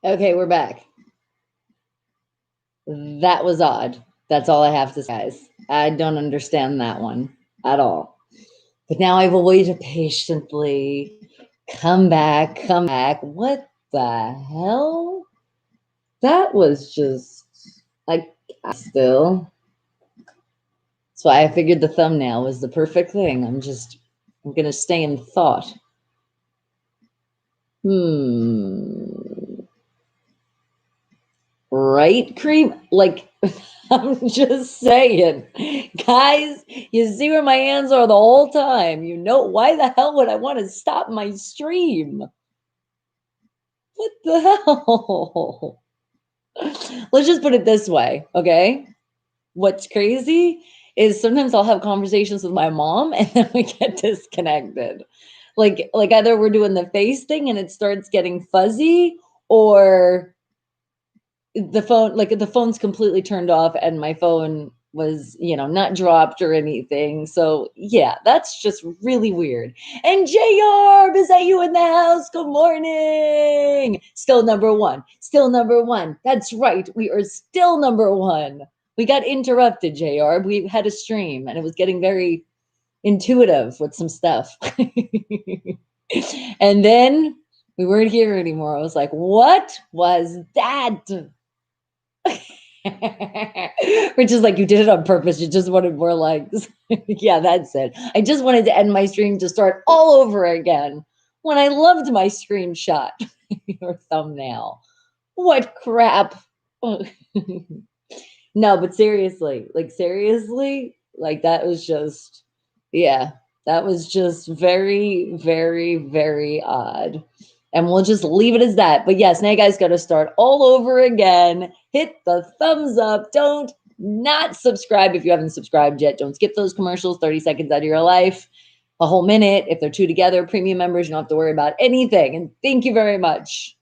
Okay, we're back. That was odd. That's all I have to say, guys. I don't understand that one at all. But now I will wait patiently. Come back, come back. What the hell? That was just like still. That's why I figured the thumbnail was the perfect thing. I'm gonna stay in thought. Right, Cream? Like, I'm just saying. Guys, you see where my hands are the whole time. You know, why the hell would I want to stop my stream? What the hell? Let's just put it this way, okay? What's crazy is sometimes I'll have conversations with my mom and then we get disconnected. Like either we're doing the face thing and it starts getting fuzzy, or the phone's completely turned off and my phone was, not dropped or anything. So yeah, that's just really weird. And JR, is that you in the house? Good morning. Still number one. Still number one. That's right. We are still number one. We got interrupted, JR. We had a stream and it was getting very intuitive with some stuff. And then we weren't here anymore. I was like, what was that? Which is like, you did it on purpose. You just wanted more likes. Yeah, that's it. I just wanted to end my stream to start all over again when I loved my screenshot or thumbnail. What crap. No, but seriously, like that was just, yeah, that was just very, very, very odd. And we'll just leave it as that. But yes, now you guys got to start all over again. Hit the thumbs up. Don't not subscribe if you haven't subscribed yet. Don't skip those commercials, 30 seconds out of your life, a whole minute. If they're two together, premium members, you don't have to worry about anything. And thank you very much.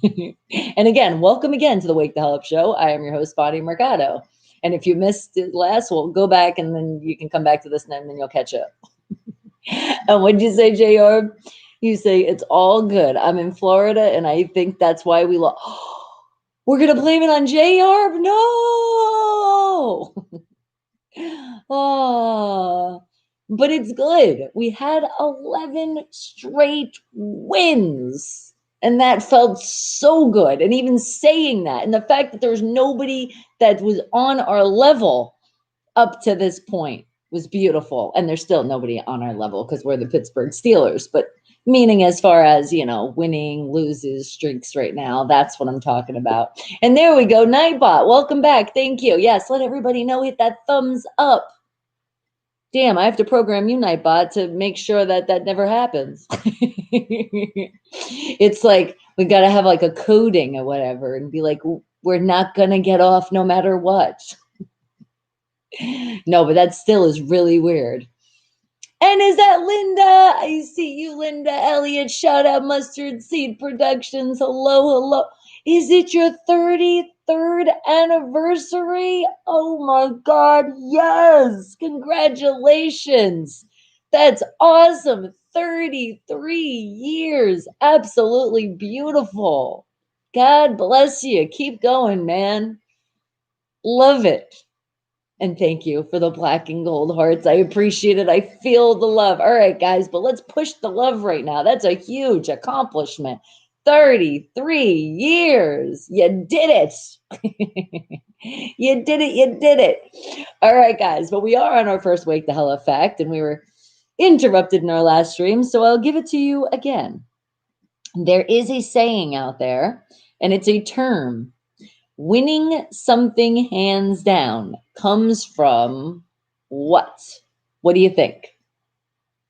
And again, welcome again to the Wake the Hell Up Show. I am your host, Bonnie Mercado. And if you missed it last, well, go back and then you can come back to this and then you'll catch up. And what did you say, JR? You say it's all good. I'm in Florida, and I think that's why we lost. We're gonna blame it on JR? No. Oh, but it's good. We had 11 straight wins. And that felt so good. And even saying that, and the fact that there's nobody that was on our level up to this point was beautiful. And there's still nobody on our level because we're the Pittsburgh Steelers. But meaning as far as, winning, loses, streaks right now, that's what I'm talking about. And there we go. Nightbot, welcome back. Thank you. Yes, let everybody know, hit that thumbs up. Damn, I have to program you, Nightbot, to make sure that that never happens. It's like we got to have like a coding or whatever and be like, we're not going to get off no matter what. No, but that still is really weird. And is that Linda? I see you, Linda Elliott. Shout out Mustard Seed Productions. Hello. Is it your 33rd anniversary? Oh my God, yes. Congratulations. That's awesome. 33 years. Absolutely beautiful. God bless you. Keep going, man. Love it. And thank you for the black and gold hearts. I appreciate it. I feel the love. All right, guys, but let's push the love right now. That's a huge accomplishment. 33 years. You did it. You did it. All right, guys, but we are on our first Wake the Hell Effect, and we were interrupted in our last stream, so I'll give it to you again. There is a saying out there, and it's a term. Winning something hands down comes from what? What do you think?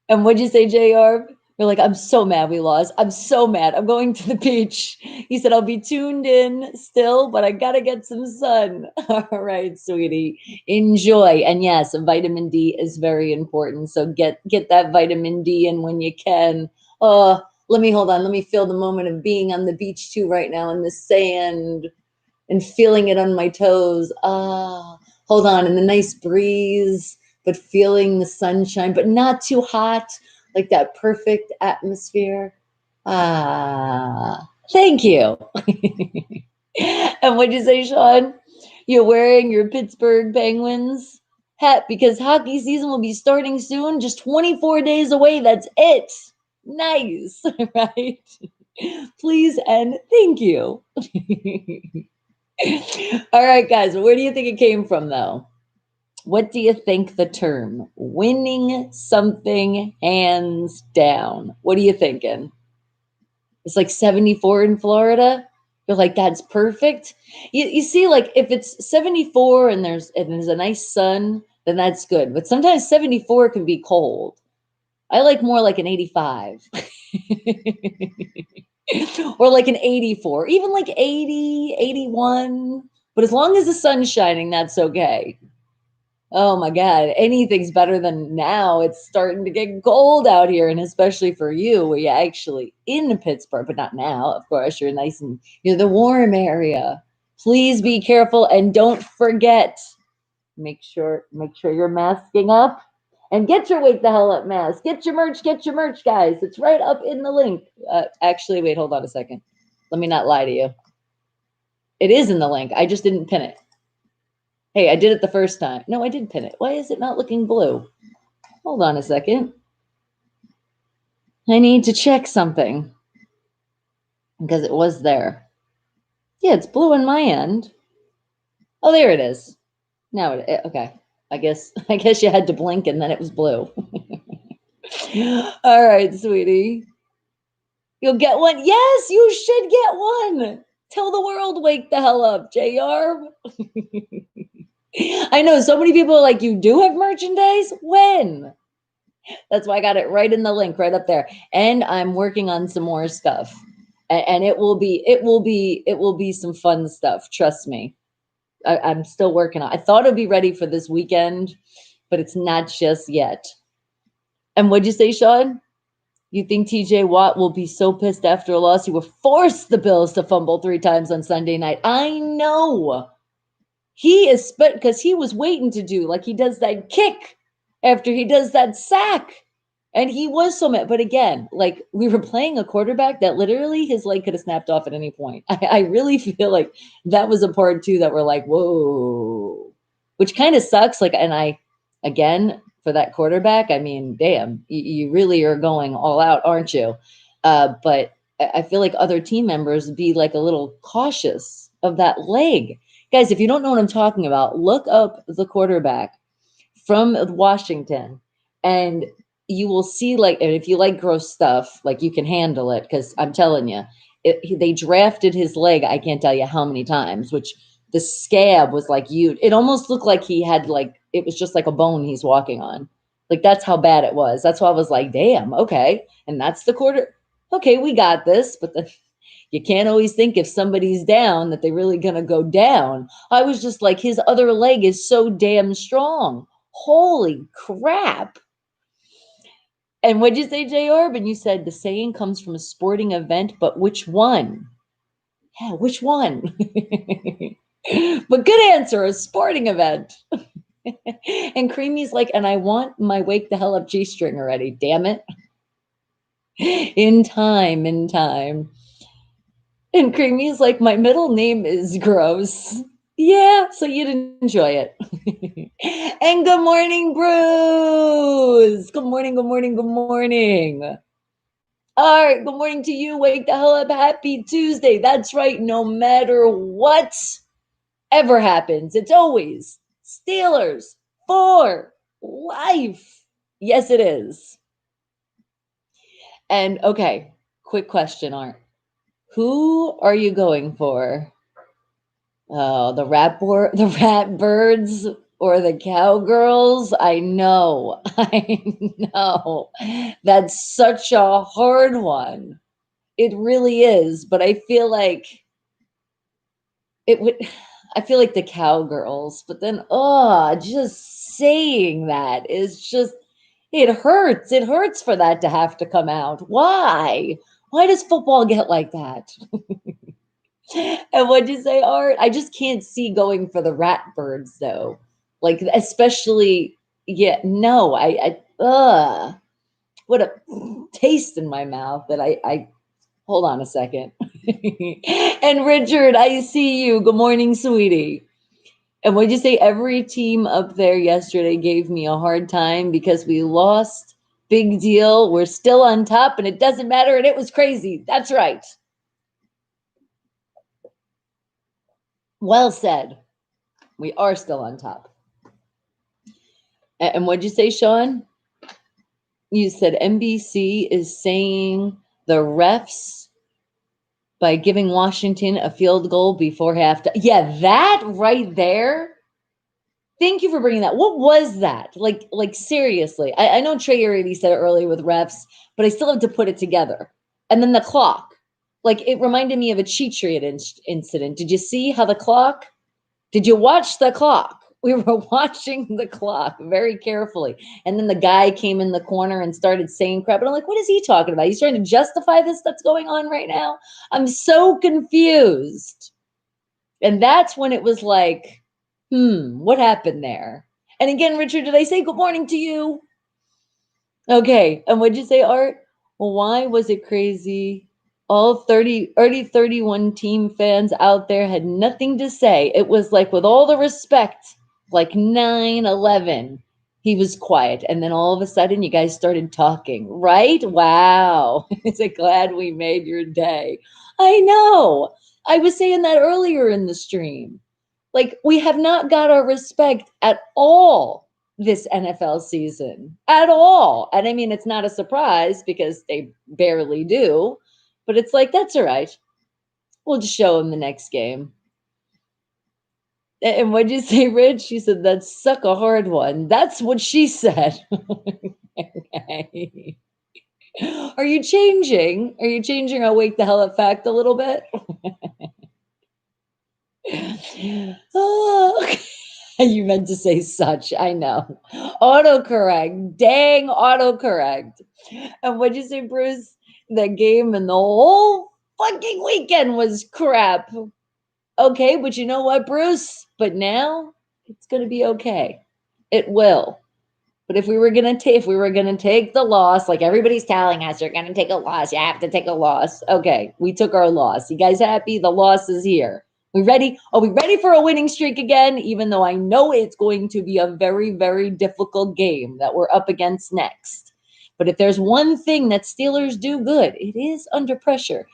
And what'd you say, JR? You're like, I'm so mad we lost. I'm so mad. I'm going to the beach. He said, I'll be tuned in still, but I got to get some sun. All right, sweetie. Enjoy. And yes, vitamin D is very important. So get that vitamin D in when you can. Let me hold on. Let me feel the moment of being on the beach too right now in the sand. And feeling it on my toes. Hold on. And the nice breeze, but feeling the sunshine, but not too hot, like that perfect atmosphere. Thank you. And what'd you say, Sean? You're wearing your Pittsburgh Penguins hat because hockey season will be starting soon, just 24 days away. That's it. Nice, right? Please and thank you. All right, guys, where do you think it came from, though? What do you think the term winning something hands down? What are you thinking? It's like 74 in Florida. You're like, that's perfect. You see, like if it's 74 and there's a nice sun, then that's good. But sometimes 74 can be cold. I like more like an 85. Or like an 84, even like 80, 81. But as long as the sun's shining, that's okay. Oh my God, anything's better than now. It's starting to get cold out here, and especially for you, where you're actually in Pittsburgh, but not now. Of course, you're nice and you're the warm area. Please be careful and don't forget. Make sure you're masking up and get your wake the hell up mask. Get your merch, guys. It's right up in the link. Actually, wait, hold on a second. Let me not lie to you. It is in the link. I just didn't pin it. Hey, I did it the first time. No, I did pin it. Why is it not looking blue? Hold on a second. I need to check something because it was there. Yeah, it's blue on my end. Oh, there it is. Now okay. I guess you had to blink and then it was blue. All right, sweetie. You'll get one. Yes, you should get one. Tell the world, wake the hell up, JR. I know so many people are like, you do have merchandise? When? That's why I got it right in the link right up there. And I'm working on some more stuff. And it will be some fun stuff. Trust me. I'm still working on it. I thought it'd be ready for this weekend, but it's not just yet. And what'd you say, Sean? You think TJ Watt will be so pissed after a loss? He will force the Bills to fumble 3 times on Sunday night. I know. He is because he was waiting to do like he does that kick after he does that sack. And he was so mad. But again, like we were playing a quarterback that literally his leg could have snapped off at any point. I really feel like that was a part too that we're like, whoa, which kind of sucks. Like, and again, for that quarterback, I mean, damn, you really are going all out, aren't you? But I feel like other team members be like a little cautious of that leg. Guys, if you don't know what I'm talking about, look up the quarterback from Washington and you will see like, and if you like gross stuff, like you can handle it because I'm telling you, they drafted his leg, I can't tell you how many times, which the scab was like it almost looked like he had like, it was just like a bone he's walking on. Like that's how bad it was. That's why I was like, damn, okay. And that's the quarter. Okay, we got this, but then you can't always think if somebody's down that they're really going to go down. I was just like, his other leg is so damn strong. Holy crap. And what'd you say, JR? But you said the saying comes from a sporting event, but which one? Yeah, which one? But good answer, a sporting event. And Creamy's like, and I want my wake the hell up G-string already. Damn it. In time. And Creamy's like, my middle name is gross. Yeah, so you'd enjoy it. And good morning, Bruce. Good morning. All right, good morning to you. Wake the hell up. Happy Tuesday. That's right. No matter what ever happens, it's always Steelers for life. Yes, it is. And okay, quick question, Art. Who are you going for? Oh, the rat birds or the cowgirls? I know. That's such a hard one. It really is, but I feel like I feel like the cowgirls, but then just saying that is just it hurts. It hurts for that to have to come out. Why? Why does football get like that? And what'd you say, Art? I just can't see going for the rat birds though. Like especially, yeah, no, what a taste in my mouth that I hold on a second. And Richard, I see you. Good morning, sweetie. And what'd you say? Every team up there yesterday gave me a hard time because we lost. Big deal. We're still on top and it doesn't matter. And it was crazy. That's right. Well said. We are still on top. And what'd you say, Sean? You said NBC is saying the refs by giving Washington a field goal before halftime. Yeah, that right there. Thank you for bringing that. What was that? Like seriously. I know Trey already said it earlier with refs, but I still have to put it together. And then the clock. Like it reminded me of a cheat sheet incident. Did you see how the clock? Did you watch the clock? We were watching the clock very carefully. And then the guy came in the corner and started saying crap. And I'm like, what is he talking about? He's trying to justify this that's going on right now. I'm so confused. And that's when it was like, what happened there? And again, Richard, did I say good morning to you? Okay. And what'd you say, Art? Well, why was it crazy? All 31 team fans out there had nothing to say. It was like, with all the respect, like 9/11, he was quiet. And then all of a sudden, you guys started talking, right? Wow. It's like, glad we made your day. I know. I was saying that earlier in the stream. Like, we have not got our respect at all this NFL season, at all. And I mean, it's not a surprise because they barely do, but it's like, that's all right. We'll just show them the next game. And what'd you say, Rich? She said, that's suck a hard one. That's what she said. Okay. Are you changing? Are you changing our wake the hell up fact a little bit? Oh, you meant to say such. I know. Autocorrect. Dang autocorrect. And what'd you say, Bruce? The game and the whole fucking weekend was crap. Okay, but you know what, Bruce? But now it's gonna be okay. It will. But if we were gonna take the loss, like everybody's telling us, you're gonna take a loss. You have to take a loss. Okay, we took our loss. You guys happy? The loss is here. We ready? Are we ready for a winning streak again? Even though I know it's going to be a very, very difficult game that we're up against next. But if there's one thing that Steelers do good, it is under pressure.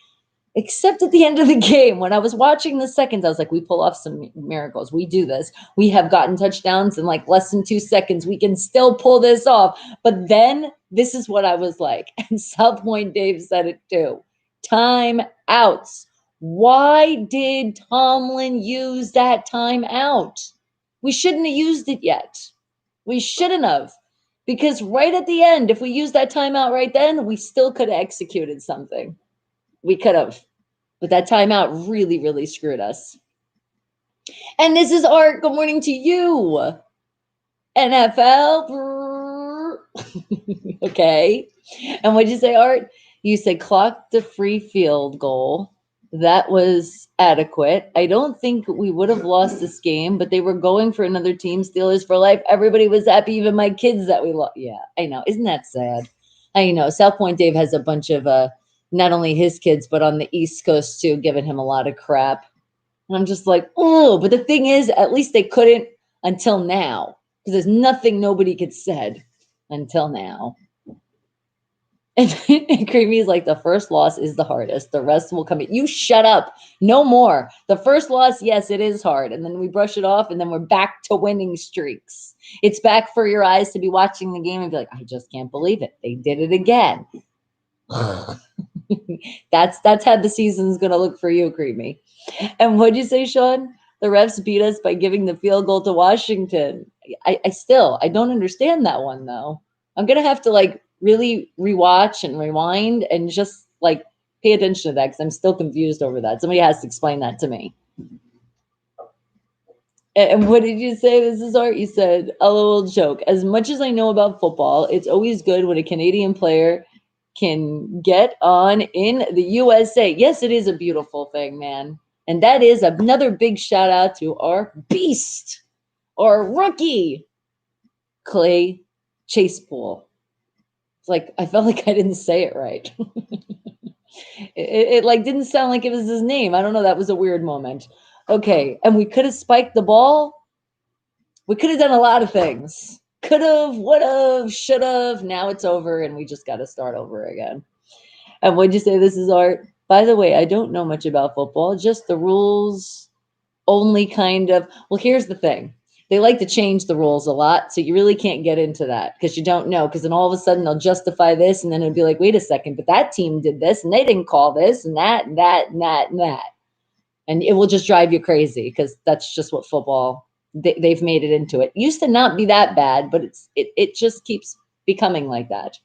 Except at the end of the game, when I was watching the seconds, I was like, we pull off some miracles. We do this. We have gotten touchdowns in like less than 2 seconds. We can still pull this off. But then this is what I was like. And South Point Dave said it too. Time outs. Why did Tomlin use that time out? We shouldn't have used it yet. We shouldn't have. Because right at the end, if we used that timeout right then, we still could have executed something. We could have. But that timeout really, really screwed us. And this is Art. Good morning to you. NFL. Okay. And what'd you say, Art? You said clock the free field goal. That was adequate. I don't think we would have lost this game, but they were going for another team, Steelers for life. Everybody was happy, even my kids, that we lost. Yeah, I know. Isn't that sad? I know. South Point Dave has a bunch of not only his kids, but on the East Coast too, giving him a lot of crap. And I'm just like, oh, but the thing is, at least they couldn't until now, because there's nothing nobody could said until now. And Creamy is like, the first loss is the hardest. The rest will come in. You shut up. No more. The first loss, yes, it is hard. And then we brush it off, and then we're back to winning streaks. It's back for your eyes to be watching the game and be like, I just can't believe it. They did it again. That's how the season's gonna look for you, Creamy. And what'd you say, Sean? The refs beat us by giving the field goal to Washington. I don't understand that one though. I'm gonna have to like really rewatch and rewind and just like pay attention to that because I'm still confused over that. Somebody has to explain that to me. And what did you say? This is Art. You said, a little joke. As much as I know about football, it's always good when a Canadian player can get on in the USA. Yes, it is a beautiful thing, man. And that is another big shout out to our beast, our rookie, Clay Chasepool. It's like, I felt like I didn't say it right. It like didn't sound like it was his name. I don't know. That was a weird moment. Okay, and we could have spiked the ball. We could have done a lot of things. Could have, would have, should have. Now it's over, and we just got to start over again. And would you say this is art? By the way, I don't know much about football. Just the rules, only kind of. Well, here's the thing. They like to change the rules a lot, so you really can't get into that because you don't know. Because then all of a sudden they'll justify this, and then it'll be like, wait a second, but that team did this, and they didn't call this, and that, and that, and that, and that, and it will just drive you crazy because that's just what football they've made it into. It used to not be that bad, but it just keeps becoming like that.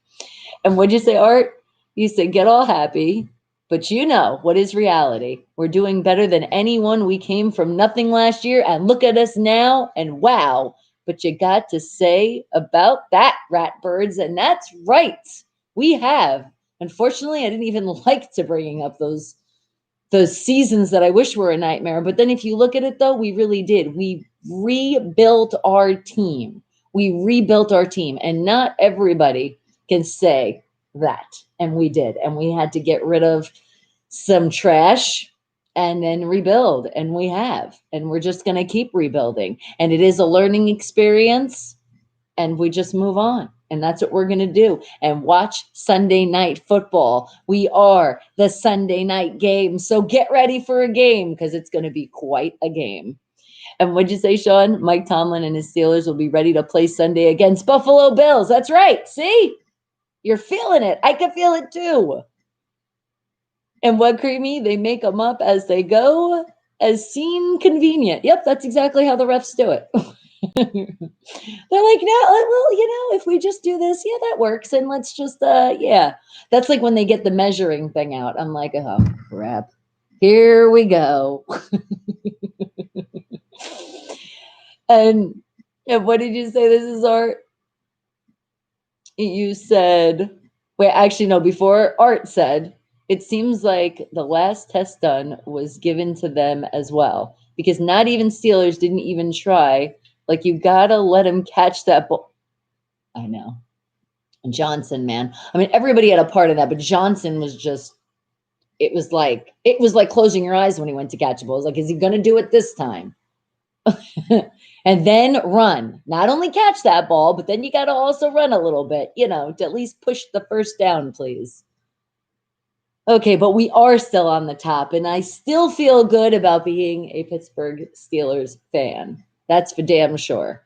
And what'd you say, Art? You said get all happy, but you know what is reality. We're doing better than anyone. We came from nothing last year, and look at us now, and wow. But you got to say about that, Ratbirds, and that's right. We have. Unfortunately, I didn't even like to bringing up those seasons that I wish were a nightmare. But then if you look at it, though, we really did. We rebuilt our team. And not everybody can say that. And we did. And we had to get rid of some trash and then rebuild. And we have. And we're just going to keep rebuilding. And it is a learning experience. And we just move on. And that's what we're going to do. And watch Sunday night football. We are the Sunday night game. So get ready for a game because it's going to be quite a game. And what'd you say, Sean? Mike Tomlin and his Steelers will be ready to play Sunday against Buffalo Bills. That's right. See? You're feeling it. I can feel it too. And what, Creamy? They make them up as they go, as seen convenient. Yep, that's exactly how the refs do it. They're like, no, well, if we just do this, yeah, that works. And let's just, yeah. That's like when they get the measuring thing out. I'm like, oh, crap. Here we go. And what did you say? This is Art. You said, wait, actually, no, before Art said, it seems like the last test done was given to them as well, because not even Steelers didn't even try. Like, you gotta let him catch that ball. I know. Johnson, man. I mean, everybody had a part of that, but Johnson was just, it was like closing your eyes when he went to catch a ball. It was like, is he gonna do it this time? And then run. Not only catch that ball, but then you got to also run a little bit, to at least push the first down, please. Okay, but we are still on the top, and I still feel good about being a Pittsburgh Steelers fan. That's for damn sure.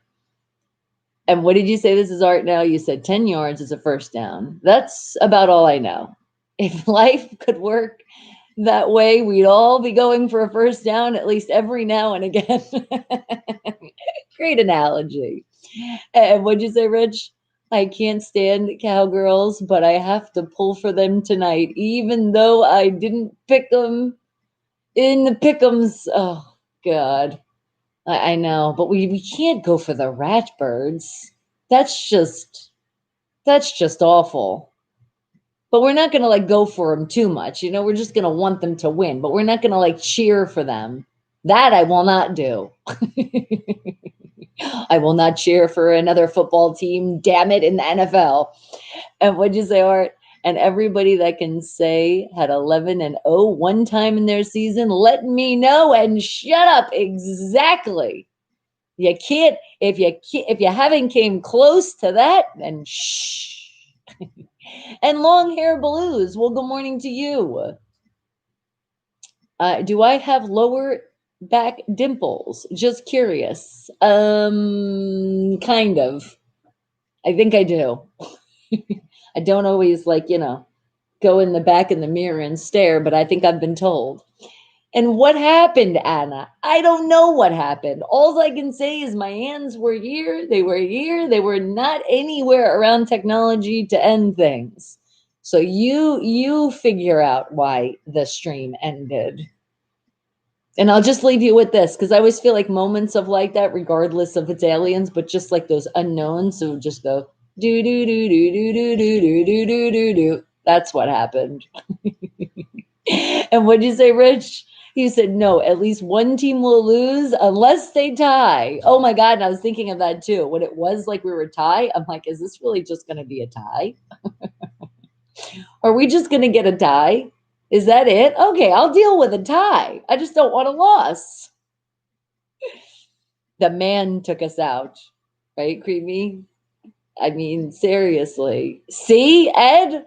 And what did you say this is, Art, now? You said 10 yards is a first down. That's about all I know. If life could work that way, we'd all be going for a first down at least every now and again. Great analogy. And what'd you say, Rich? I can't stand cowgirls, but I have to pull for them tonight, even though I didn't pick them in the pick'ems. Oh, God. I know, but we can't go for the Ratbirds. That's just awful. But we're not going to go for them too much. We're just going to want them to win, but we're not going to cheer for them. That I will not do. I will not cheer for another football team, damn it, in the NFL. And what'd you say, Art? And everybody that can say had 11-0 one time in their season, let me know and shut up. Exactly. You can't, if you haven't came close to that, then shh. And long hair blues. Well, good morning to you. Do I have lower back dimples? Just curious. Kind of. I think I do. I don't always go in the back in the mirror and stare, but I think I've been told. And what happened, Anna? I don't know what happened. All I can say is my hands were here. They were here. They were not anywhere around technology to end things. So you figure out why the stream ended. And I'll just leave you with this, because I always feel like moments of like that, regardless of it's aliens, but just like those unknowns. So just go do do do do do do do do do do do do. That's what happened. And what'd you say, Rich? You said, no, at least one team will lose unless they tie. Oh, my God. And I was thinking of that, too. When it was like we were tie, I'm like, is this really just going to be a tie? Are we just going to get a tie? Is that it? Okay, I'll deal with a tie. I just don't want a loss. The man took us out, right, Creamy? I mean, seriously. See, Ed?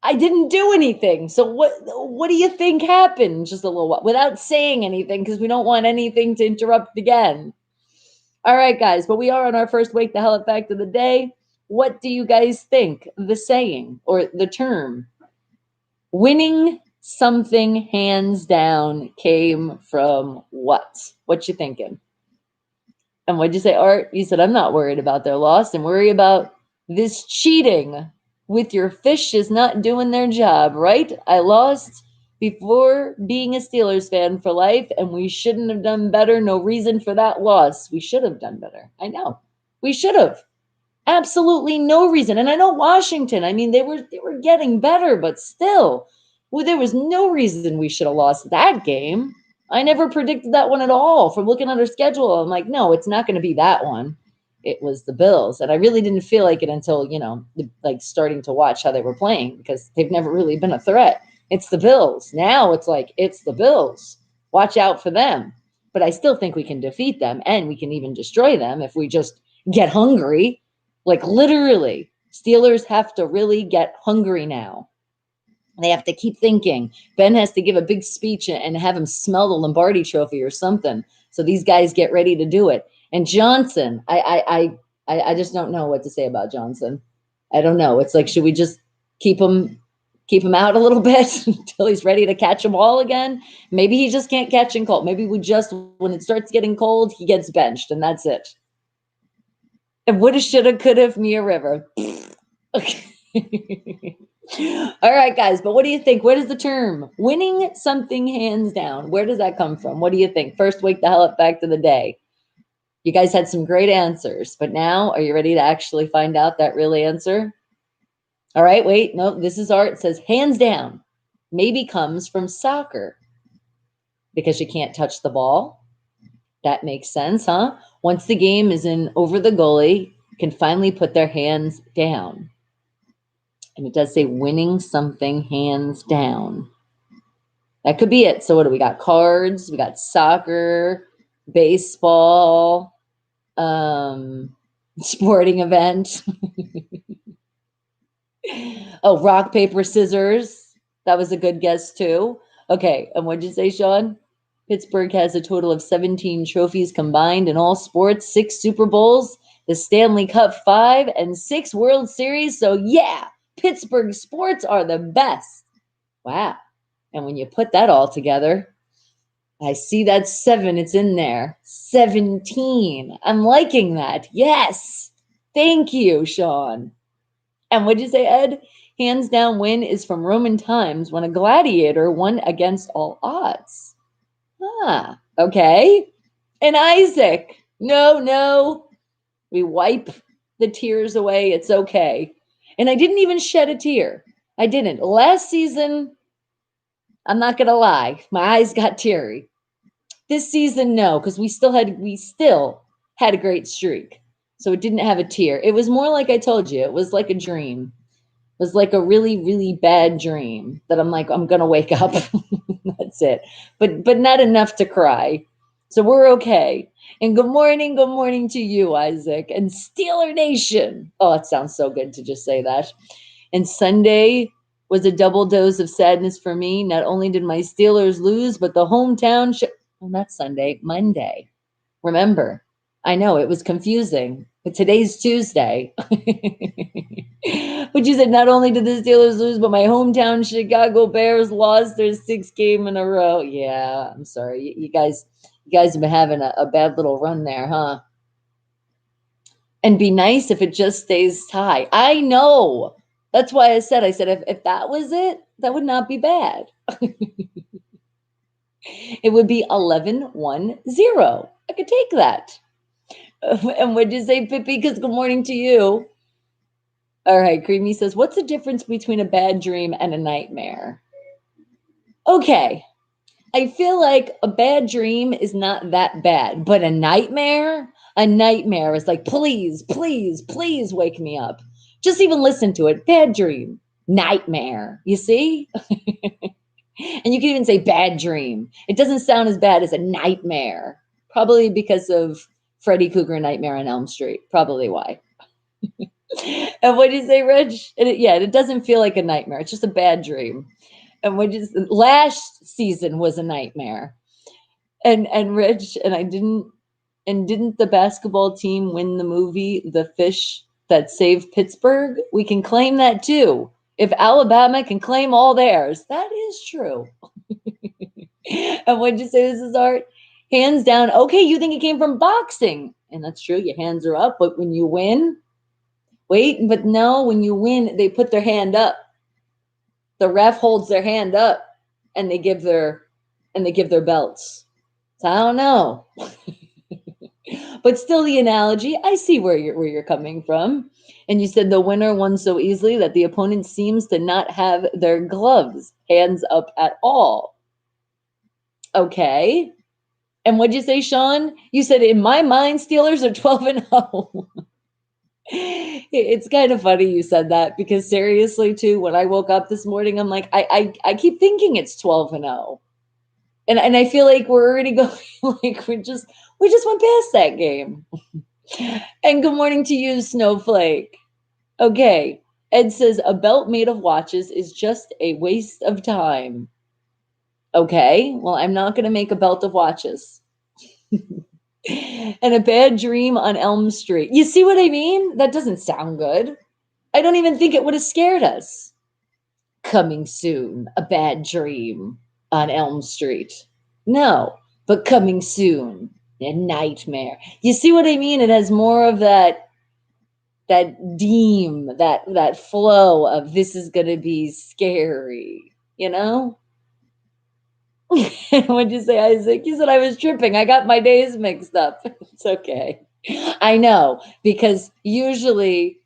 I didn't do anything. So what do you think happened just a little while without saying anything because we don't want anything to interrupt again. All right, guys, but we are on our first Wake the Hell Up fact of the day. What do you guys think the saying or the term winning something hands down came from what? What you thinking? And what'd you say, Art? You said, I'm not worried about their loss and worry about this cheating with your fish is not doing their job, right? I lost before being a Steelers fan for life, and we shouldn't have done better. No reason for that loss. We should have done better. I know. We should have. Absolutely no reason. And I know Washington, I mean, they were getting better, but still, well, there was no reason we should have lost that game. I never predicted that one at all. From looking at our schedule, I'm like, no, it's not going to be that one. It was the Bills. And I really didn't feel like it until, like starting to watch how they were playing because they've never really been a threat. It's the Bills. Now it's like, it's the Bills. Watch out for them. But I still think we can defeat them and we can even destroy them if we just get hungry. Like literally, Steelers have to really get hungry now. They have to keep thinking. Ben has to give a big speech and have him smell the Lombardi trophy or something. So these guys get ready to do it. And Johnson, I just don't know what to say about Johnson. I don't know. It's like, should we just keep him out a little bit until he's ready to catch them all again? Maybe he just can't catch and cold. Maybe we just, when it starts getting cold, he gets benched and that's it. And woulda, shoulda, coulda, Mia River. Okay. All right, guys. But what do you think? Where does the term winning something hands down? Where does that come from? What do you think? First Wake the Hell Up fact of the day. You guys had some great answers, but now are you ready to actually find out that real answer? All right, wait. No, this is Art. It says hands down maybe comes from soccer because you can't touch the ball. That makes sense, huh? Once the game is in over the goalie, can finally put their hands down. And it does say winning something hands down. That could be it. So what do we got? Cards, we got soccer, baseball, sporting event. Oh, rock, paper, scissors. That was a good guess too. Okay, and what'd you say, Sean? Pittsburgh has a total of 17 trophies combined in all sports, 6 Super Bowls, the Stanley Cup 5, and 6 World Series. So yeah, Pittsburgh sports are the best. Wow. And when you put that all together, I see that 7, it's in there. 17. I'm liking that. Yes. Thank you, Sean. And what'd you say, Ed? Hands down win is from Roman times when a gladiator won against all odds. Ah, okay. And Isaac, no, we wipe the tears away. It's okay. And I didn't even shed a tear. I didn't. Last season, I'm not going to lie, my eyes got teary. This season, no, because we still had a great streak. So it didn't have a tear. It was more like I told you. It was like a dream. It was like a really, really bad dream that I'm like, I'm going to wake up. That's it. But not enough to cry. So we're okay. And good morning to you, Isaac. And Steeler Nation. Oh, it sounds so good to just say that. And Sunday was a double dose of sadness for me. Not only did my Steelers lose, but the hometown well, not Sunday, Monday. Remember, I know it was confusing, but today's Tuesday. But you said not only did the Steelers lose, but my hometown Chicago Bears lost their 6th game in a row. Yeah, I'm sorry. You guys have been having a bad little run there, huh? And be nice if it just stays tie. I know. That's why I said if that was it, that would not be bad. It would be 11-1-0. I could take that. And what'd you say, Pippi? Because good morning to you. All right, Creamy says, what's the difference between a bad dream and a nightmare? Okay, I feel like a bad dream is not that bad, but a nightmare is like, please wake me up. Just even listen to it. Bad dream. Nightmare. You see? And you can even say bad dream. It doesn't sound as bad as a nightmare. Probably because of Freddy Krueger Nightmare on Elm Street. Probably why. And what do you say, Reg? It doesn't feel like a nightmare. It's just a bad dream. And last season was a nightmare. And Reg, didn't the basketball team win the movie The Fish That Saved Pittsburgh? We can claim that too. If Alabama can claim all theirs, that is true. And what'd you say this is, Art? Hands down. Okay, you think it came from boxing. And that's true. Your hands are up. But when you win, but no, when you win, they put their hand up. The ref holds their hand up and they give their belts. So I don't know. But still the analogy, I see where you're coming from. And you said the winner won so easily that the opponent seems to not have their gloves, hands up at all. Okay. And what'd you say, Sean? You said, in my mind, Steelers are 12-0. It's kind of funny you said that, because seriously, too, when I woke up this morning, I'm like, I keep thinking it's 12-0. And I feel like we're already going, like we just went past that game. And good morning to you, Snowflake. Okay. Ed says a belt made of watches is just a waste of time. Okay. Well, I'm not going to make a belt of watches. And a bad dream on Elm Street. You see what I mean? That doesn't sound good. I don't even think it would have scared us. Coming soon, a bad dream on Elm Street. No, but coming soon, a nightmare. You see what I mean? It has more of that deem, that flow of this is going to be scary, you know? What'd you say, Isaac? You said I was tripping. I got my days mixed up. It's okay. I know, because usually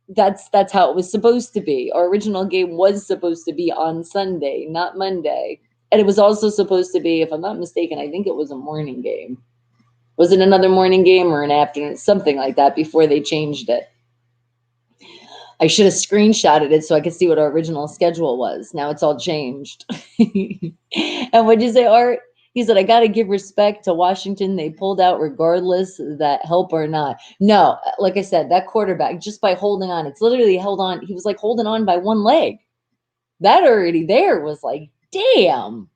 that's how it was supposed to be. Our original game was supposed to be on Sunday, not Monday. And it was also supposed to be, if I'm not mistaken, I think it was a morning game. Was it another morning game or an afternoon? Something like that before they changed it. I should have screenshotted it so I could see what our original schedule was. Now it's all changed. And what'd you say, Art? He said, I got to give respect to Washington. They pulled out regardless that help or not. No, like I said, that quarterback, just by holding on, it's literally held on. He was like holding on by one leg. That already there was like, damn.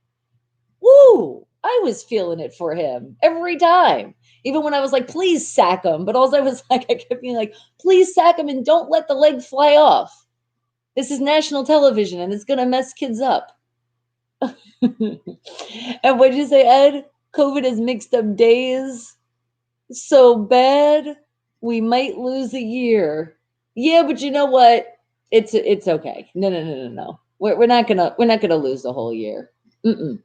Woo. I was feeling it for him every time. Even when I was like, please sack him. But also I was like, I kept being like, please sack him and don't let the leg fly off. This is national television and it's going to mess kids up. And what did you say, Ed? COVID has mixed up days so bad we might lose a year. Yeah, but you know what? It's okay. No. We're not gonna lose the whole year. Mm-mm.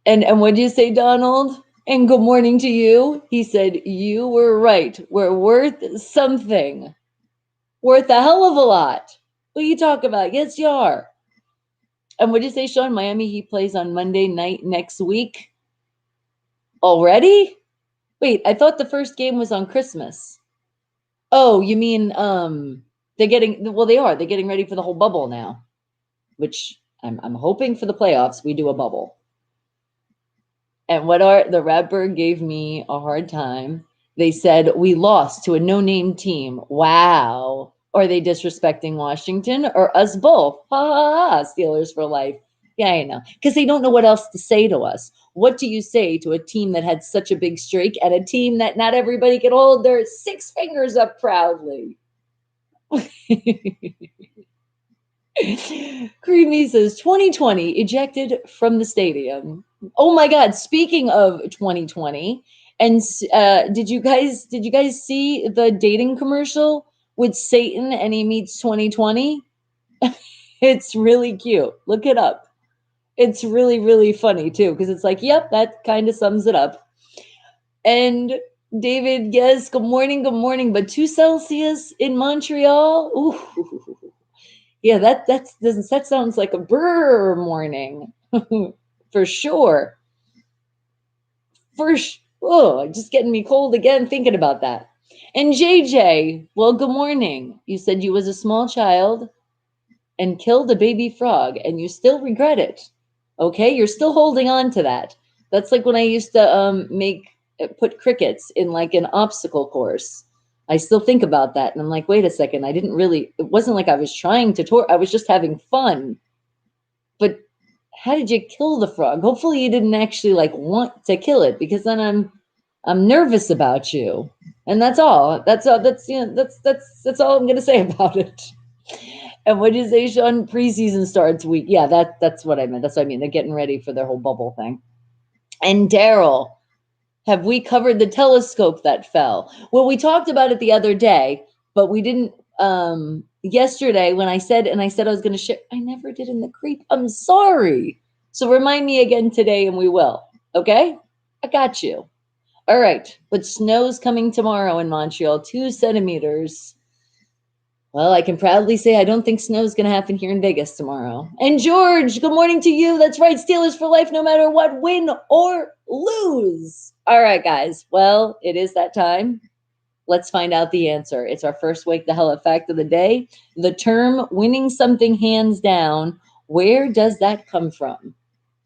And what did you say, Donald? And good morning to you. He said, you were right. We're worth something. Worth a hell of a lot. What are you talking about? Yes, you are. And what did you say, Sean? Miami Heat plays on Monday night next week. Already? Wait, I thought the first game was on Christmas. Oh, you mean they are. They're getting ready for the whole bubble now. Which I'm hoping for the playoffs we do a bubble. And the Radberg gave me a hard time. They said we lost to a no-name team. Wow. Are they disrespecting Washington or us both? Ha ha ha, Steelers for life. Yeah, I know. Because they don't know what else to say to us. What do you say to a team that had such a big streak and a team that not everybody could hold their 6 fingers up proudly? Creamy says 2020 ejected from the stadium. Oh my God! Speaking of 2020, and did you guys see the dating commercial with Satan and he meets 2020? It's really cute. Look it up. It's really, really funny too, because it's like, yep, that kind of sums it up. And David, yes, good morning. But 2 Celsius in Montreal. Ooh. Yeah, that sounds like a brr morning. For sure. Just getting me cold again thinking about that. And JJ, well, good morning. You said you was a small child and killed a baby frog and you still regret it. Okay, you're still holding on to that. That's like when I used to put crickets in like an obstacle course. I still think about that and I'm like, wait a second, it wasn't like I was trying to I was just having fun. But how did you kill the frog? Hopefully you didn't actually like want to kill it, because then I'm nervous about you. And that's all. That's all. That's all I'm gonna say about it. And what did you say, Sean? Preseason starts week. Yeah, that's what I meant. That's what I mean. They're getting ready for their whole bubble thing. And Daryl, have we covered the telescope that fell? Well, we talked about it the other day, but we didn't yesterday when I said I was going to share. I never did in the creep. I'm sorry. So remind me again today and we will. Okay? I got you. All right. But snow's coming tomorrow in Montreal, 2 centimeters. Well, I can proudly say I don't think snow is going to happen here in Vegas tomorrow. And George, good morning to you. That's right. Steelers for life, no matter what, win or lose. All right, guys. Well, it is that time. Let's find out the answer. It's our first Wake the Hell Effect of the day. The term winning something hands down, where does that come from?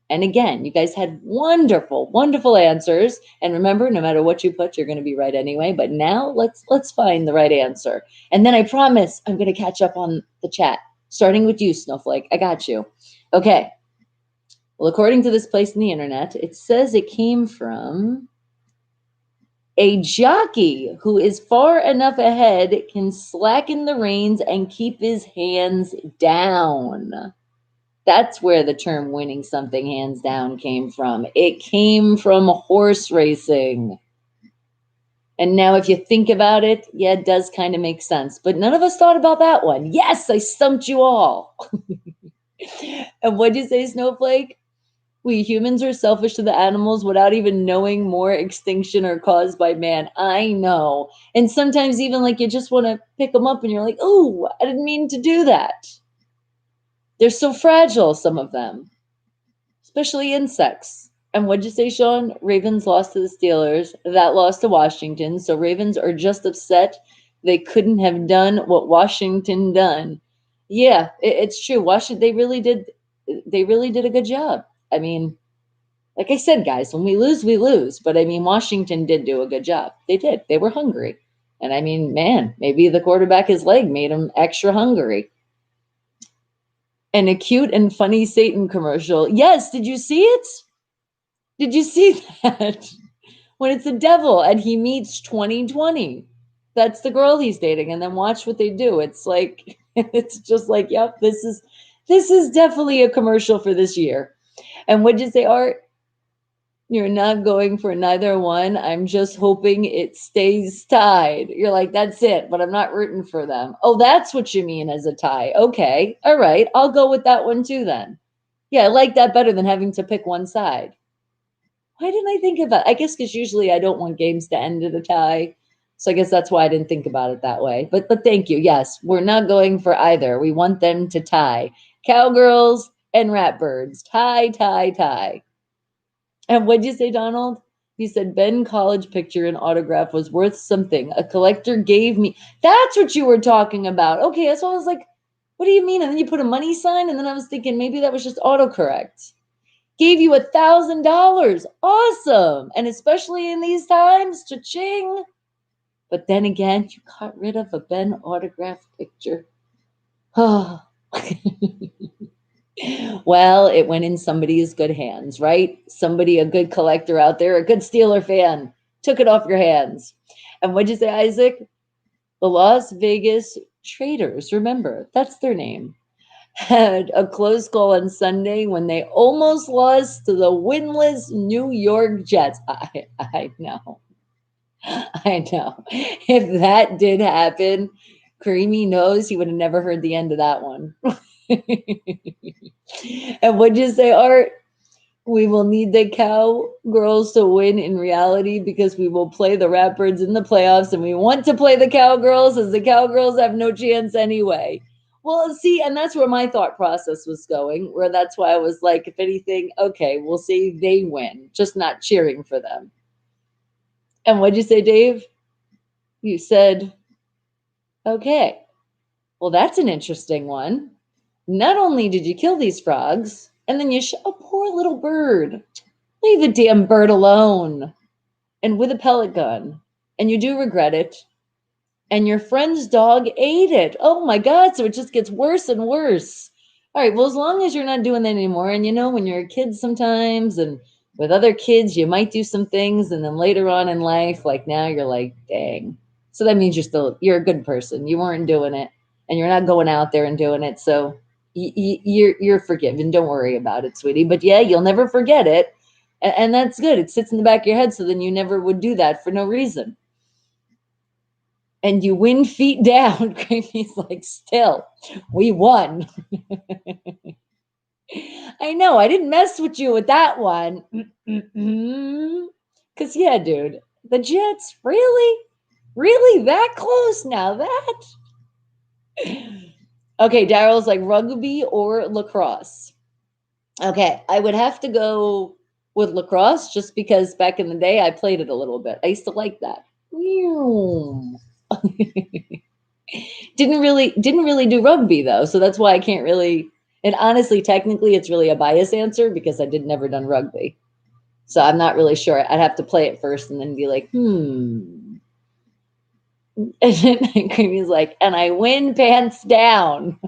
And again, you guys had wonderful, wonderful answers. And remember, no matter what you put, you're going to be right anyway. But now let's find the right answer. And then I promise I'm going to catch up on the chat, starting with you, Snowflake. I got you. Okay. Well, according to this place in the internet, it says it came from a jockey who is far enough ahead can slacken the reins and keep his hands down. That's where the term winning something hands down came from. It came from horse racing. And now if you think about it, yeah, it does kind of make sense. But none of us thought about that one. Yes, I stumped you all. And what'd you say, Snowflake? We humans are selfish to the animals without even knowing more extinction are caused by man. I know. And sometimes even like you just want to pick them up and you're like, oh, I didn't mean to do that. They're so fragile, some of them, especially insects. And what'd you say, Sean? Ravens lost to the Steelers. That lost to Washington. So Ravens are just upset they couldn't have done what Washington done. Yeah, it's true. Washington, they really did a good job. I mean, like I said, guys, when we lose, we lose. But I mean, Washington did do a good job. They did. They were hungry. And I mean, man, maybe the quarterback, his leg made him extra hungry. An acute and funny Satan commercial. Yes, did you see it? Did you see that? When it's the devil and he meets 2020. That's the girl he's dating. And then watch what they do. It's like, it's just like, yep, this is definitely a commercial for this year. And what'd you say, Art? You're not going for neither one. I'm just hoping it stays tied. You're like, that's it, but I'm not rooting for them. Oh, that's what you mean as a tie. Okay. All right. I'll go with that one too then. Yeah, I like that better than having to pick one side. Why didn't I think about it? I guess because usually I don't want games to end in a tie. So I guess that's why I didn't think about it that way. But thank you. Yes, we're not going for either. We want them to tie. Cowgirls and ratbirds. Tie, tie, tie. And what'd you say, Donald? He said, Ben College picture and autograph was worth something. A collector gave me. That's what you were talking about. Okay, so I was like, what do you mean? And then you put a money sign, and then I was thinking maybe that was just autocorrect. Gave you $1,000. Awesome. And especially in these times, cha-ching. But then again, you got rid of a Ben autograph picture. Oh. Well, it went in somebody's good hands, right? Somebody, a good collector out there, a good Steeler fan, took it off your hands. And what'd you say, Isaac? The Las Vegas Traders, remember, that's their name, had a close call on Sunday when they almost lost to the winless New York Jets. I know. I know. If that did happen, Creamy knows he would have never heard the end of that one. And what'd you say, Art? We will need the Cowgirls to win in reality because we will play the Ratbirds in the playoffs and we want to play the Cowgirls as the Cowgirls have no chance anyway. Well, see, and that's where my thought process was going, where that's why I was like, if anything, okay, we'll see they win, just not cheering for them. And what'd you say, Dave? You said, okay, well, that's an interesting one. Not only did you kill these frogs, and then you a poor little bird. Leave the damn bird alone. And with a pellet gun. And you do regret it. And your friend's dog ate it. Oh my God. So it just gets worse and worse. All right. Well, as long as you're not doing that anymore. And when you're a kid sometimes and with other kids, you might do some things. And then later on in life, like now you're like, dang. So that means you're a good person. You weren't doing it and you're not going out there and doing it. So you're forgiven. Don't worry about it, sweetie. But yeah, you'll never forget it. And that's good. It sits in the back of your head. So then you never would do that for no reason. And you win feet down. Creepy's like, still, we won. I know. I didn't mess with you with that one. Because, yeah, dude, the Jets, really that close now? That? Okay, Daryl's like rugby or lacrosse. Okay, I would have to go with lacrosse just because back in the day I played it a little bit. I used to like that. didn't really do rugby though, so that's why I can't really. And honestly, technically, it's really a biased answer because I never done rugby, so I'm not really sure. I'd have to play it first and then be like, And then Creamy's like, and I win pants down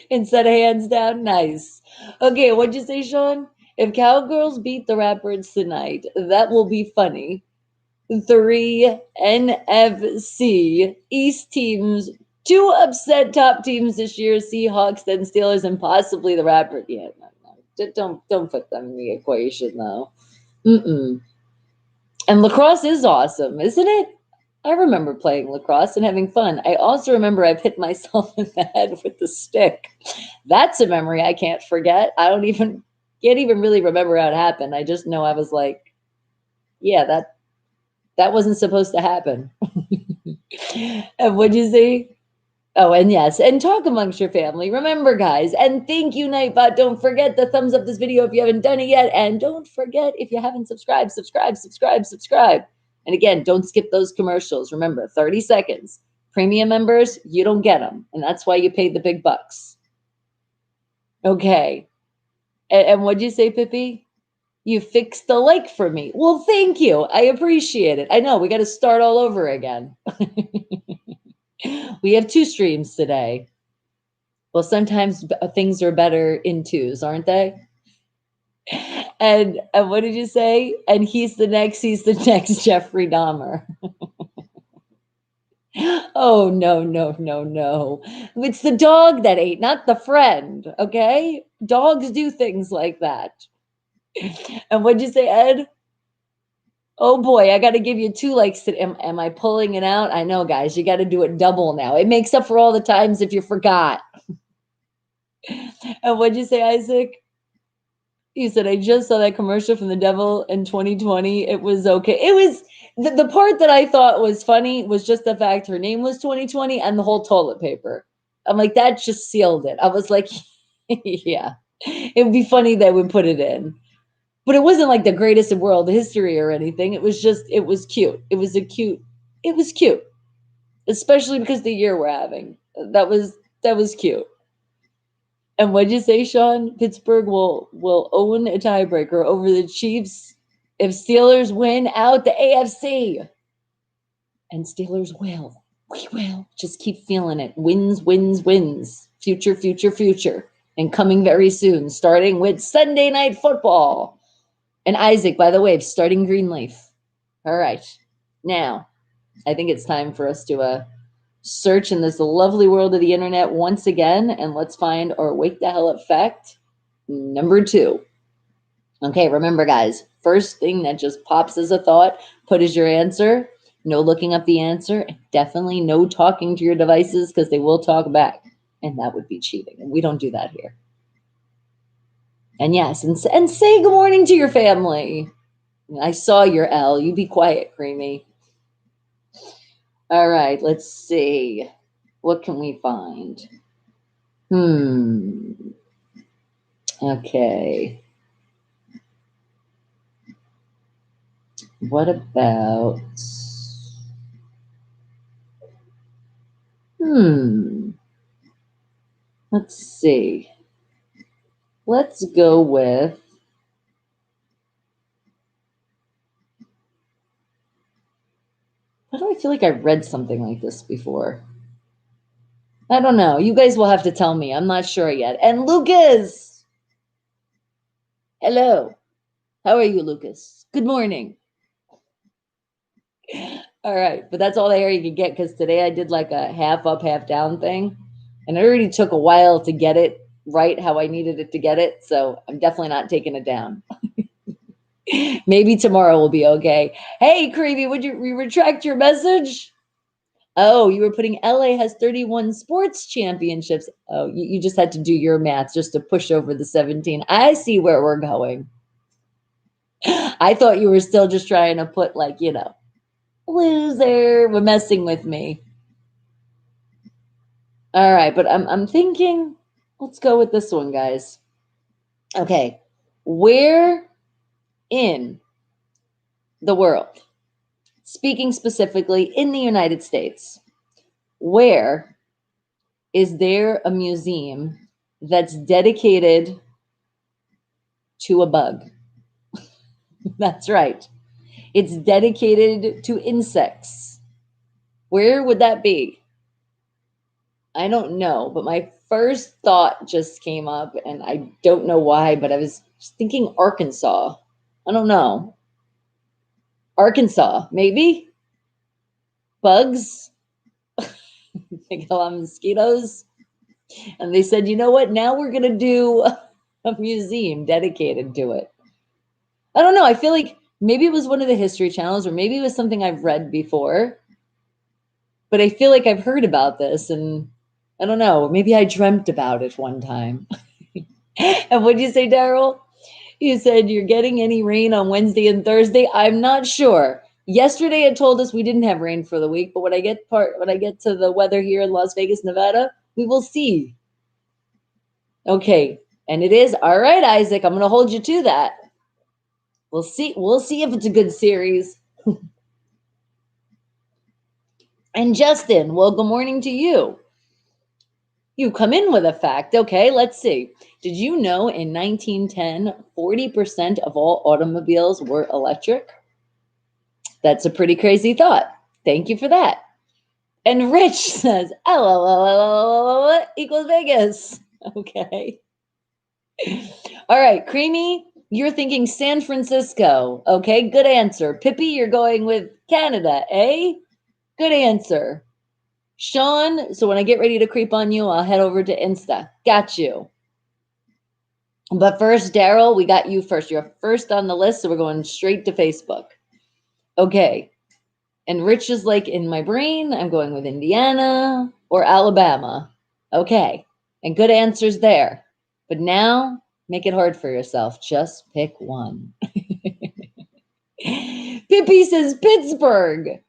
instead of hands down. Nice. Okay, what'd you say, Sean? If Cowgirls beat the Ratbirds tonight, that will be funny. 3 NFC East teams, 2 upset top teams this year: Seahawks, then Steelers, and possibly the Raptors. Yeah, no. Don't put them in the equation though. And lacrosse is awesome, isn't it? I remember playing lacrosse and having fun. I also remember I've hit myself in the head with the stick. That's a memory I can't forget. I can't even really remember how it happened. I just know I was like, yeah, that wasn't supposed to happen. And what'd you say? Oh, and yes, and talk amongst your family. Remember, guys, and thank you, Nightbot. Don't forget to thumbs up this video if you haven't done it yet. And don't forget, if you haven't subscribed. And again, don't skip those commercials. Remember, 30 seconds. Premium members, you don't get them. And that's why you paid the big bucks. Okay. And what'd you say, Pippi? You fixed the lake for me. Well, thank you. I appreciate it. I know we got to start all over again. We have 2 streams today. Well, sometimes things are better in 2s, aren't they? And what did you say? And he's the next Jeffrey Dahmer. Oh, no. It's the dog that ate, not the friend, okay? Dogs do things like that. And what'd you say, Ed? Oh boy, I got to give you 2 likes. Am I pulling it out? I know, guys, you got to do it double now. It makes up for all the times if you forgot. And what'd you say, Isaac? You said, I just saw that commercial from the devil in 2020. It was okay. It was the part that I thought was funny was just the fact her name was 2020 and the whole toilet paper. I'm like, that just sealed it. I was like, yeah, it would be funny that we put it in. But it wasn't like the greatest in world history or anything. It was cute. It was cute. Especially because the year we're having. That was cute. And what'd you say, Sean? Pittsburgh will own a tiebreaker over the Chiefs if Steelers win out the AFC. And Steelers will. We will. Just keep feeling it. Wins. Future. And coming very soon, starting with Sunday Night Football. And Isaac, by the way, starting Greenleaf. All right. Now, I think it's time for us to search in this lovely world of the internet once again, and let's find our Wake the Hell Up fact number 2. Okay, remember, guys, first thing that just pops as a thought, put as your answer. No looking up the answer. Definitely no talking to your devices because they will talk back, and that would be cheating, and we don't do that here. And yes, and say good morning to your family. I saw your L. You be quiet, Creamy. All right, let's see. What can we find? Okay. What about... Let's see. Let's go with why do I feel like I read something like this before? I don't know. You guys will have to tell me. I'm not sure yet. And Lucas, hello. How are you, Lucas? Good morning. All right, but that's all the hair you can get because today I did like a half up, half down thing, and it already took a while to get it right how I needed it to get it. So I'm definitely not taking it down. Maybe tomorrow will be okay. Hey, Creepy, would you retract your message? Oh, you were putting LA has 31 sports championships. Oh, you just had to do your math just to push over the 17. I see where we're going. I thought you were still just trying to put like, loser, we're messing with me. All right, but I'm thinking, let's go with this one, guys. Okay. Where in the world, speaking specifically in the United States, where is there a museum that's dedicated to a bug? That's right. It's dedicated to insects. Where would that be? I don't know, but my first thought just came up, and I don't know why, but I was thinking Arkansas. I don't know. Arkansas, maybe? Bugs? They got a lot of mosquitoes. And they said, you know what? Now we're going to do a museum dedicated to it. I don't know. I feel like maybe it was one of the history channels, or maybe it was something I've read before. But I feel like I've heard about this, and I don't know. Maybe I dreamt about it one time. And what'd you say, Daryl? You said you're getting any rain on Wednesday and Thursday. I'm not sure. Yesterday it told us we didn't have rain for the week, but when I get to the weather here in Las Vegas, Nevada, we will see. Okay, and it is all right, Isaac. I'm going to hold you to that. We'll see. We'll see if it's a good series. And Justin, well, good morning to you. You come in with a fact. Okay, let's see. Did you know in 1910, 40% of all automobiles were electric? That's a pretty crazy thought. Thank you for that. And Rich says, LOL equals Vegas. Okay. All right, Creamy, you're thinking San Francisco. Okay, good answer. Pippi, you're going with Canada, eh? Good answer. Sean, so when I get ready to creep on you, I'll head over to Insta. Got you. But first, Daryl, we got you first. You're first on the list, so we're going straight to Facebook. Okay. And Rich is like, in my brain, I'm going with Indiana or Alabama. Okay. And good answers there. But now, make it hard for yourself. Just pick one. Pippi says Pittsburgh.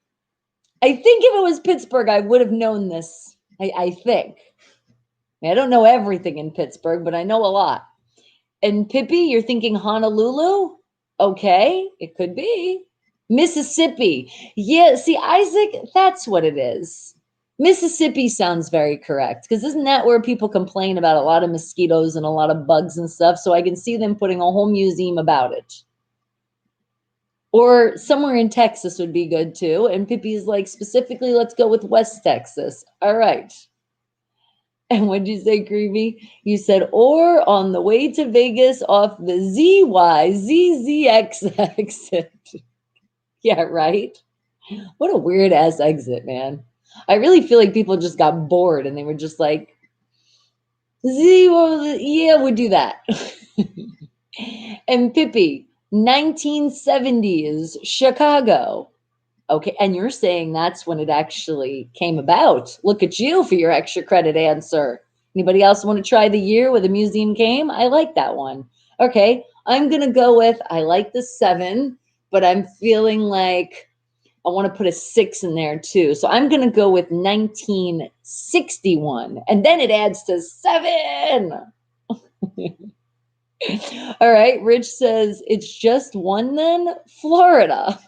I think if it was Pittsburgh, I would have known this. I think. I don't know everything in Pittsburgh, but I know a lot. And Pippi, you're thinking Honolulu? Okay, it could be. Mississippi. Yeah, see, Isaac, that's what it is. Mississippi sounds very correct, because isn't that where people complain about a lot of mosquitoes and a lot of bugs and stuff? So I can see them putting a whole museum about it. Or somewhere in Texas would be good too. And Pippi's like, specifically, let's go with West Texas. All right. And what'd you say, Creepy? You said, or on the way to Vegas off the ZYZZX exit. Yeah, right? What a weird ass exit, man. I really feel like people just got bored and they were just like, yeah, we'll do that. And Pippi, 1970s Chicago. Okay, and you're saying that's when it actually came about. Look at you for your extra credit answer. Anybody else want to try the year where the museum came? I like that one. Okay, I'm going to go with, I like the 7, but I'm feeling like I want to put a 6 in there too. So I'm going to go with 1961, and then it adds to 7. All right, Rich says, it's just one then? Florida.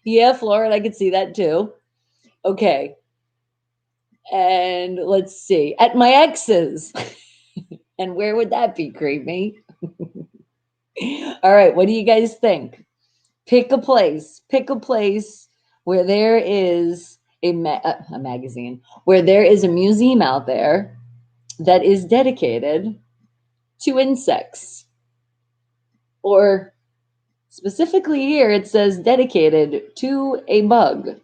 Yeah, Florida, I could see that too. Okay. And let's see, at my ex's. And where would that be, Creamy? All right, what do you guys think? Pick a place. Pick a place where there is a magazine, where there is a museum out there that is dedicated to insects. Or specifically here, it says dedicated to a bug.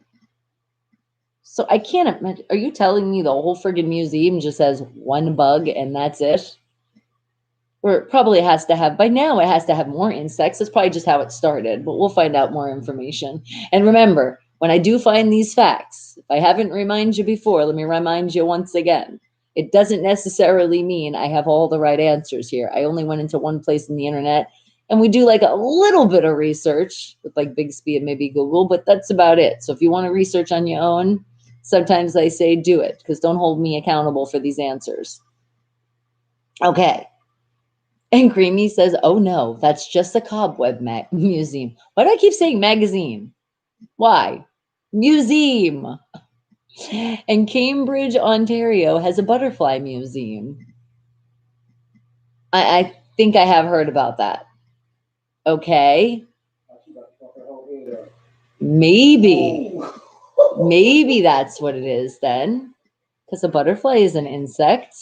So I can't imagine. Are you telling me the whole friggin' museum just has one bug and that's it? Or it probably has to have, by now it has to have more insects. That's probably just how it started, but we'll find out more information. And remember, when I do find these facts, if I haven't reminded you before, let me remind you once again. It doesn't necessarily mean I have all the right answers here. I only went into one place in the internet, and we do like a little bit of research with like Bixby and maybe Google, but that's about it. So if you want to research on your own, sometimes I say do it, because don't hold me accountable for these answers. Okay. And Creamy says, oh no, that's just a cobweb museum. Why do I keep saying magazine? Why? Museum. And Cambridge, Ontario has a butterfly museum. I think I have heard about that. Okay. Maybe. Maybe that's what it is then. Because a butterfly is an insect.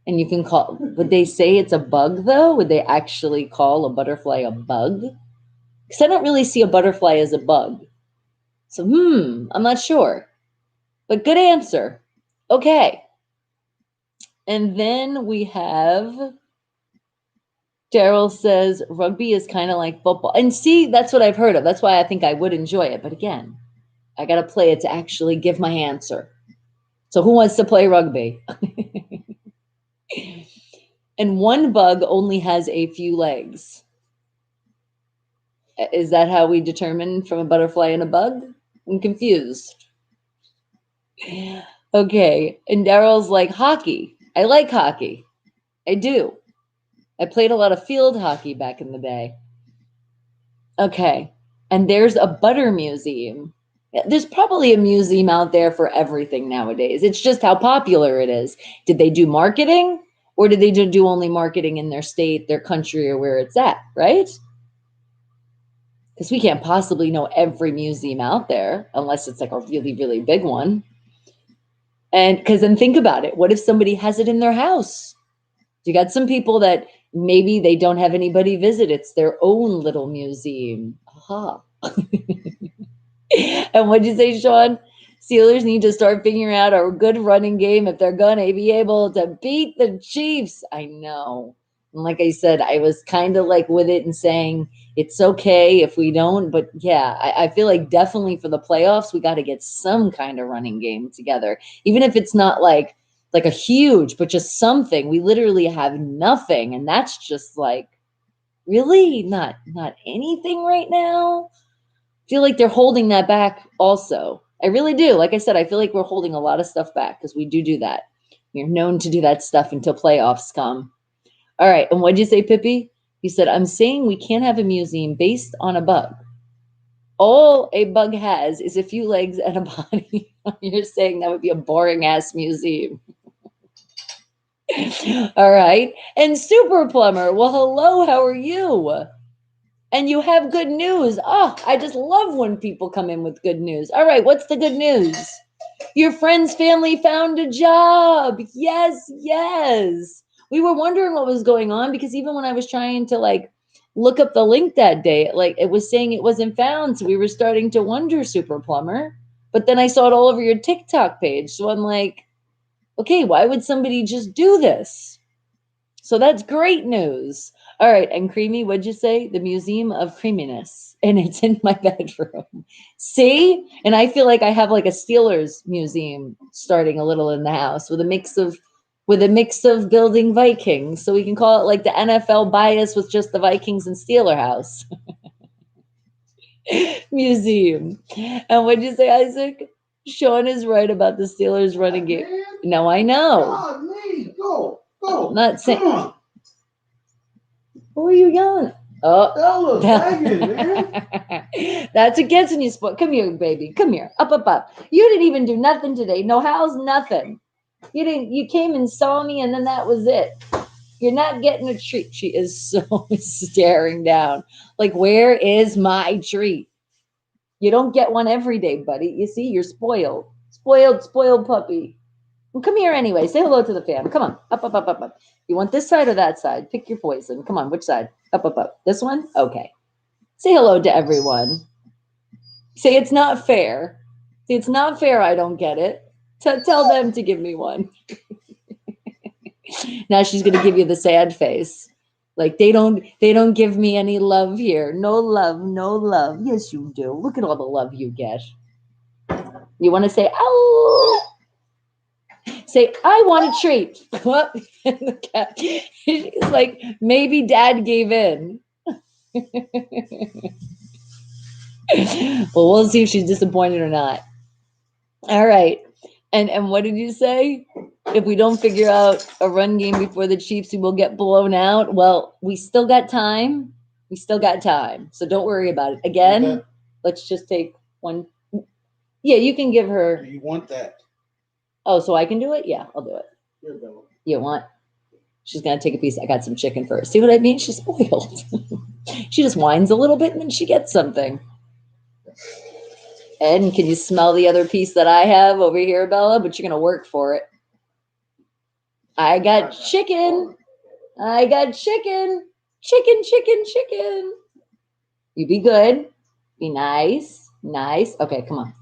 And you can call, would they say it's a bug though? Would they actually call a butterfly a bug? Because I don't really see a butterfly as a bug. So, I'm not sure. But good answer. Okay. And then we have, Daryl says, rugby is kind of like football. And see, that's what I've heard of. That's why I think I would enjoy it. But again, I got to play it to actually give my answer. So who wants to play rugby? And one bug only has a few legs. Is that how we determine from a butterfly and a bug? I'm confused. Okay. And Daryl's like, hockey. I like hockey. I do. I played a lot of field hockey back in the day. Okay. And there's a butter museum. There's probably a museum out there for everything nowadays. It's just how popular it is. Did they do marketing? Or did they do only marketing in their state, their country, or where it's at, right? Because we can't possibly know every museum out there unless it's like a really, really big one. And because then think about it. What if somebody has it in their house? You got some people that maybe they don't have anybody visit. It's their own little museum. Aha. And what'd you say, Sean? Steelers need to start figuring out a good running game if they're going to be able to beat the Chiefs. I know. And like I said, I was kind of like with it and saying it's okay if we don't. But yeah, I feel like definitely for the playoffs, we got to get some kind of running game together. Even if it's not like a huge, but just something. We literally have nothing. And that's just like really not anything right now. I feel like they're holding that back also. I really do. Like I said, I feel like we're holding a lot of stuff back because we do that. We're known to do that stuff until playoffs come. All right. And what'd you say, Pippi? You said, I'm saying we can't have a museum based on a bug. All a bug has is a few legs and a body. You're saying that would be a boring ass museum. All right. And Super Plumber. Well, hello. How are you? And you have good news. Oh, I just love when people come in with good news. All right, what's the good news? Your friend's family found a job. Yes, yes. We were wondering what was going on because even when I was trying to like look up the link that day, like it was saying it wasn't found. So we were starting to wonder, Super Plumber. But then I saw it all over your TikTok page. So I'm like, okay, why would somebody just do this? So that's great news. All right. And Creamy, what'd you say? The Museum of Creaminess. And it's in my bedroom. See? And I feel like I have like a Steelers museum starting a little in the house with a mix of building Vikings. So we can call it like the NFL bias with just the Vikings and Steeler house. Museum. And what'd you say, Isaac? Sean is right about the Steelers running game. No, I know. God, me, go. I'm not saying. Who are you yelling at? Oh, Bella, Megan, man. that's what gets in you. Come here, baby. Come here. Up, up, up. You didn't even do nothing today. No how's nothing. You didn't. You came and saw me, and then that was it. You're not getting a treat. She is so staring down. Like, where is my treat? You don't get one every day, buddy. You see, you're spoiled. Spoiled, spoiled puppy. Well, come here anyway. Say hello to the fam. Come on. Up, up, up, up, up. You want this side or that side? Pick your poison. Come on. Which side? Up, up, up. This one? Okay. Say hello to everyone. Say it's not fair. Say it's not fair. I don't get it. Tell them to give me one. Now she's gonna give you the sad face. Like they don't give me any love here. No love, no love. Yes, you do. Look at all the love you get. You want to say, oh, say, I want a treat. What? And the cat, she's like, maybe dad gave in. Well, we'll see if she's disappointed or not. All right. And what did you say? If we don't figure out a run game before the Chiefs, we will get blown out. Well, we still got time. We still got time. So don't worry about it. Again, Okay. let's just take one. Yeah, you can give her. You want that? Oh, so I can do it? Yeah, I'll do it. Here, Bella. You want? She's going to take a piece. I got some chicken first. See what I mean? She's spoiled. She just whines a little bit and then she gets something. And can you smell the other piece that I have over here, Bella? But you're going to work for it. I got chicken. I got chicken. Chicken, chicken, chicken. You be good. Be nice. Nice. Okay, come on.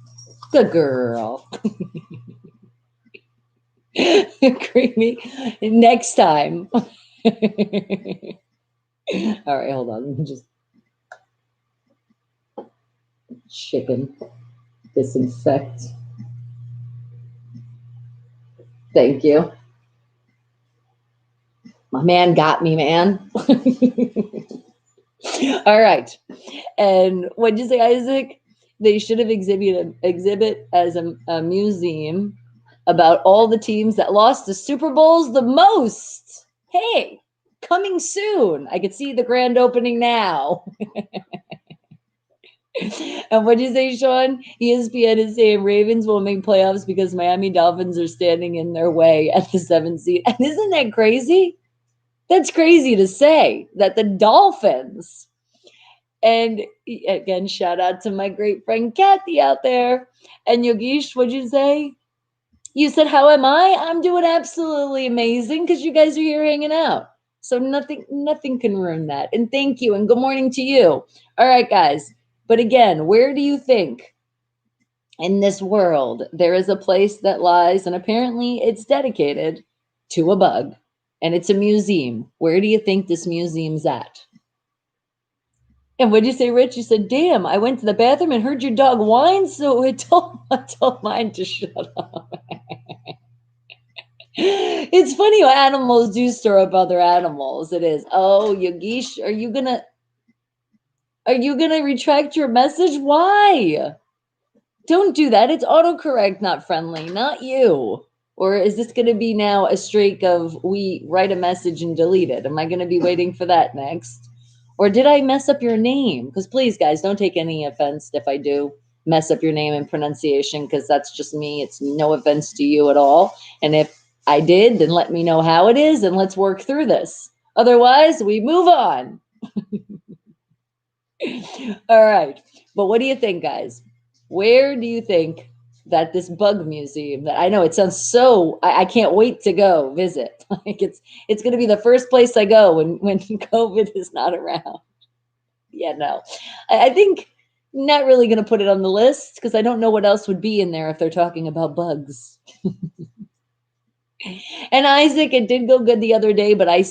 Good girl. Creamy. Next time. All right, hold on. Let me just chicken disinfect. Thank you. My man got me, man. All right. And what'd you say, Isaac? They should have exhibit as a museum about all the teams that lost the Super Bowls the most. Hey, coming soon. I could see the grand opening now. And what'd you say, Sean? ESPN is saying Ravens will make playoffs because Miami Dolphins are standing in their way at the 7th seed. And isn't that crazy? That's crazy to say that the Dolphins. And again, shout out to my great friend Kathy out there. And Yogesh, what'd you say? You said, how am I? I'm doing absolutely amazing because you guys are here hanging out. So nothing can ruin that. And thank you. And good morning to you. All right, guys. But again, where do you think in this world there is a place that lies, and apparently it's dedicated to a bug, and it's a museum? Where do you think this museum's at? And what did you say, Rich? You said, damn, I went to the bathroom and heard your dog whine, so I told mine to shut up. It's funny how animals do stir up other animals. It is. Oh, Yogesh, are you gonna retract your message? Why? Don't do that. It's autocorrect, not friendly, not you. Or is this going to be now a streak of we write a message and delete it? Am I going to be waiting for that next? Or did I mess up your name? Because please, guys, don't take any offense if I do mess up your name and pronunciation, because that's just me. It's no offense to you at all. And if I did, then let me know how it is and let's work through this. Otherwise, we move on. All right. But what do you think, guys? Where do you think that this bug museum, that I know it sounds so, I can't wait to go visit. Like it's going to be the first place I go when COVID is not around. Yeah, no, I think not really going to put it on the list because I don't know what else would be in there if they're talking about bugs. And Isaac, it did go good the other day, but I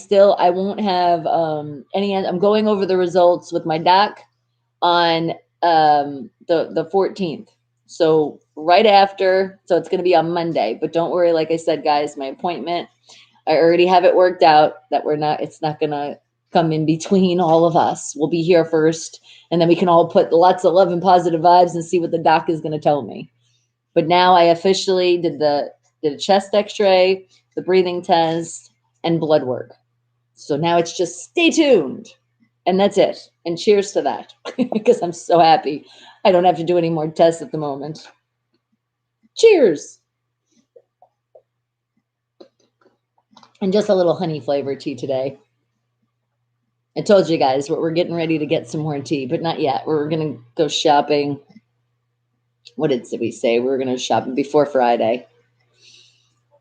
won't have any. I'm going over the results with my doc on the 14th. So right after, so it's going to be on Monday, but don't worry. Like I said, guys, my appointment, I already have it worked out that it's not going to come in between all of us. We'll be here first, and then we can all put lots of love and positive vibes and see what the doc is going to tell me. But now I officially did a chest x-ray, the breathing test, and blood work. So now it's just stay tuned. And that's it. And cheers to that, because I'm so happy I don't have to do any more tests at the moment. Cheers. And just a little honey flavored tea today. I told you guys we're getting ready to get some more tea, but not yet. We're going to go shopping. What did we say? We were going to shop before Friday.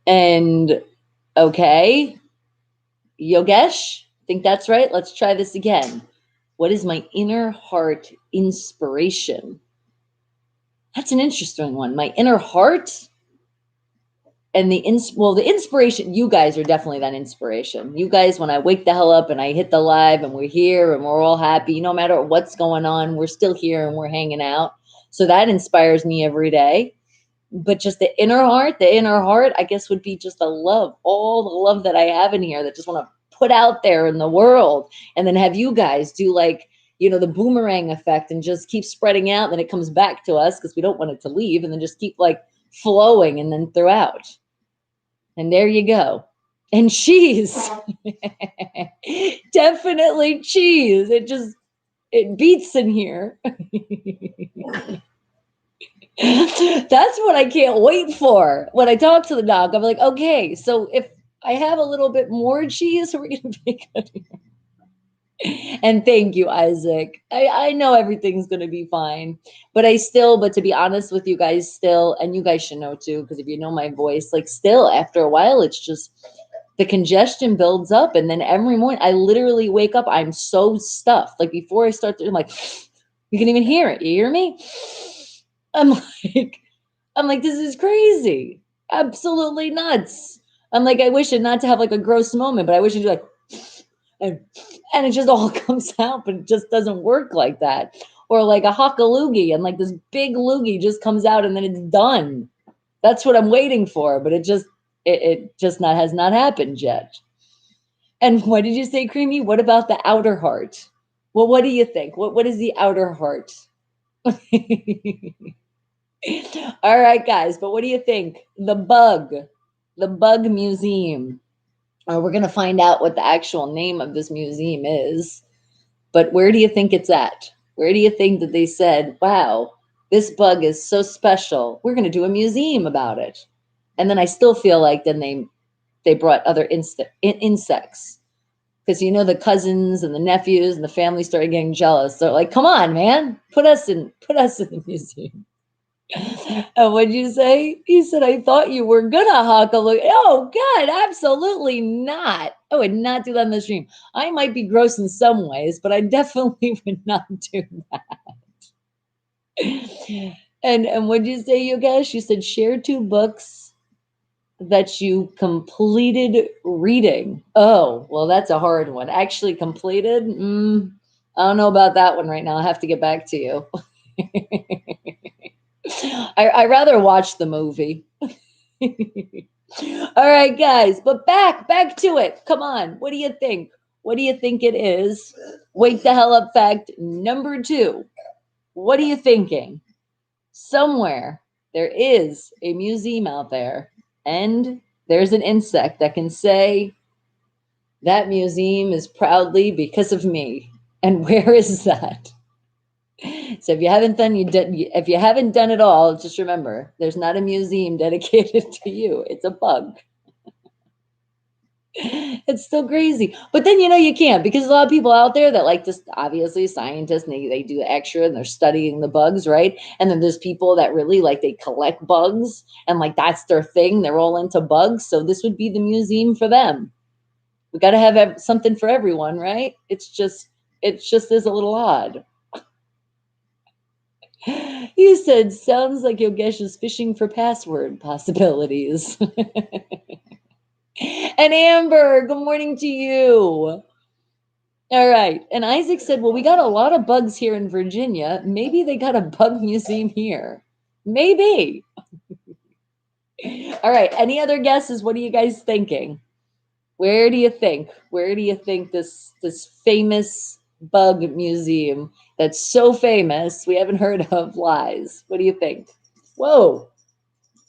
And okay, Yogesh, I think that's right. Let's try this again. What is my inner heart inspiration? That's an interesting one. My inner heart and the inspiration. You guys are definitely that inspiration. You guys, when I wake the hell up and I hit the live and we're here and we're all happy, no matter what's going on, we're still here and we're hanging out. So that inspires me every day. But just the inner heart, I guess would be just the love, all the love that I have in here that just want to put out there in the world, and then have you guys do like, the boomerang effect and just keep spreading out. Then it comes back to us because we don't want it to leave, and then just keep like flowing and then throughout. And there you go. And cheese. Definitely cheese. It beats in here. That's what I can't wait for. When I talk to the dog, I'm like, okay, so if I have a little bit more cheese, we're going to be good. And thank you, Isaac. I know everything's going to be fine, but to be honest with you guys still, and you guys should know too, because if you know my voice, like still after a while, it's just the congestion builds up. And then every morning I literally wake up, I'm so stuffed. Like before I start, I'm like, you can even hear it. You hear me? I'm like, this is crazy. Absolutely nuts. I'm like, I wish it not to have like a gross moment, but I wish it to like, and it just all comes out, but it just doesn't work like that. Or like a hockaloogie, and like this big loogie just comes out and then it's done. That's what I'm waiting for, but it just has not happened yet. And what did you say, Creamy? What about the outer heart? Well, what do you think? What is the outer heart? All right, guys, but what do you think? The bug museum. We're going to find out what the actual name of this museum is. But where do you think it's at? Where do you think that they said, wow, this bug is so special, we're going to do a museum about it? And then I still feel like then they brought other insects. Because the cousins and the nephews and the family started getting jealous. They're like, come on, man, put us in the museum. And what'd you say? He said, I thought you were gonna look. Oh God, absolutely not. I would not do that in the stream. I might be gross in some ways, but I definitely would not do that. And what'd you say, Yogesh? You said share 2 books that you completed reading. Oh, well, that's a hard one. Actually completed? I don't know about that one right now. I'll have to get back to you. I rather watch the movie. All right, guys, but back to it. Come on. What do you think? What do you think it is? Wake the hell up fact number 2. What are you thinking? Somewhere there is a museum out there, and there's an insect that can say, that museum is proudly because of me. And where is that? So if you haven't done it all, just remember, there's not a museum dedicated to you. It's a bug. It's still crazy. But then, you can't, because a lot of people out there that like just obviously scientists, and they do extra and they're studying the bugs, right? And then there's people that really like, they collect bugs and like, that's their thing. They're all into bugs. So this would be the museum for them. We got to have something for everyone, right? It's just is a little odd. You said, sounds like Yogesh is fishing for password possibilities. And Amber, good morning to you. All right. And Isaac said, well, we got a lot of bugs here in Virginia. Maybe they got a bug museum here. Maybe. All right. Any other guesses? What are you guys thinking? Where do you think this famous bug museum that's so famous we haven't heard of lies? What do you think? Whoa,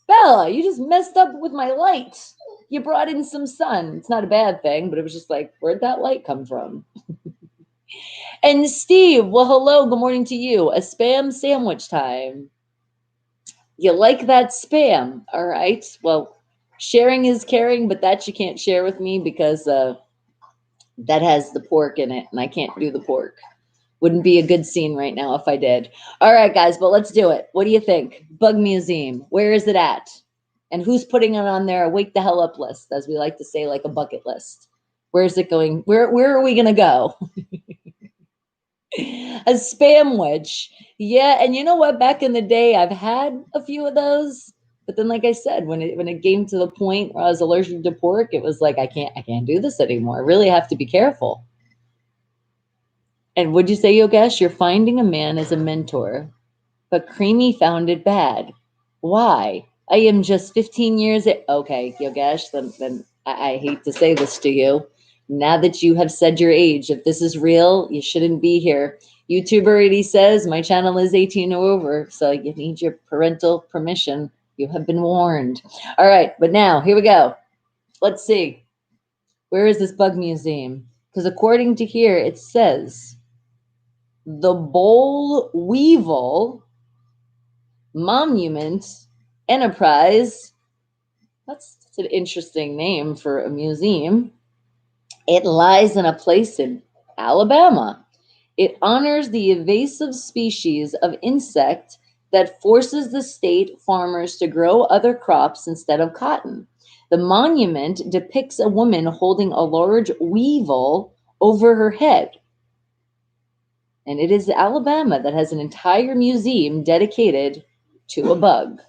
Bella, you just messed up with my light. You brought in some sun. It's not a bad thing, but it was just like, where'd that light come from? And Steve, well, hello, good morning to you. A spam sandwich time. You like that spam, all right? Well, sharing is caring, but that you can't share with me because that has the pork in it, and I can't do the pork. Wouldn't be a good scene right now if I did. All right, guys, but let's do it. What do you think? Bug Museum, where is it at? And who's putting it on their wake the hell up list, as we like to say, like a bucket list? Where's it going? Where are we gonna go? A spam witch. Yeah, and you know what? Back in the day, I've had a few of those. But then, like I said, when it came to the point where I was allergic to pork, it was like I can't do this anymore. I really have to be careful. And would you say, Yogesh, you're finding a man as a mentor, but Creamy found it bad. Why? I am just 15 years. Okay, Yogesh, then I hate to say this to you. Now that you have said your age, if this is real, you shouldn't be here. YouTube already says my channel is 18 or over, so you need your parental permission. You have been warned. All right, but now here we go. Let's see. Where is this bug museum? Because according to here, it says the Boll Weevil Monument Enterprise. That's an interesting name for a museum. It lies in a place in Alabama. It honors the invasive species of insect that forces the state farmers to grow other crops instead of cotton. The monument depicts a woman holding a large weevil over her head. And it is Alabama that has an entire museum dedicated to a bug.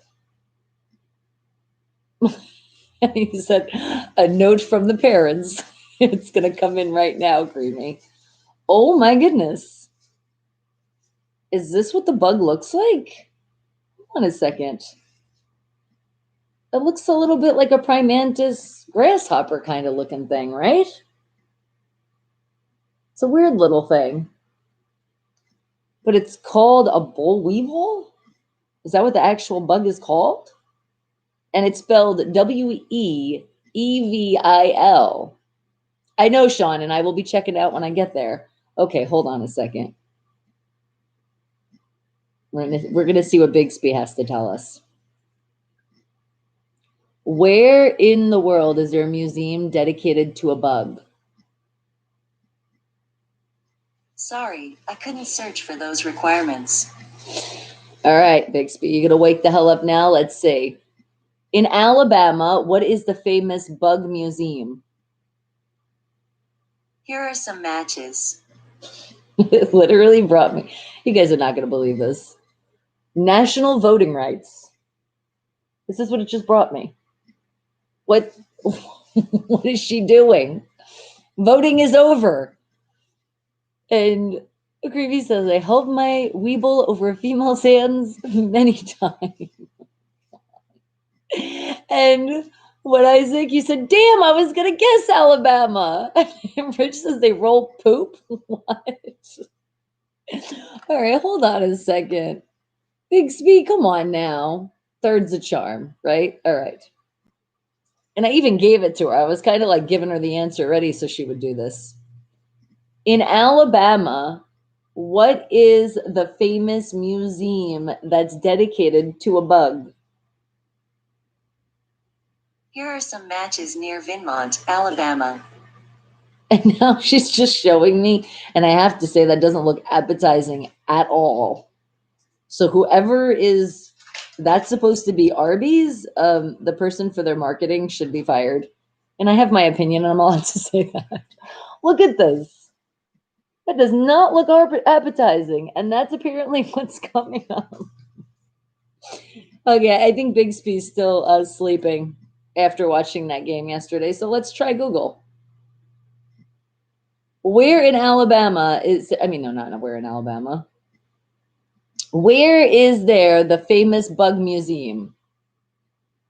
He said, a note from the parents. It's going to come in right now, Creamy. Oh my goodness. Is this what the bug looks like? Hold on a second. It looks a little bit like a Primantis grasshopper kind of looking thing, right? It's a weird little thing. But it's called a boll weevil? Is that what the actual bug is called? And it's spelled Weevil. I know, Sean, and I will be checking it out when I get there. Okay, hold on a second. We're gonna see what Bigsby has to tell us. Where in the world is there a museum dedicated to a bug? Sorry, I couldn't search for those requirements. All right, Bixby, you gonna wake the hell up now? Let's see. In Alabama, what is the famous bug museum? Here are some matches. It literally brought me. You guys are not gonna believe this. National voting rights. This is what it just brought me. What what is she doing? Voting is over. And Creepy says, I held my weeble over a female's hands many times. And when Isaac, you said, damn, I was going to guess Alabama. And Rich says they roll poop. What? All right, hold on a second. Bixby, come on now. Third's a charm, right? All right. And I even gave it to her. I was kind of like giving her the answer already so she would do this. In Alabama, what is the famous museum that's dedicated to a bug? Here are some matches near Vinmont, Alabama. And now she's just showing me, and I have to say that doesn't look appetizing at all. So whoever is that's supposed to be Arby's, the person for their marketing should be fired. And I have my opinion, and I'm allowed to say that. Look at this. That does not look appetizing, and that's apparently what's coming up. Okay, I think Bixby's still sleeping after watching that game yesterday, so let's try Google. Where in Alabama is, not where in Alabama. Where is there the famous bug museum?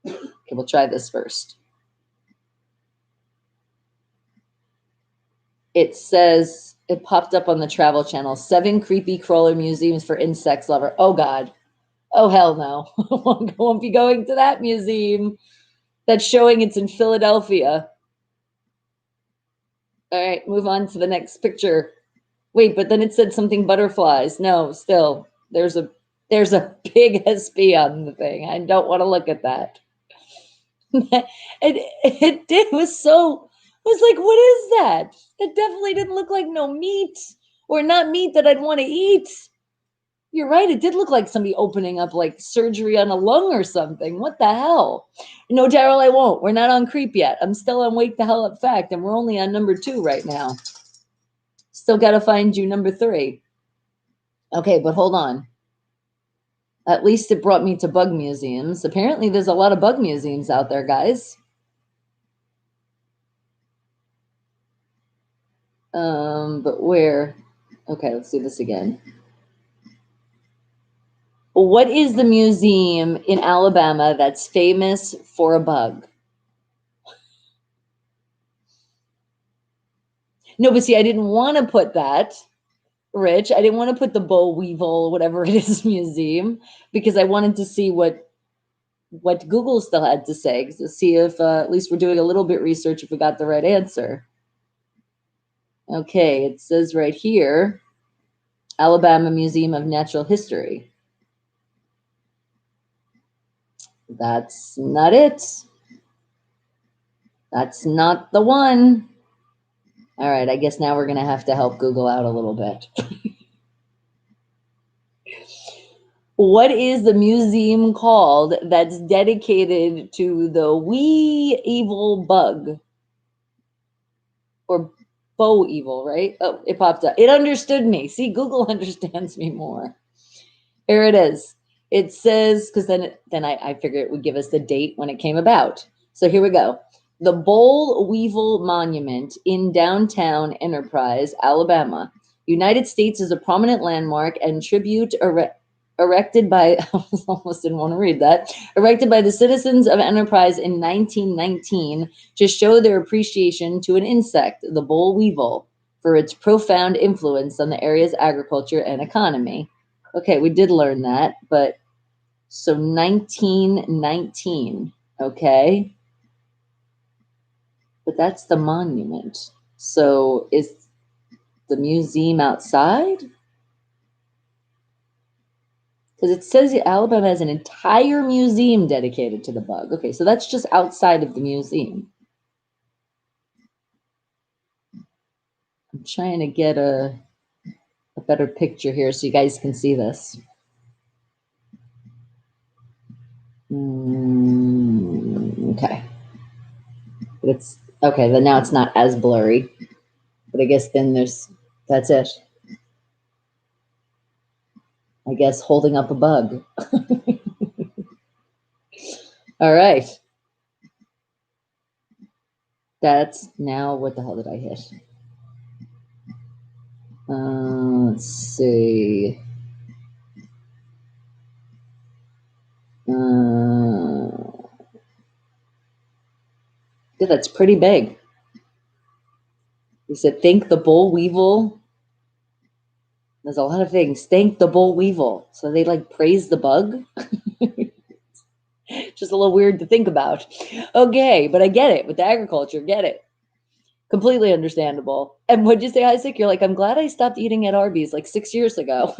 Okay, we'll try this first. It says, it popped up on the Travel Channel, 7 creepy crawler museums for insects lover. Oh, God. Oh, hell no. I won't be going to that museum. That's showing it's in Philadelphia. All right, move on to the next picture. Wait, but then it said something butterflies. No, still, there's a big SB on the thing. I don't want to look at that. It was so, I was like, what is that? It definitely didn't look like no meat, or not meat that I'd want to eat. You're right. It did look like somebody opening up like surgery on a lung or something. What the hell? No, Daryl, I won't. We're not on creep yet. I'm still on wake the hell up fact, and we're only on number 2 right now. Still got to find you number 3. Okay, but hold on. At least it brought me to bug museums. Apparently, there's a lot of bug museums out there, guys. But where? Okay, let's do this again. What is the museum in Alabama that's famous for a bug? No, but see, I didn't want to put that, Rich. I didn't want to put the boll weevil, whatever it is, museum, because I wanted to see what Google still had to say, to see if at least we're doing a little bit research if we got the right answer. Okay, it says right here, Alabama Museum of Natural History. That's not it. That's not the one. All right, I guess now we're going to have to help Google out a little bit. What is the museum called that's dedicated to the wee evil bug? Or bow evil, right? Oh, it popped up. It understood me. See, Google understands me more. Here it is. It says, because then I figured it would give us the date when it came about. So here we go. The Boll Weevil Monument in downtown Enterprise, Alabama. United States is a prominent landmark and tribute erected by, I almost didn't want to read that, erected by the citizens of Enterprise in 1919 to show their appreciation to an insect, the boll weevil, for its profound influence on the area's agriculture and economy. Okay, we did learn that, but so 1919, okay? But that's the monument. So is the museum outside? Because it says Alabama has an entire museum dedicated to the bug. Okay, so that's just outside of the museum. I'm trying to get a better picture here so you guys can see this. Okay. But it's okay, then now it's not as blurry. But I guess then that's it. I guess holding up a bug. All right. That's now, what the hell did I hit? Let's see. Yeah, that's pretty big. He said, thank the boll weevil. There's a lot of things. Thank the boll weevil. So they like praise the bug. Just a little weird to think about. Okay, but I get it with the agriculture. Get it. Completely understandable. And what'd you say, Isaac? You're like, I'm glad I stopped eating at Arby's like 6 years ago.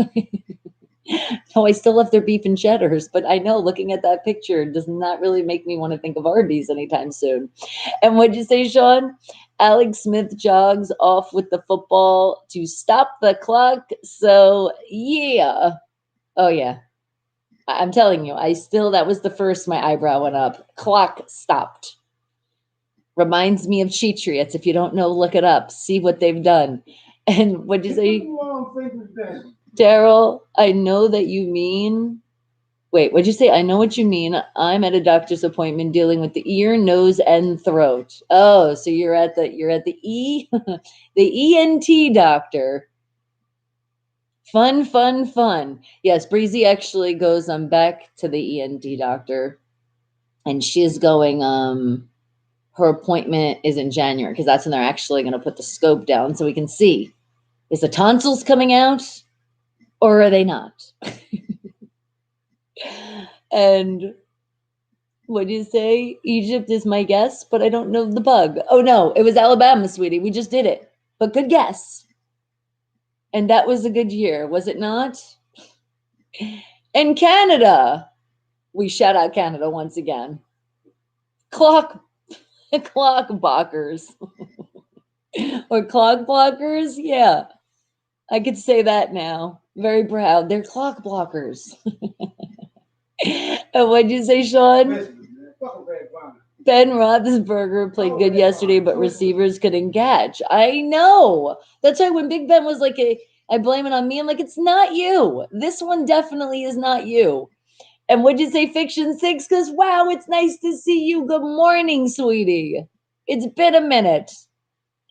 No, I still love their beef and cheddars, but I know looking at that picture does not really make me want to think of Arby's anytime soon. And what'd you say, Sean? Alex Smith jogs off with the football to stop the clock. So, yeah. Oh, yeah. I'm telling you, that was the first my eyebrow went up. Clock stopped. Reminds me of Cheatriots. If you don't know, look it up. See what they've done. And what'd you say? Daryl, I know that you mean. Wait, what'd you say? I know what you mean. I'm at a doctor's appointment dealing with the ear, nose, and throat. Oh, so you're at the the ENT doctor. Fun. Yes, Breezy actually goes back to the ENT doctor, and she's going. Her appointment is in January because that's when they're actually going to put the scope down so we can see, is the tonsils coming out or are they not? And what do you say? Egypt is my guess, but I don't know the bug. Oh no, it was Alabama, sweetie. We just did it, but good guess. And that was a good year, was it not? In Canada, we shout out Canada once again. Clock blockers. Or clock blockers? Yeah. I could say that now. Very proud. They're clock blockers. And what'd you say, Sean? Ben Roethlisberger played good yesterday, but receivers couldn't catch. I know. That's why when Big Ben was like, I blame it on me. I'm like, it's not you. This one definitely is not you. And what'd you say, Fiction 6? Because, wow, it's nice to see you. Good morning, sweetie. It's been a minute.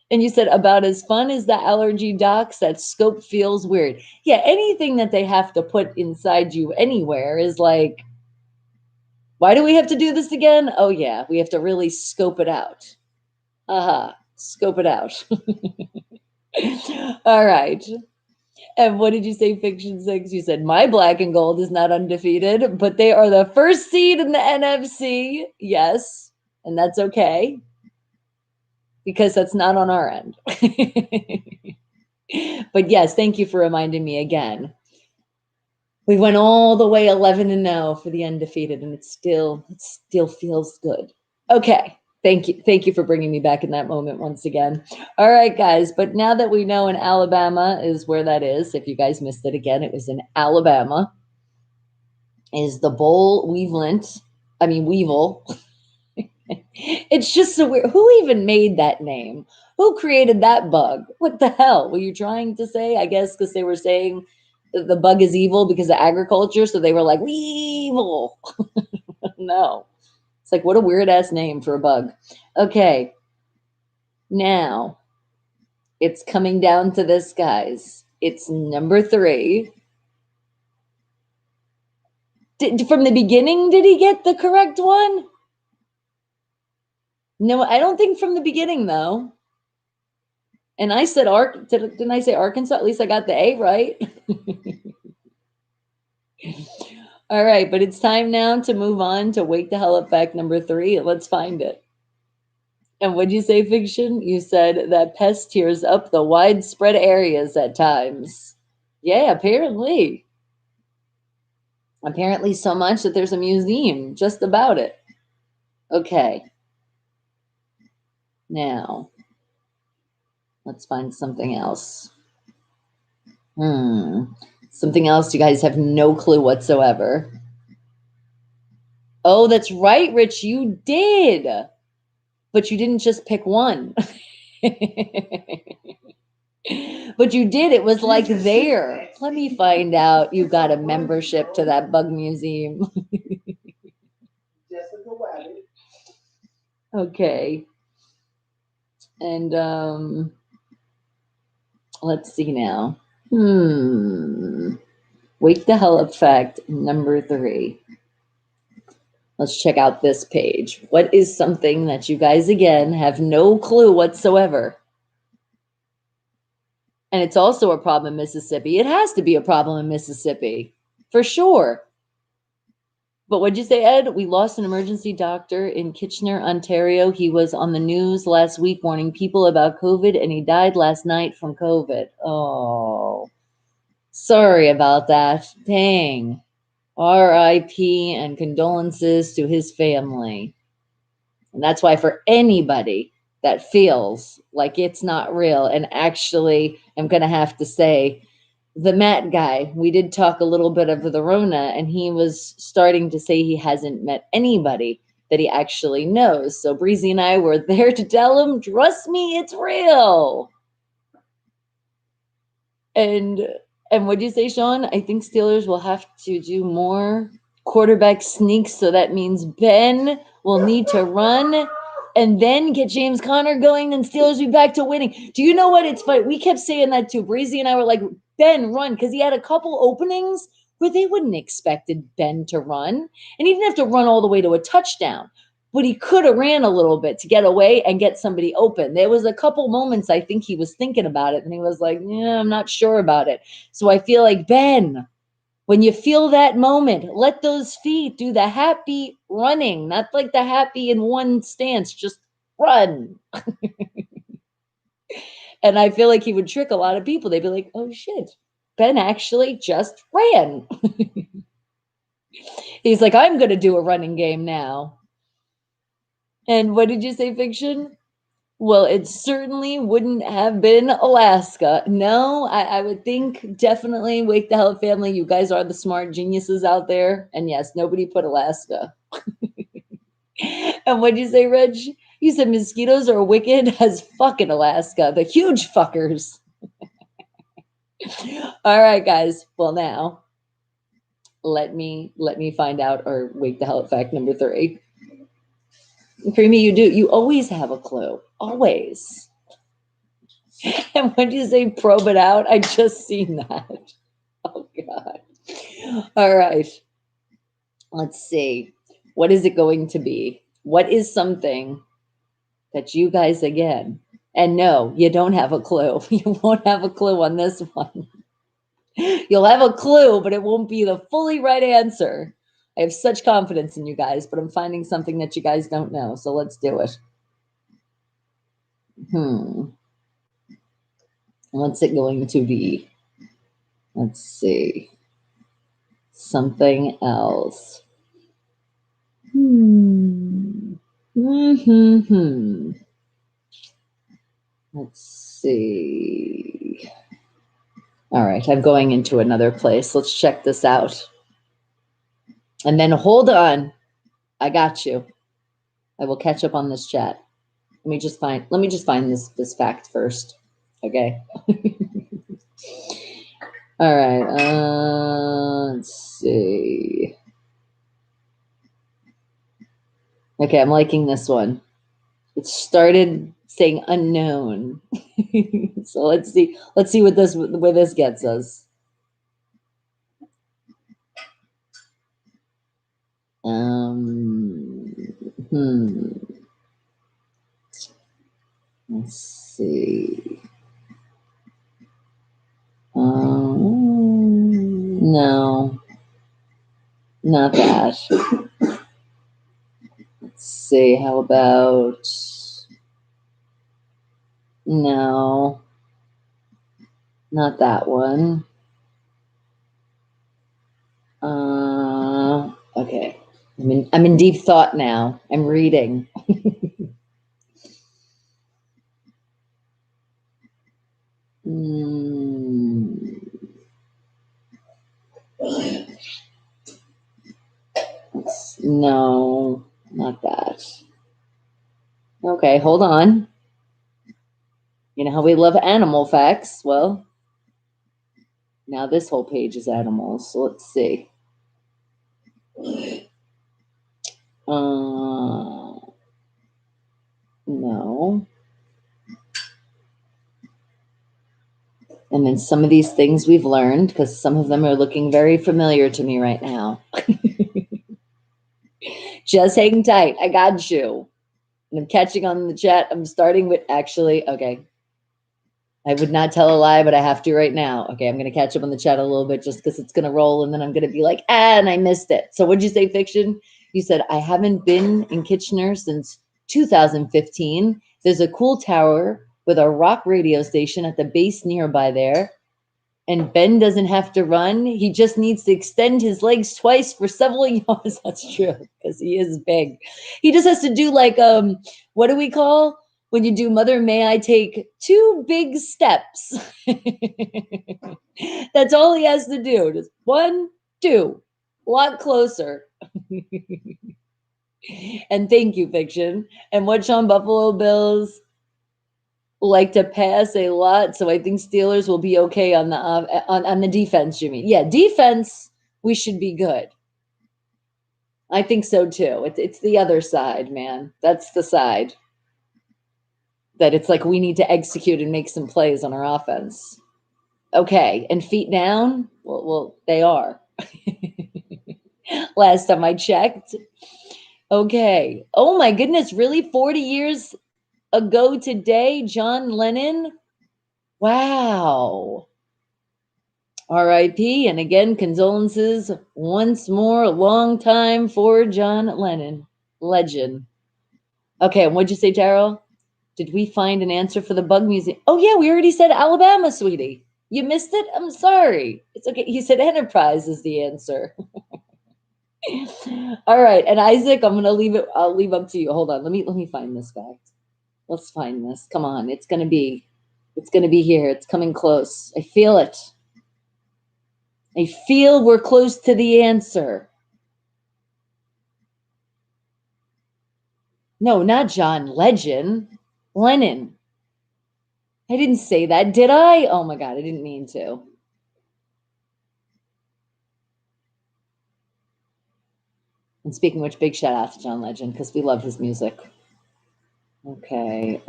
And you said about as fun as the allergy docs, that scope feels weird. Yeah, anything that they have to put inside you anywhere is like, why do we have to do this again? Oh, yeah, we have to really scope it out. Scope it out. All right. And what did you say, Fiction 6? You said, my black and gold is not undefeated, but they are the first seed in the NFC. Yes, and that's okay, because that's not on our end. But yes, thank you for reminding me again. We went all the way 11-0 for the undefeated, and it still feels good. Okay. Thank you. Thank you for bringing me back in that moment once again. All right, guys. But now that we know in Alabama is where that is, if you guys missed it again, it was in Alabama, is the boll weevil. It's just so weird. Who even made that name? Who created that bug? What the hell were you trying to say? I guess because they were saying that the bug is evil because of agriculture. So they were like, weevil. No. It's like, what a weird ass name for a bug. Okay. Now it's coming down to this, guys. It's number 3. From the beginning, did he get the correct one? No, I don't think from the beginning, though. And I said, didn't I say Arkansas? At least I got the A right. All right, but it's time now to move on to Wake the Hell Up fact number 3. Let's find it. And what'd you say, Fiction? You said that pest tears up the widespread areas at times. Yeah, apparently. Apparently so much that there's a museum just about it. Okay. Now, let's find something else. Something else you guys have no clue whatsoever. Oh, that's right, Rich. You did. But you didn't just pick one. But you did. It was like there. Let me find out. You got a membership to that bug museum. Okay. And let's see now. Wake the Hell Up fact number 3. Let's check out this page. What is something that you guys, again, have no clue whatsoever? And it's also a problem in Mississippi. It has to be a problem in Mississippi, for sure. But what'd you say, Ed? We lost an emergency doctor in Kitchener, Ontario. He was on the news last week warning people about COVID, and he died last night from COVID. Oh, sorry about that. Dang. R.I.P. and condolences to his family. And that's why for anybody that feels like it's not real, and actually I'm going to have to say, the Matt guy, we did talk a little bit of the Rona, and he was starting to say he hasn't met anybody that he actually knows. So Breezy and I were there to tell him, trust me, it's real. And what'd you say, Sean? I think Steelers will have to do more quarterback sneaks. So that means Ben will need to run and then get James Conner going, and Steelers be back to winning. Do you know what? It's funny. We kept saying that too. Breezy and I were like, Ben, run, because he had a couple openings where they wouldn't expected Ben to run. And he didn't have to run all the way to a touchdown, but he could have ran a little bit to get away and get somebody open. There was a couple moments I think he was thinking about it, and he was like, yeah, I'm not sure about it. So I feel like, Ben, when you feel that moment, let those feet do the happy running, not like the happy in one stance, just run. And I feel like he would trick a lot of people. They'd be like, oh shit, Ben actually just ran. He's like, I'm going to do a running game now. And what did you say, Fiction? Well, it certainly wouldn't have been Alaska. No, I would think definitely Wake the Hell Up family. You guys are the smart geniuses out there. And yes, nobody put Alaska. And what did you say, Reg? You said mosquitoes are wicked as fucking Alaska. The huge fuckers. All right, guys. Well, now let me find out or Wake the Hell Up fact number 3. Creamy, you do. You always have a clue. Always. And when you say probe it out, I just seen that. Oh, God. All right. Let's see. What is it going to be? What is something that you guys, again, and no, you don't have a clue. You won't have a clue on this one. You'll have a clue, but it won't be the fully right answer. I have such confidence in you guys, but I'm finding something that you guys don't know. So let's do it. What's it going to be? Let's see. Something else. Let's see. All right, I'm going into another place. Let's check this out. And then hold on. I got you. I will catch up on this chat. Let me just find this fact first. Okay. All right. Let's see. Okay, I'm liking this one. It started saying unknown. So let's see where this gets us. Let's see. No, not that. Let's see. How about no, not that one. Okay. I'm in deep thought now. I'm reading. No, not that. Okay, hold on. You know how we love animal facts? Well, now this whole page is animals. So let's see. No. And then some of these things we've learned, because some of them are looking very familiar to me right now. Just hang tight. I got you. And I'm catching on the chat. I'm starting with okay. I would not tell a lie, but I have to right now. Okay, I'm going to catch up on the chat a little bit just because it's going to roll. And then I'm going to be like, and I missed it. So what'd you say, Fiction? You said, I haven't been in Kitchener since 2015. There's a cool tower with a rock radio station at the base nearby there. And Ben doesn't have to run. He just needs to extend his legs twice for several yards. That's true, because he is big. He just has to do like, what do we call when you do Mother, may I take 2 big steps? That's all he has to do. Just 1, 2, a lot closer. And thank you, Fiction. And what Sean Buffalo Bills like to pass a lot, so I think Steelers will be okay on the on the defense. You mean? Yeah, defense. We should be good. I think so too. It's the other side, man. That's the side that it's like we need to execute and make some plays on our offense. Okay, and feet down. Well, they are. Last time I checked. Okay. Oh my goodness! Really, 40 years ago today, John Lennon. Wow. R.I.P. And again, condolences once more. A long time for John Lennon. Legend. Okay, and what'd you say, Terrell? Did we find an answer for the bug museum? Oh, yeah, we already said Alabama, sweetie. You missed it? I'm sorry. It's okay. He said Enterprise is the answer. All right. And Isaac, I'll leave up to you. Hold on. Let me find this fact. Let's find this. Come on. It's gonna be here. It's coming close. I feel it. I feel we're close to the answer. No, not John Legend. Lennon. I didn't say that, did I? Oh my God, I didn't mean to. And speaking of which, big shout out to John Legend because we love his music. Okay.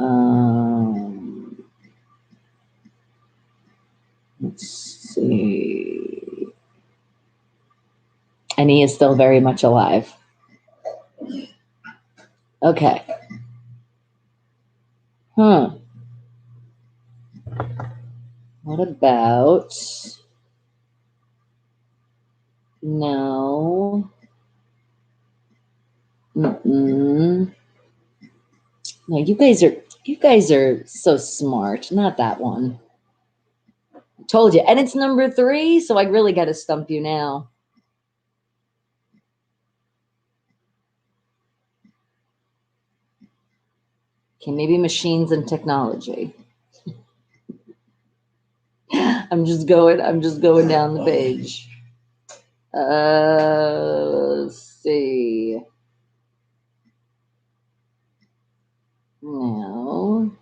Let's see. And he is still very much alive. Okay. What about... No. No, you guys are so smart. Not that one. I told you. And it's number 3, so I really got to stump you now. Okay, maybe machines and technology. I'm just going down the page. Let's see. No.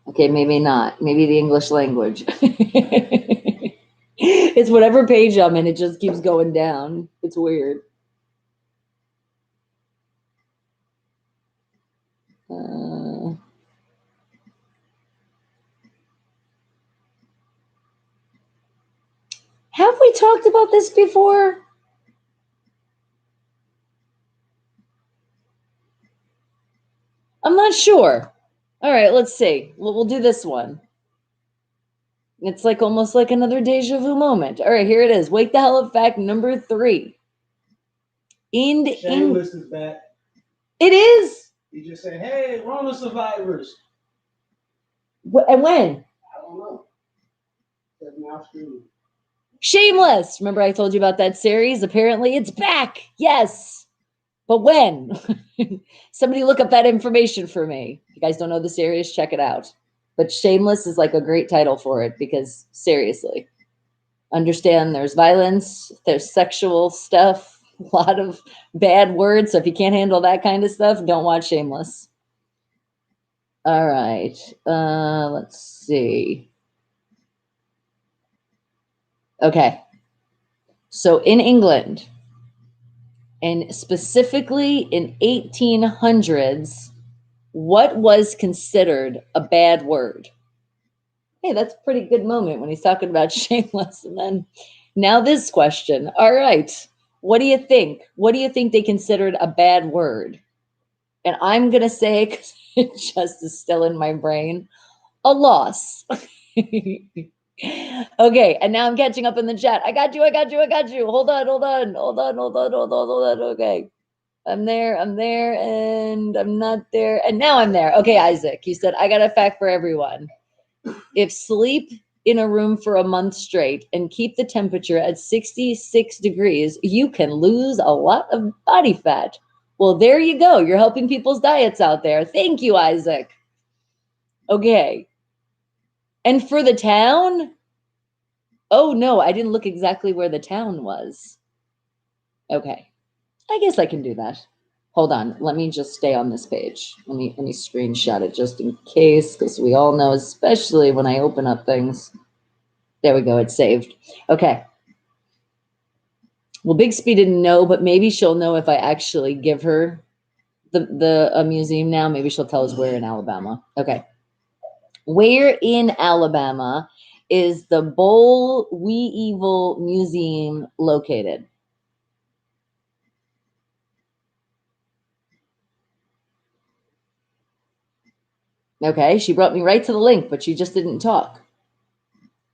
Okay, maybe not. Maybe the English language. It's whatever page I'm in, it just keeps going down. It's weird. Have we talked about this before? I'm not sure. All right, let's see. We'll do this one. It's like almost like another deja vu moment. All right, here it is. Wake the hell up fact number 3. Shameless is back. It is. He just said, "Hey, we're on the Survivors." And when? I don't know. That's now streaming. Shameless. Remember I told you about that series? Apparently it's back. Yes. But when? Somebody look up that information for me. If you guys don't know the series, check it out. But Shameless is like a great title for it because seriously, understand there's violence, there's sexual stuff, a lot of bad words. So if you can't handle that kind of stuff, don't watch Shameless. All right. Let's see. Okay. So in England, and specifically in 1800s, what was considered a bad word? Hey, that's a pretty good moment when he's talking about Shameless. And then now this question. All right. What do you think? What do you think they considered a bad word? And I'm going to say, because it just is still in my brain, a loss. Okay. And now I'm catching up in the chat. I got you. Hold on. Okay. I'm there, and I'm not there. And now I'm there. Okay, Isaac, you said, I got a fact for everyone. If sleep in a room for a month straight and keep the temperature at 66 degrees, you can lose a lot of body fat. Well, there you go. You're helping people's diets out there. Thank you, Isaac. Okay. And for the town? Oh, no, I didn't look exactly where the town was. Okay. I guess I can do that. Hold on. Let me just stay on this page. Let me screenshot it just in case, because we all know, especially when I open up things. There we go. It's saved. Okay. Well, Bixby didn't know, but maybe she'll know if I actually give her the museum now. Maybe she'll tell us where in Alabama. Okay. Where in Alabama is the Boll Weevil Museum located? Okay, she brought me right to the link, but she just didn't talk.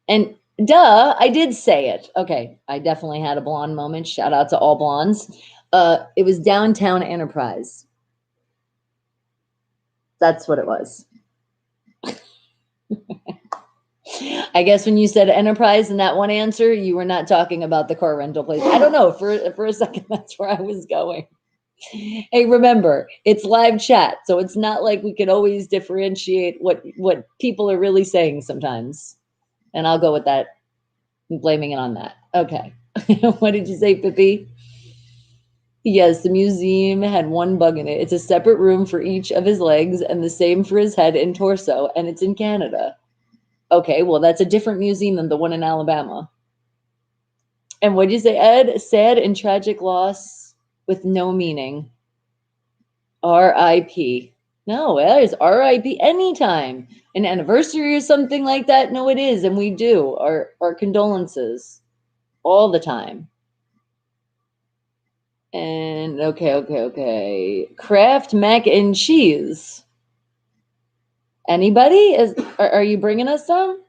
And duh, I did say it. Okay, I definitely had a blonde moment. Shout out to all blondes. It was Downtown Enterprise. That's what it was. I guess when you said enterprise in that one answer, you were not talking about the car rental place. I don't know. For a second, that's where I was going. Hey, remember, it's live chat, so it's not like we can always differentiate what people are really saying sometimes. And I'll go with that, blaming it on that. Okay. What did you say, Pippi? Yes, the museum had one bug in it. It's a separate room for each of his legs and the same for his head and torso, and it's in Canada. Okay, well, that's a different museum than the one in Alabama. And what did you say, Ed? Sad and tragic loss with no meaning. R.I.P. No, there's R.I.P. anytime. An anniversary or something like that? No, it is, and we do. Our condolences all the time. And okay. Kraft mac and cheese. Anybody? Are you bringing us some?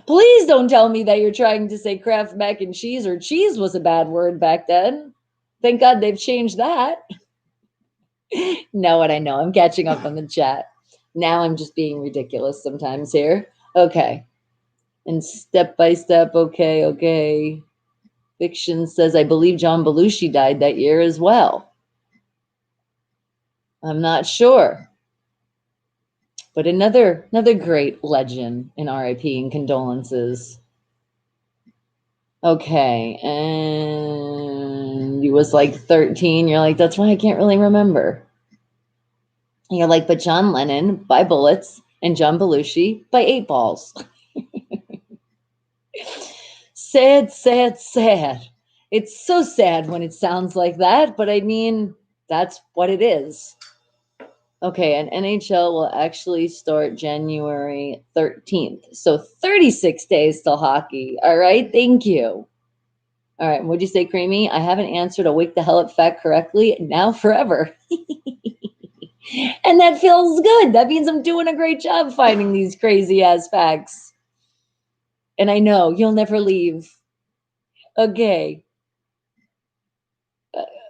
Please don't tell me that you're trying to say Kraft mac and cheese, or cheese was a bad word back then. Thank God they've changed that. Know what I know. I'm catching up on the chat. Now I'm just being ridiculous sometimes here. Okay. And step by step, okay. Fiction says, I believe John Belushi died that year as well. I'm not sure. But another great legend in RIP and condolences. Okay, and he was like 13. You're like, that's why I can't really remember. And you're like, but John Lennon by bullets and John Belushi by 8 balls. Sad. It's so sad when it sounds like that, but I mean, that's what it is. Okay, and NHL will actually start January 13th. So 36 days till hockey. All right, thank you. All right, what'd you say, Creamy? I haven't answered a wake the hell up fact correctly now forever. And that feels good. That means I'm doing a great job finding these crazy ass facts. And I know you'll never leave. Okay.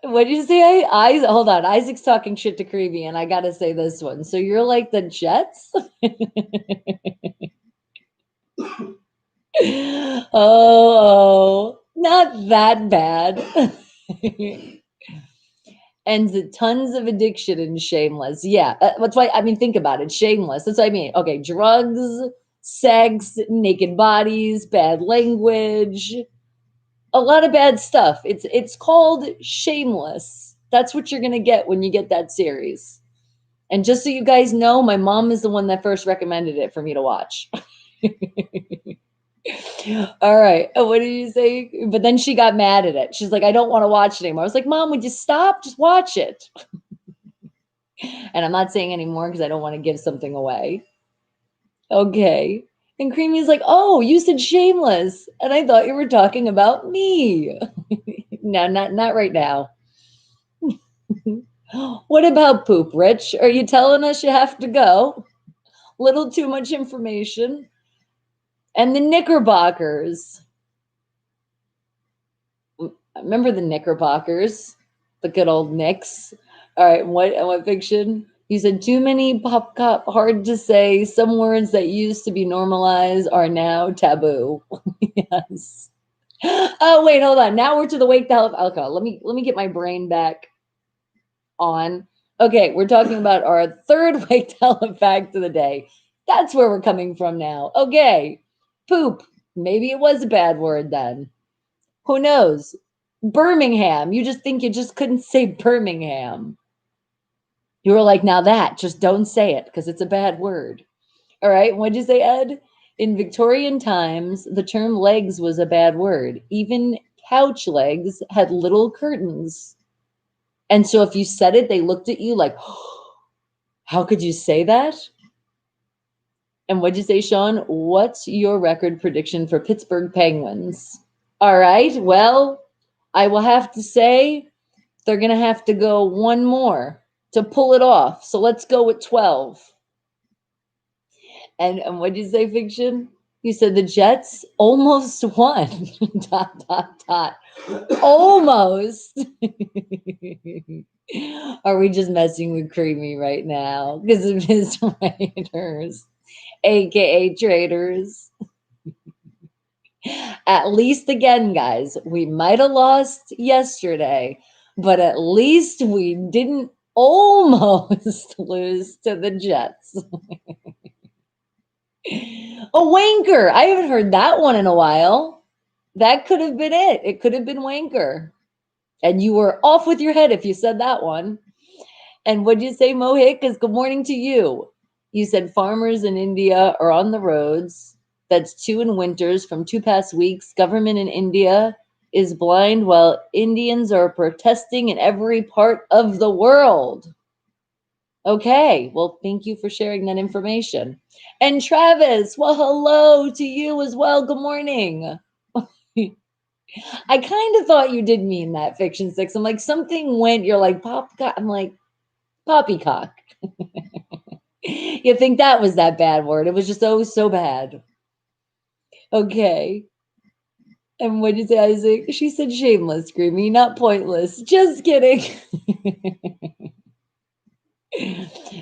What did you say? Hold on. Isaac's talking shit to Creamy, and I gotta say this one. So you're like the Jets? Oh, not that bad. And tons of addiction and shameless. Yeah, that's why, I mean, think about it. Shameless. That's what I mean. Okay, drugs, sex, naked bodies, bad language, a lot of bad stuff. It's called Shameless. That's what you're gonna get when you get that series. And just so you guys know, my mom is the one that first recommended it for me to watch. All right. What did you say? But then she got mad at it. She's like, I don't want to watch it anymore. I was like, Mom, would you stop? Just watch it. And I'm not saying anymore because I don't want to give something away. Okay. And Creamy's like, oh, you said Shameless. And I thought you were talking about me. No, not right now. What about poop, Rich? Are you telling us you have to go? Little too much information. And the Knickerbockers. Remember the Knickerbockers? The good old Knicks. All right, what fiction? You said too many pop cop, hard to say. Some words that used to be normalized are now taboo. Yes. Oh, wait, hold on. Now we're to the wake the hell of alcohol. Let me get my brain back on. Okay, we're talking about our third wake the hell of fact of the day. That's where we're coming from now. Okay. Poop. Maybe it was a bad word then. Who knows? Birmingham. You just think you just couldn't say Birmingham. You were like, now that, just don't say it because it's a bad word. All right. What'd you say, Ed? In Victorian times, the term legs was a bad word. Even couch legs had little curtains. And so if you said it, they looked at you like, oh, how could you say that? And what'd you say, Sean? What's your record prediction for Pittsburgh Penguins? All right. Well, I will have to say they're going to have to go one more to pull it off. So let's go with 12. And what did you say, Fiction? You said the Jets almost won. dot, dot, dot. Almost. Are we just messing with Creamy right now? Because of his Raiders, aka traders. At least again, guys, we might have lost yesterday, but at least we didn't almost lose to the Jets. A wanker. I haven't heard that one in a while. That could have been it. It could have been wanker. And you were off with your head if you said that one. And what'd you say, Mohit? Because good morning to you. You said farmers in India are on the roads. That's 2 in winters from 2 past weeks. Government in India is blind while Indians are protesting in every part of the world. Okay, well, thank you for sharing that information. And Travis, well, hello to you as well. Good morning. I kind of thought you did mean that, Fiction 6. I'm like, something went, you're like, I'm like, poppycock. You think that was that bad word. It was just so bad. Okay. And what did you say, Isaac? She said shameless, Creamy, not pointless. Just kidding.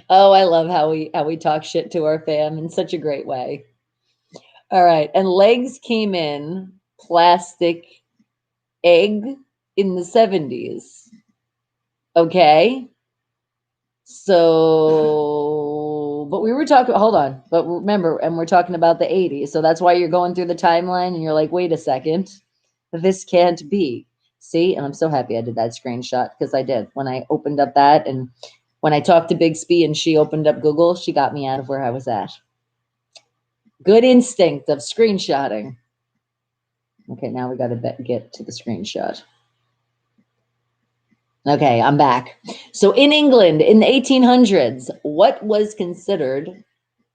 Oh, I love how we talk shit to our fam in such a great way. All right. And legs came in plastic egg in the 70s. Okay. So, but we were talking, hold on, but remember, and we're talking about the 80s. So that's why you're going through the timeline and you're like, wait a second, this can't be. See, and I'm so happy I did that screenshot because I did. When I opened up that and when I talked to Big Spee and she opened up Google, she got me out of where I was at. Good instinct of screenshotting. Okay, now we got to get to the screenshot. Okay, I'm back. So in England in the 1800s, what was considered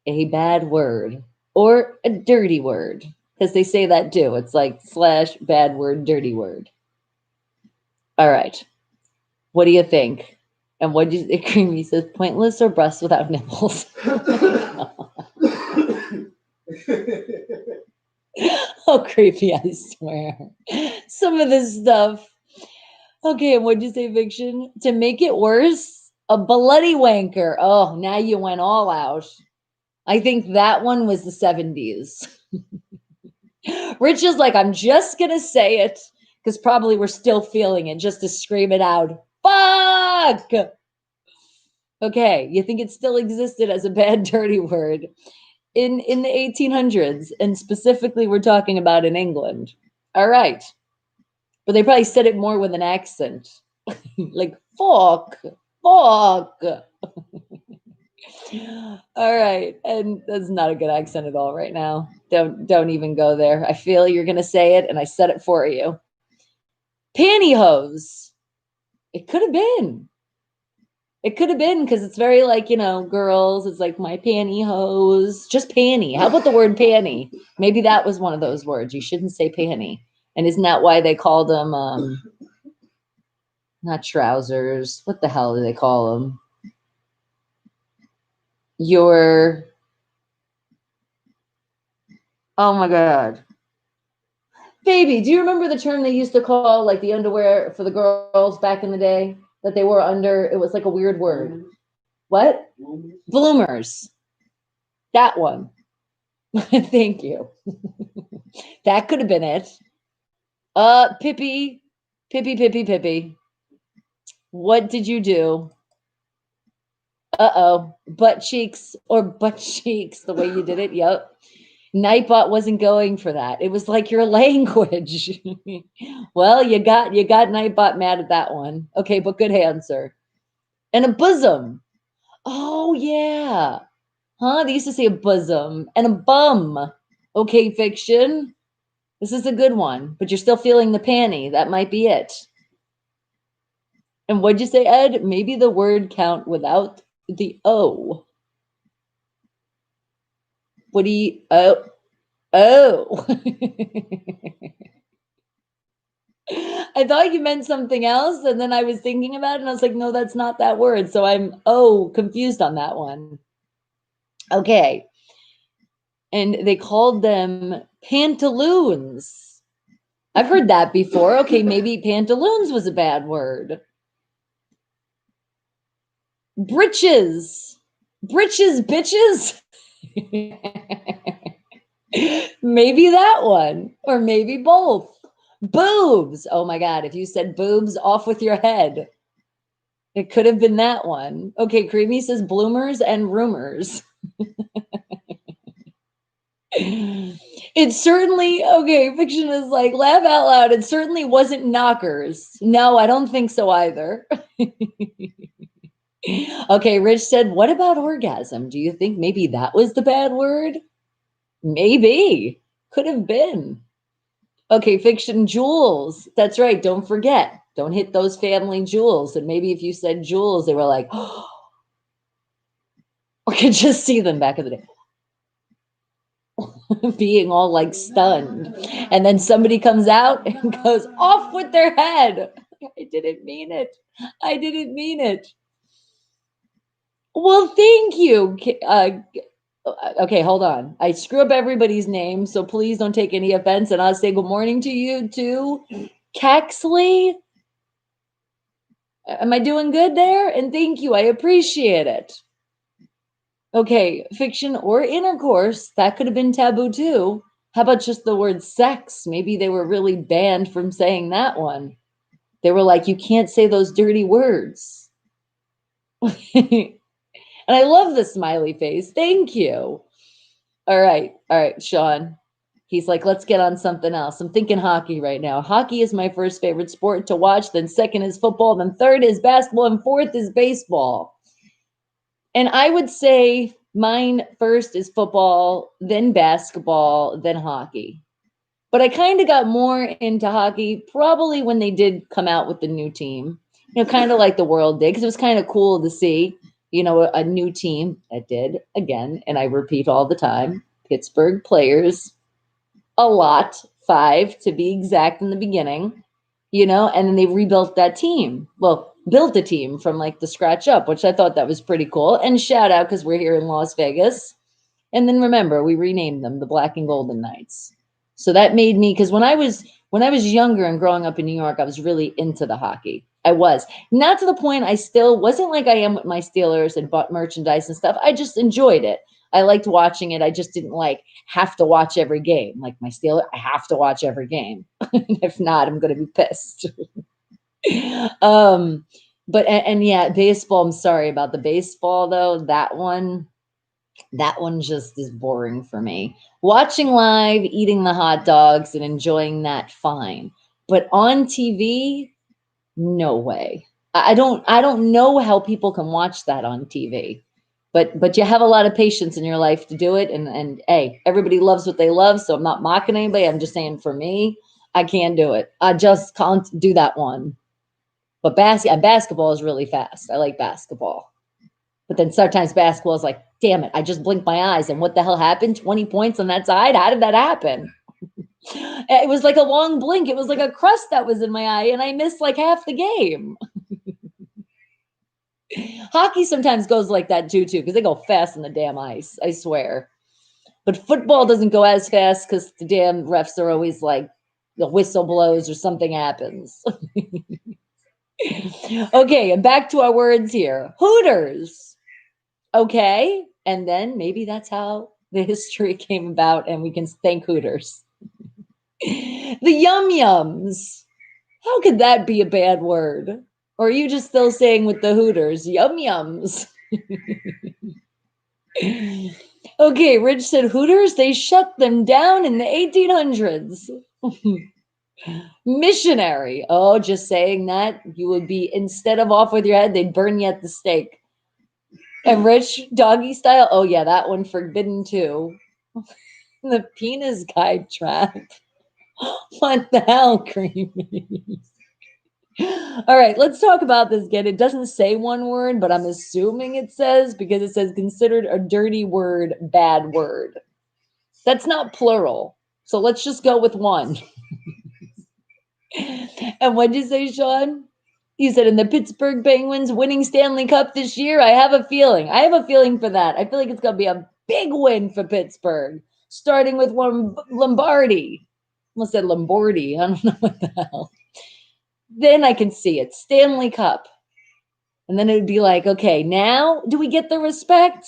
a bad word or a dirty word? Because they say that too. It's like / bad word, dirty word. All right. What do you think? And what did you Creamy says, pointless or breasts without nipples? Oh, creepy, I swear. Some of this stuff. Okay, and what'd you say, Fiction? To make it worse, a bloody wanker. Oh, now you went all out. I think that one was the 70s. Rich is like, I'm just going to say it because probably we're still feeling it just to scream it out. Fuck! Okay, you think it still existed as a bad, dirty word in the 1800s, and specifically we're talking about in England. All right. But they probably said it more with an accent. Like, fuck. All right. And that's not a good accent at all right now. Don't even go there. I feel you're going to say it, and I said it for you. Pantyhose. It could have been. It could have been because it's very like, girls. It's like my pantyhose. Just panty. How about the word panty? Maybe that was one of those words. You shouldn't say panty. And isn't that why they call them, not trousers? What the hell do they call them? Oh my God. Baby, do you remember the term they used to call like the underwear for the girls back in the day that they wore under? It was like a weird word. What? Bloomers. That one. Thank you. That could have been it. Pippi. What did you do? Uh-oh. Butt cheeks, the way you did it. Yep. Nightbot wasn't going for that. It was like your language. Well, you got Nightbot mad at that one. Okay, but good answer. And a bosom. Oh, yeah. Huh? They used to say a bosom. And a bum. Okay, Fiction. This is a good one, but you're still feeling the panty. That might be it. And what'd you say, Ed? Maybe the word count without the O. What do you... Oh. I thought you meant something else, and then I was thinking about it, and I was like, no, that's not that word. So I'm confused on that one. Okay. and they called them pantaloons. I've heard that before. Okay, maybe pantaloons was a bad word. Britches. Britches, bitches. Maybe that one, or maybe both. Boobs. Oh my God, if you said boobs, off with your head. It could have been that one. Okay, Creamy says bloomers and rumors. It certainly, okay, fiction is like, laugh out loud. It certainly wasn't knockers. No, I don't think so either. Okay, Rich said, what about orgasm? Do you think maybe that was the bad word? Maybe. Could have been. Okay, fiction jewels. That's right. Don't forget. Don't hit those family jewels. And maybe if you said jewels, they were like, oh, or could just see them back in the day. Being all like stunned. And then somebody comes out and goes off with their head. I didn't mean it. I didn't mean it. Well, thank you. Okay, hold on. I screw up everybody's name, so please don't take any offense. And I'll say good morning to you too. Caxley. Am I doing good there? And thank you. I appreciate it. Okay, fiction or intercourse, that could have been taboo too. How about just the word sex? Maybe they were really banned from saying that one. They were like, you can't say those dirty words. And I love the smiley face. Thank you. All right, Sean. He's like, let's get on something else. I'm thinking hockey right now. Hockey is my first favorite sport to watch. Then second is football. Then third is basketball. And fourth is baseball. And I would say mine first is football, then basketball, then hockey. But I kind of got more into hockey probably when they did come out with the new team. You know, kind of like the world did, because it was kind of cool to see, you know, a new team that did, again, and I repeat all the time, Pittsburgh players, a lot, 5 to be exact in the beginning, you know, and then they rebuilt that team. Well, built a team from like the scratch up, which I thought that was pretty cool. And shout out, because we're here in Las Vegas. And then remember, we renamed them the Black and Golden Knights. So that made me, because when I was younger and growing up in New York, I was really into the hockey. I was not to the point I still wasn't like I am with my Steelers and bought merchandise and stuff. I just enjoyed it. I liked watching it. I just didn't like have to watch every game. Like my Steelers, I have to watch every game. If not, I'm going to be pissed. But yeah, baseball. I'm sorry about the baseball though. That one just is boring for me. Watching live, eating the hot dogs and enjoying that, fine. But on TV, no way. I don't know how people can watch that on TV. But you have a lot of patience in your life to do it. And hey, everybody loves what they love. So I'm not mocking anybody. I'm just saying for me, I can't do it. I just can't do that one. But basketball is really fast. I like basketball. But then sometimes basketball is like, damn it, I just blinked my eyes. And what the hell happened? 20 points on that side? How did that happen? It was like a long blink. It was like a crust that was in my eye. And I missed like half the game. Hockey sometimes goes like that too, because they go fast on the damn ice. I swear. But football doesn't go as fast because the damn refs are always like, the whistle blows or something happens. Okay, and back to our words here. Hooters. Okay, and then maybe that's how the history came about, and we can thank Hooters. The yum yums. How could that be a bad word? Or are you just still saying with the Hooters, yum yums? Okay, Rich said Hooters, they shut them down in the 1800s. Missionary. Oh, just saying that, you would be, instead of off with your head, they'd burn you at the stake. And Rich, doggy style. Oh yeah, that one forbidden too. The penis guide trap. What the hell, Creamy? All right, let's talk about this again. It doesn't say one word, but I'm assuming it says, because it says considered a dirty word, bad word. That's not plural. So let's just go with one. And what'd you say, Sean? You said in the Pittsburgh Penguins winning Stanley Cup this year. I have a feeling. I have a feeling for that. I feel like it's going to be a big win for Pittsburgh. starting with Lombardi. Almost said Lombardi. I don't know what the hell. Then I can see it. Stanley Cup. And then it would be like, okay, now do we get the respect?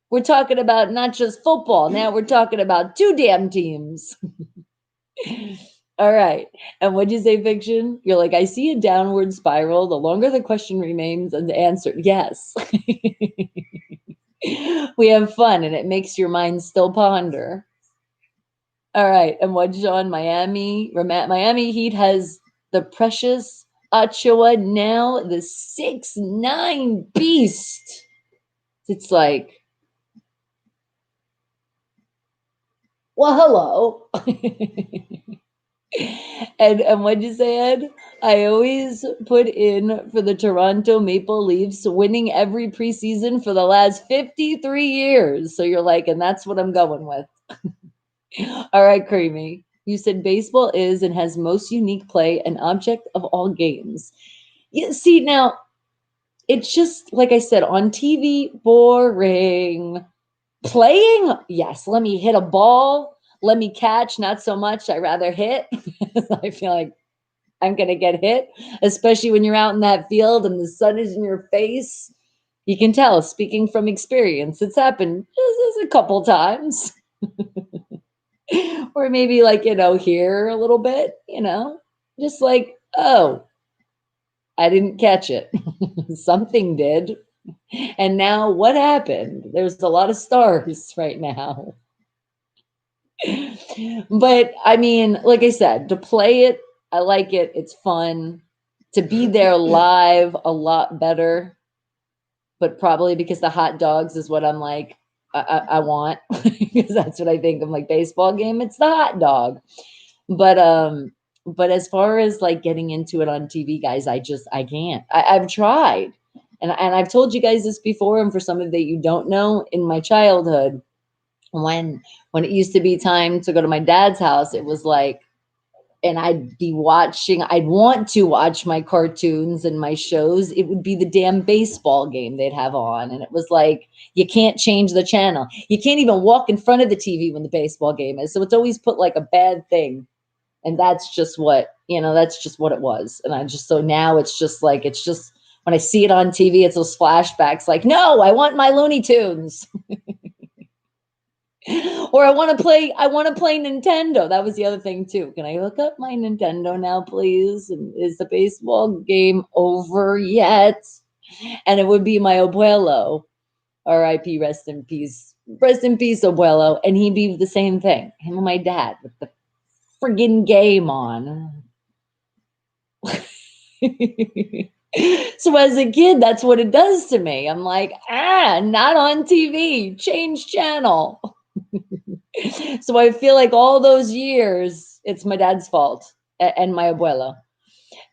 We're talking about not just football. Now we're talking about 2 damn teams. All right. And what'd you say, Fiction? You're like, I see a downward spiral. The longer the question remains and the answer, yes. We have fun and it makes your mind still ponder. All right. And what, John? Miami Heat has the precious Ochoa, now the 6'9" beast. It's like, well, hello. And what'd you say, Ed? I always put in for the Toronto Maple Leafs, winning every preseason for the last 53 years. So you're like, and that's what I'm going with. All right, Creamy. You said baseball is and has most unique play, an object of all games. Yeah, see, now, it's just, like I said, on TV, boring. Playing, yes, let me hit a ball. Let me catch, not so much. I rather hit. I feel like I'm going to get hit, especially when you're out in that field and the sun is in your face. You can tell, speaking from experience, it's happened just a couple times. Or maybe like, here a little bit, just like, oh, I didn't catch it. Something did. And now what happened? There's a lot of stars right now. But I mean, like I said, to play it, I like it. It's fun. To be there live, a lot better. But probably because the hot dogs is what I'm like, I want. Because that's what I think of, like, baseball game. It's the hot dog. But as far as like getting into it on TV, guys, I can't. I've tried. And I've told you guys this before, and for some of that you don't know, in my childhood, when it used to be time to go to my dad's house, it was like, and I'd want to watch my cartoons and my shows. It would be the damn baseball game they'd have on. And it was like, you can't change the channel. You can't even walk in front of the TV when the baseball game is. So it's always put like a bad thing. And that's just what it was. And so now it's just when I see it on TV, it's those flashbacks like, no, I want my Looney Tunes. Or I want to play Nintendo. That was the other thing too. Can I hook up my Nintendo now, please? And is the baseball game over yet? And it would be my abuelo, R.I.P. Rest in peace, abuelo. And he'd be the same thing. Him and my dad with the friggin' game on. So as a kid, that's what it does to me. I'm like, not on TV. Change channel. So I feel like all those years, it's my dad's fault and my abuela.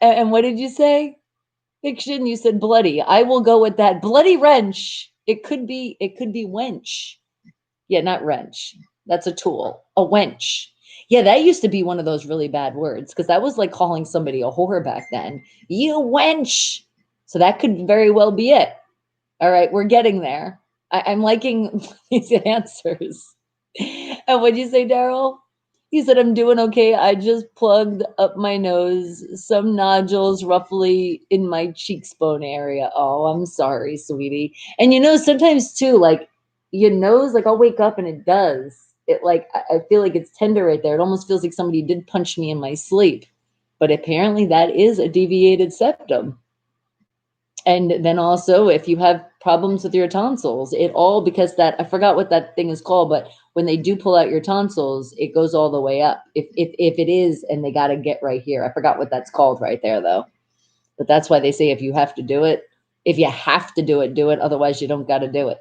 And what did you say? Fiction, you said bloody. I will go with that. Bloody wrench. It could be wench. Yeah, not wrench. That's a tool. A wench. Yeah, that used to be one of those really bad words, because that was like calling somebody a whore back then. You wench. So that could very well be it. All right, we're getting there. I'm liking these answers. And what'd you say, Daryl? He said, I'm doing okay. I just plugged up my nose, some nodules roughly in my cheekbone area. Oh, I'm sorry, sweetie. And sometimes too, like your nose, like I'll wake up and it does. It like, I feel like it's tender right there. It almost feels like somebody did punch me in my sleep. But apparently that is a deviated septum. And then also, if you have problems with your tonsils, because I forgot what that thing is called, but when they do pull out your tonsils, it goes all the way up. If it is, and they got to get right here. I forgot what that's called right there, though. But that's why they say if you have to do it, do it. Otherwise, you don't got to do it.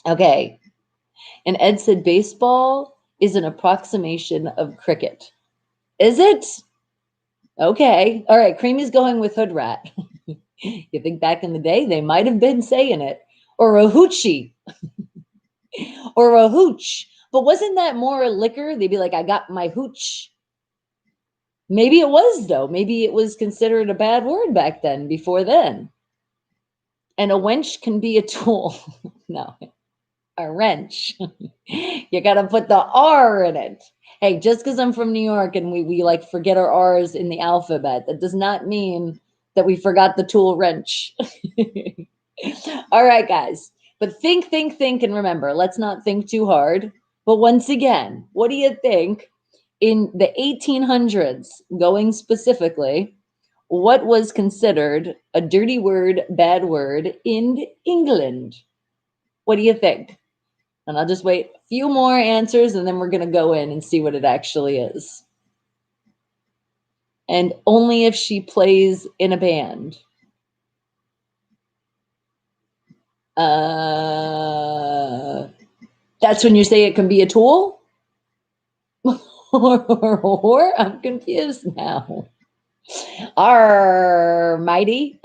Okay. And Ed said baseball is an approximation of cricket. Is it? Okay. All right. Creamy's going with hood rat. You think back in the day, they might have been saying it. Or a hoochie. Or a hooch. But wasn't that more liquor? They'd be like, I got my hooch. Maybe it was, though. Maybe it was considered a bad word back then, before then. And a wench can be a tool. No. A wrench. You got to put the R in it. Hey, just because I'm from New York and we like forget our R's in the alphabet, that does not mean that we forgot the tool wrench. All right, guys. But think, and remember, let's not think too hard. But once again, what do you think in the 1800s, going specifically, what was considered a dirty word, bad word in England? What do you think? And I'll just wait a few more answers and then we're going to go in and see what it actually is. And only if she plays in a band. That's when you say it can be a tool? or I'm confused now. Mighty.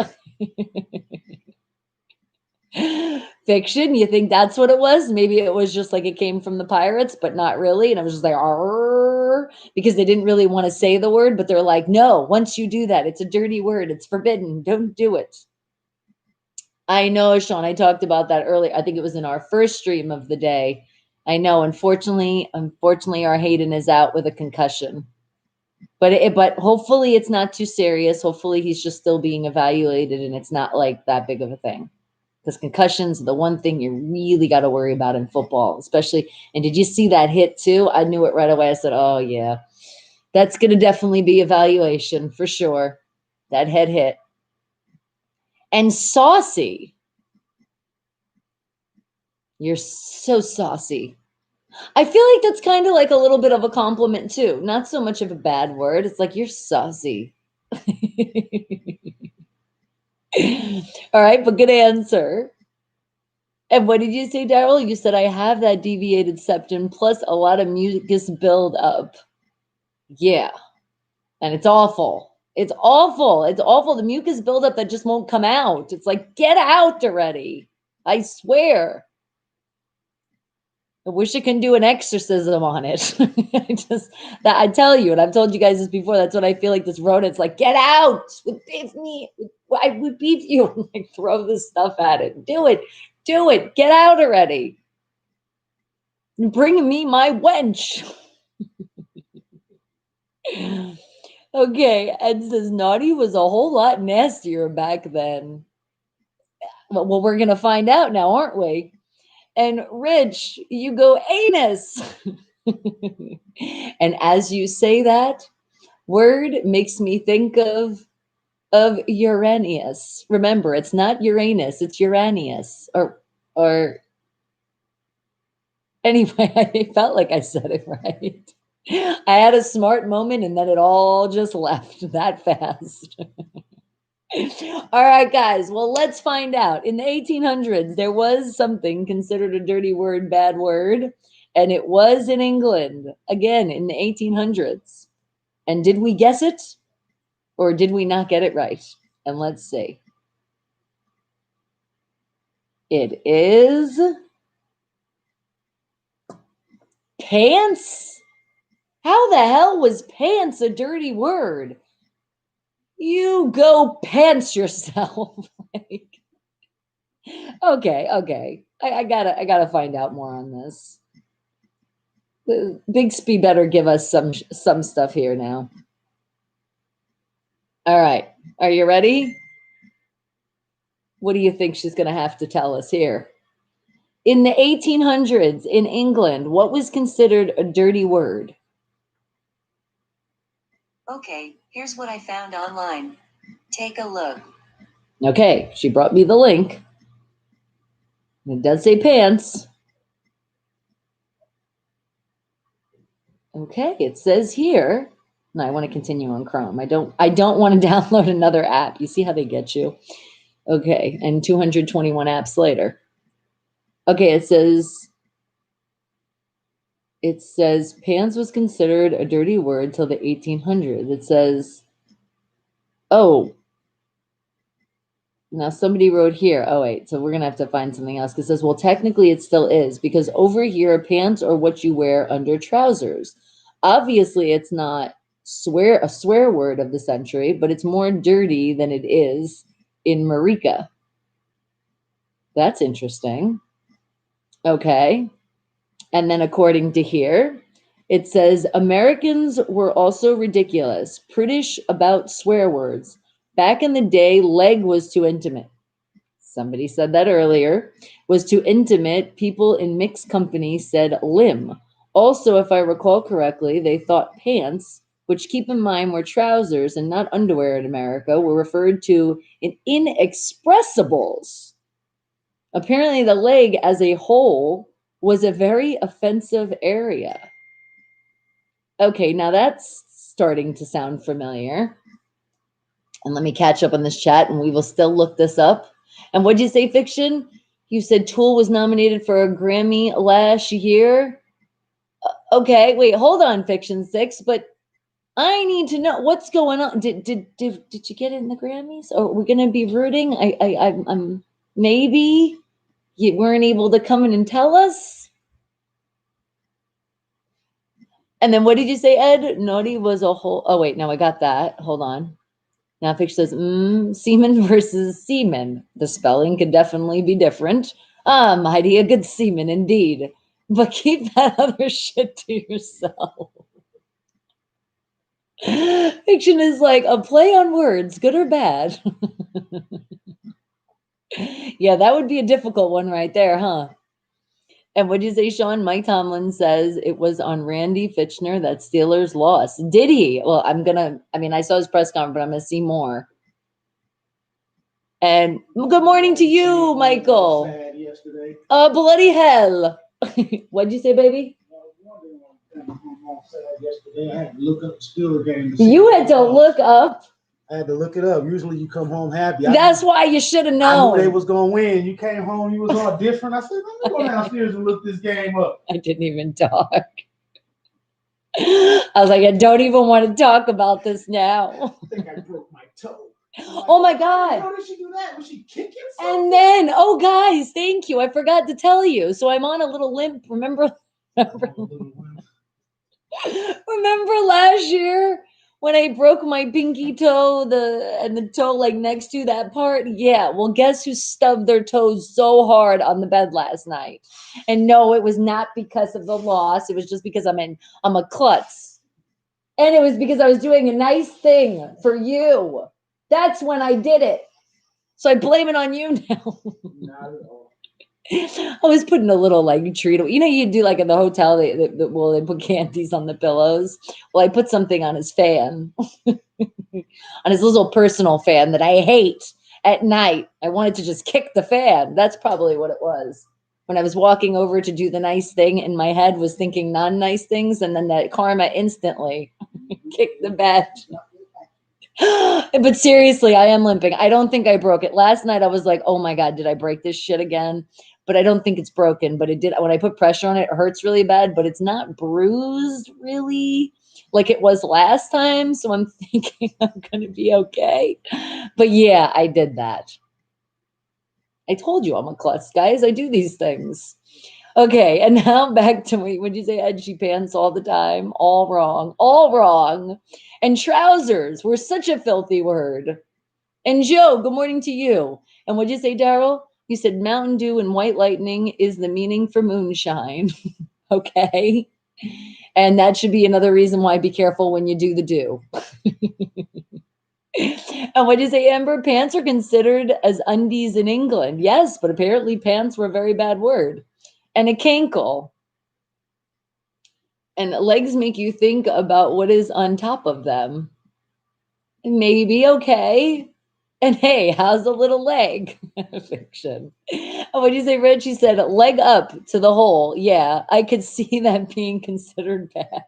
Fiction, you think that's what it was? Maybe it was just like it came from the pirates, but not really. And I was just like, arr, because they didn't really want to say the word, but they're like, no, once you do that, it's a dirty word. It's forbidden. Don't do it. I know, Sean, I talked about that earlier. I think it was in our first stream of the day. I know, unfortunately, our Hayden is out with a concussion. But hopefully it's not too serious. Hopefully he's just still being evaluated and it's not like that big of a thing. Because concussions are the one thing you really got to worry about in football, especially. And did you see that hit too? I knew it right away. I said, oh, yeah, that's going to definitely be evaluation for sure. That head hit. And saucy. You're so saucy. I feel like that's kind of like a little bit of a compliment too. Not so much of a bad word. It's like you're saucy. All right, but good answer. And what did you say, Daryl? You said I have that deviated septum plus a lot of mucus build up. Yeah. And it's awful. It's awful. It's awful. The mucus buildup that just won't come out. It's like, get out already. I swear. I wish I can do an exorcism on it. I tell you, and I've told you guys this before, that's what I feel like this rodent's like, get out with me. I would beat you. Like, throw this stuff at it. Do it. Do it. Get out already. Bring me my wench. Okay, Ed says naughty was a whole lot nastier back then. Well, we're going to find out now, aren't we? And Rich, you go anus. And as you say that word makes me think of Uranus. Remember, it's not Uranus, it's Uranus. Or anyway, I felt like I said it right. I had a smart moment and then it all just left that fast. All right, guys. Well, let's find out. In the 1800s, there was something considered a dirty word, bad word, and it was in England, again, in the 1800s. And did we guess it or did we not get it right? And let's see. It is pants. How the hell was pants a dirty word? You go pants yourself. Like, okay. I gotta find out more on this. Bixby better give us some stuff here now. All right, are you ready? What do you think she's gonna have to tell us here? In the 1800s in England, what was considered a dirty word? Okay, here's what I found online. Take a look. Okay, she brought me the link. It does say pants. Okay, it says here. No, I want to continue on Chrome. I don't want to download another app. You see how they get you? Okay, and 221 apps later. Okay, it says pants was considered a dirty word till the 1800s. It says, oh, now somebody wrote here. Oh, wait, so we're going to have to find something else. It says, well, technically it still is because over here, pants are what you wear under trousers. Obviously, it's not a swear word of the century, but it's more dirty than it is in Marika. That's interesting. Okay. And then according to here, it says Americans were also ridiculous, prudish about swear words. Back in the day, leg was too intimate. Somebody said that earlier. Was too intimate. People in mixed company said limb. Also, if I recall correctly, they thought pants, which keep in mind were trousers and not underwear in America, were referred to in inexpressibles. Apparently, the leg as a whole was a very offensive area. Okay, now that's starting to sound familiar. And let me catch up on this chat and we will still look this up. And what'd you say, Fiction? You said Tool was nominated for a Grammy last year. Okay, wait, hold on, Fiction 6, but I need to know what's going on. Did you get it in the Grammys? Or are we gonna be rooting? I'm maybe you weren't able to come in and tell us. And then what did you say, Ed? Naughty was a whole. Oh wait, no, I got that. Hold on. Now Fiction says, semen versus semen. The spelling could definitely be different. Heidi, a good semen indeed. But keep that other shit to yourself. Fiction is like a play on words, good or bad. Yeah, that would be a difficult one right there, huh? And what'd you say, Sean? Mike Tomlin says it was on Randy Fitchner that Steelers lost. Did he? Well, I saw his press conference, but I'm going to see more. And good morning to you, Michael. Sad yesterday. Bloody hell. What'd you say, baby? Yesterday, I had to look up the Steelers game. You had to look up. I had to look it up. Usually you come home happy. That's why you should have known. I knew they was going to win. You came home, you was all different. I said, let me go downstairs and look this game up. I didn't even talk. I was like, I don't even want to talk about this now. I think I broke my toe. Oh my God. How did she do that? Was she kicking something? And then, oh guys, thank you. I forgot to tell you. So I'm on a little limp. Remember last year when I broke my pinky toe, the toe like next to that part? Yeah. Well, guess who stubbed their toes so hard on the bed last night? And no, it was not because of the loss. It was just because I'm a klutz. And it was because I was doing a nice thing for you. That's when I did it. So I blame it on you now. Not at all. I was putting a little like treat. You do like in the hotel, they put candies on the pillows. Well, I put something on his fan, on his little personal fan that I hate at night. I wanted to just kick the fan. That's probably what it was. When I was walking over to do the nice thing, in my head was thinking non-nice things, and then that karma instantly kicked the bed. But seriously, I am limping. I don't think I broke it. Last night I was like, oh my God, did I break this shit again? But I don't think it's broken. But it did. When I put pressure on it, it hurts really bad, but it's not bruised really like it was last time. So I'm thinking I'm going to be okay. But yeah, I did that. I told you I'm a klutz, guys. I do these things. Okay, and now back to me. Would you say edgy pants all the time? All wrong. All wrong. And trousers were such a filthy word. And Joe, good morning to you. And what'd you say, Daryl? You said Mountain Dew and White Lightning is the meaning for moonshine. Okay. And that should be another reason why be careful when you do the do. And what did you say, Amber? Pants are considered as undies in England. Yes, but apparently pants were a very bad word. And a cankle. And legs make you think about what is on top of them. Maybe, okay. And hey, how's a little leg? Fiction. Oh, what did you say, Rich? She said, leg up to the hole. Yeah, I could see that being considered bad.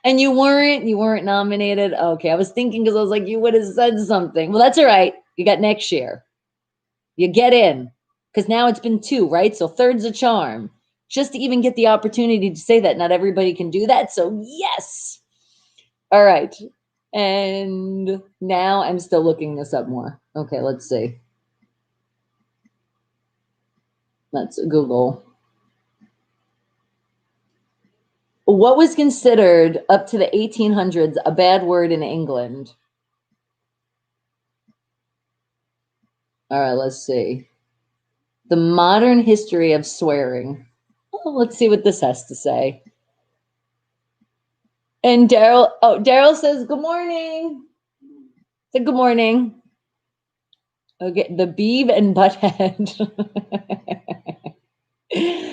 And you weren't nominated. Okay, I was thinking because I was like, you would have said something. Well, that's all right. You got next year. You get in. Because now it's been 2, right? So third's a charm. Just to even get the opportunity to say that. Not everybody can do that. So yes. All right. And now I'm still looking this up more. Okay, let's see. Let's Google. What was considered up to the 1800s a bad word in England? All right, let's see. The modern history of swearing. Well, let's see what this has to say. And Daryl says, good morning. Say good morning. Okay, the Beeb and Butthead.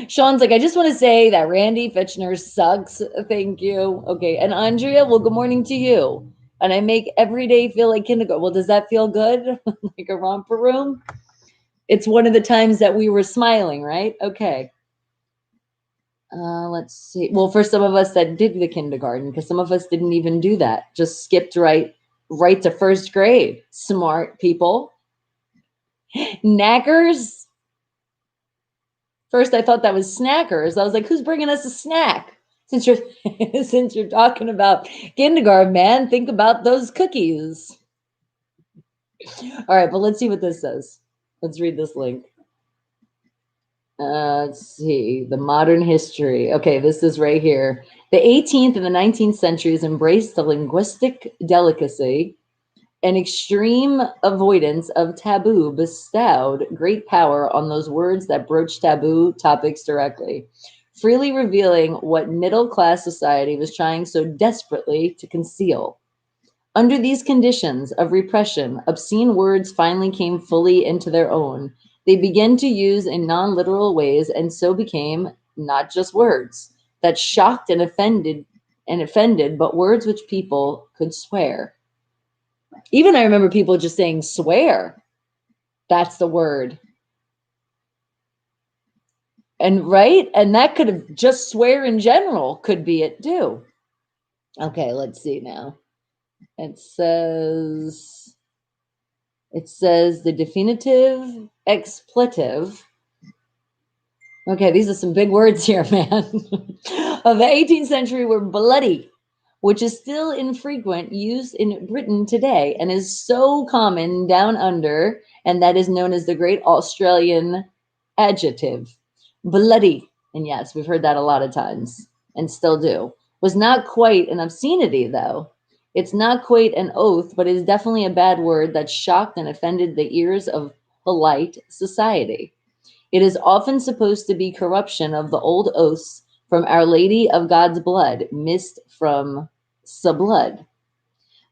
Sean's like, I just want to say that Randy Fitchner sucks. Thank you. Okay, and Andrea, well, good morning to you. And I make every day feel like kindergarten. Well, does that feel good? Like a romper room? It's one of the times that we were smiling, right? Okay. Let's see. Well, for some of us that did the kindergarten, because some of us didn't even do that. Just skipped right to first grade. Smart people. Knackers. First, I thought that was snackers. I was like, who's bringing us a snack? Since you're since you're talking about kindergarten, man, think about those cookies. All right, but let's see what this says. Let's read this link. Let's see. The modern history. Okay, this is right here. The 18th and the 19th centuries embraced the linguistic delicacy and extreme avoidance of taboo bestowed great power on those words that broach taboo topics directly, freely revealing what middle-class society was trying so desperately to conceal. Under these conditions of repression, obscene words finally came fully into their own. They began to use in non-literal ways and so became not just words that shocked and offended, but words which people could swear. Even I remember people just saying swear. That's the word. And right? And that could have just swear in general could be it too. Okay, let's see now. It says the definitive expletive. Okay, these are some big words here, man. Of the 18th century were bloody, which is still infrequent use in Britain today and is so common down under, and that is known as the Great Australian Adjective. Bloody, and yes, we've heard that a lot of times and still do, was not quite an obscenity, though. It's not quite an oath, but it is definitely a bad word that shocked and offended the ears of polite society. It is often supposed to be corruption of the old oaths from Our Lady of God's blood, missed from blood.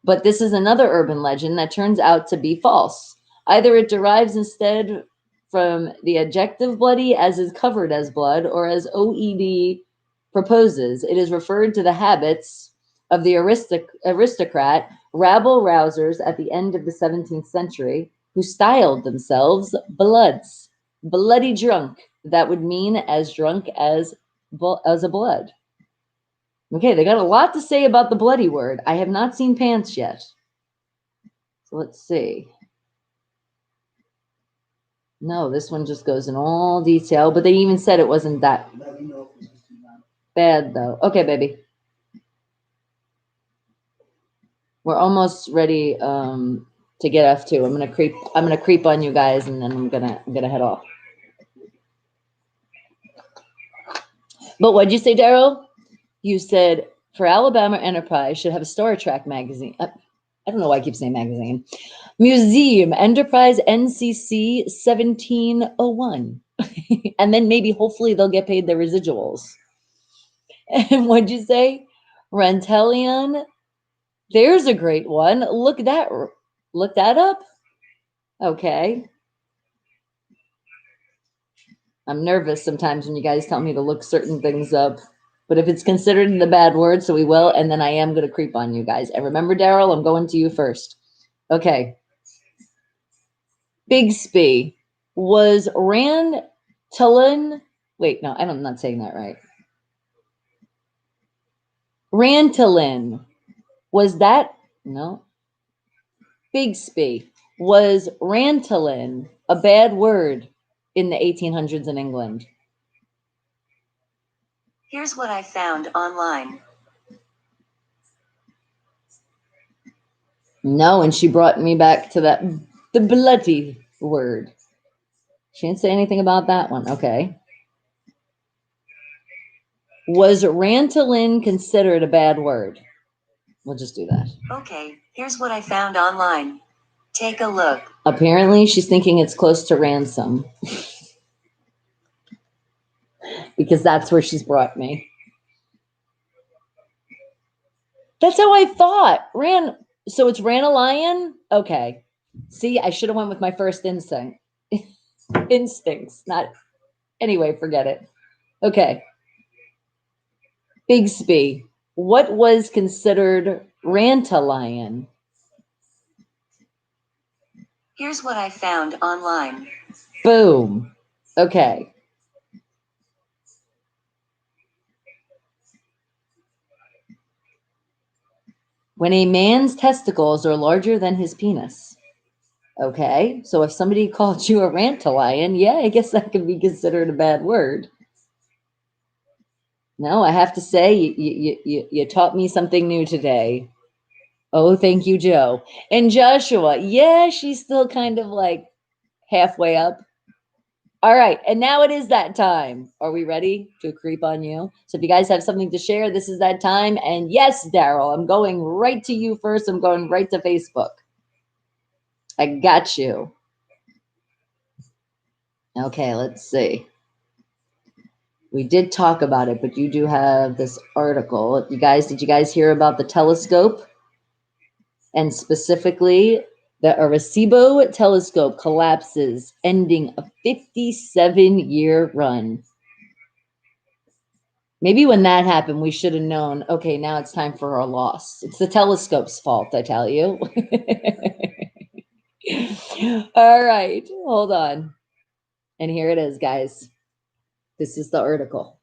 But this is another urban legend that turns out to be false. Either it derives instead from the adjective bloody as is covered as blood, or as OED proposes, it is referred to the habits of the aristocrat rabble-rousers at the end of the 17th century who styled themselves bloods. Bloody drunk. That would mean as drunk as a blood. Okay, they got a lot to say about the bloody word. I have not seen pants yet. So let's see. No, this one just goes in all detail, but they even said it wasn't that bad though. Okay, baby. We're almost ready to get F2. I'm gonna creep on you guys, and then I'm gonna head off. But what'd you say, Daryl? You said for Alabama Enterprise should have a Star Trek magazine. I don't know why I keep saying magazine. Museum Enterprise NCC 1701. And then maybe hopefully they'll get paid their residuals. And what'd you say? Rentelion. There's a great one. Look that up. Okay. I'm nervous sometimes when you guys tell me to look certain things up. But if it's considered the bad word, so we will, and then I am going to creep on you guys. And remember, Daryl, I'm going to you first. Okay. Bigsby was Rantulin. Wait, no, I'm not saying that right. Rantulin. Was that? No. Bigsby. Was Rantulin a bad word in the 1800s in England? Here's what I found online. No, and she brought me back to the bloody word. She didn't say anything about that one. Okay. Was Rantulin considered a bad word? We'll just do that. Okay, here's what I found online. Take a look. Apparently, she's thinking it's close to ransom. because that's where she's brought me. That's how I thought. So it's ran a lion? Okay. See, I should have went with my first instinct. Instincts, not anyway, forget it. Okay. Bigsby. What was considered Rant-a-lion? Here's what I found online. Boom. Okay. When a man's testicles are larger than his penis. Okay. So if somebody called you a Rant-a-lion, yeah, I guess that could be considered a bad word. No, I have to say, you taught me something new today. Oh, thank you, Joe. And Joshua, yeah, she's still kind of like halfway up. All right, and now it is that time. Are we ready to creep on you? So if you guys have something to share, this is that time. And yes, Daryl, I'm going right to you first. I'm going right to Facebook. I got you. Okay, let's see. We did talk about it, but you do have this article. Did you guys hear about the telescope? And specifically, the Arecibo telescope collapses, ending a 57-year run. Maybe when that happened, we should have known, okay, now it's time for our loss. It's the telescope's fault, I tell you. All right, hold on. And here it is, guys. This is the article.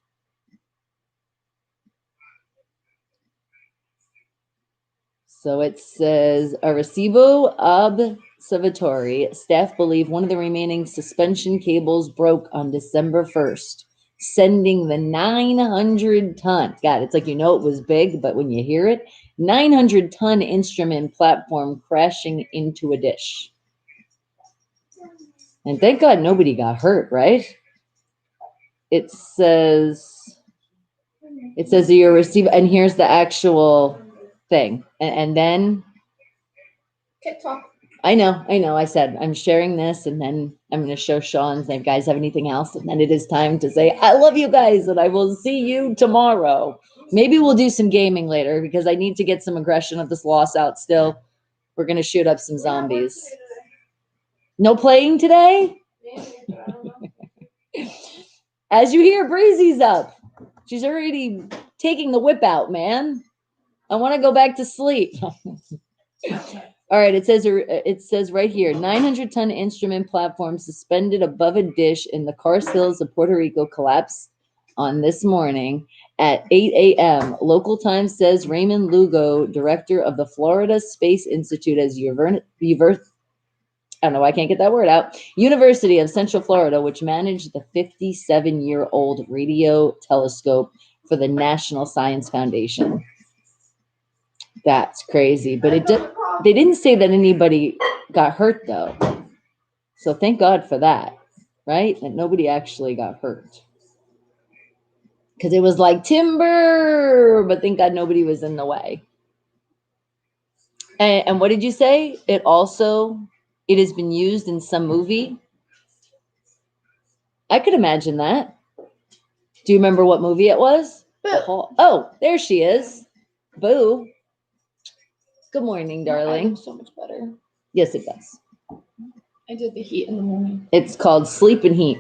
So it says Arecibo Observatory staff believe one of the remaining suspension cables broke on December 1st, sending the 900-ton. God, it's like, it was big, but when you hear it, 900-ton instrument platform crashing into a dish. And thank God nobody got hurt, right? It says you're receiving, and here's the actual thing. And then TikTok. I know. I said I'm sharing this, and then I'm going to show Sean. Say, guys, have anything else? And then it is time to say, I love you guys, and I will see you tomorrow. Maybe we'll do some gaming later because I need to get some aggression of this loss out still. We're going to shoot up some zombies. No playing today? As you hear, Breezy's up. She's already taking the whip out, man. I want to go back to sleep. All right, it says right here, 900-ton instrument platform suspended above a dish in the Carson Hills of Puerto Rico collapsed on this morning at 8 a.m. Local time says Raymond Lugo, director of the Florida Space Institute, as I don't know, I can't get that word out. University of Central Florida, which managed the 57-year-old radio telescope for the National Science Foundation. That's crazy, but they didn't say that anybody got hurt, though. So thank God for that, right? That nobody actually got hurt. Because it was like timber, but thank God nobody was in the way. And what did you say? It has been used in some movie. I could imagine that. Do you remember what movie it was? Oh, there she is. Boo. Good morning, darling. So much better. Yes, it does. I did the heat in the morning. It's called Sleep and Heat.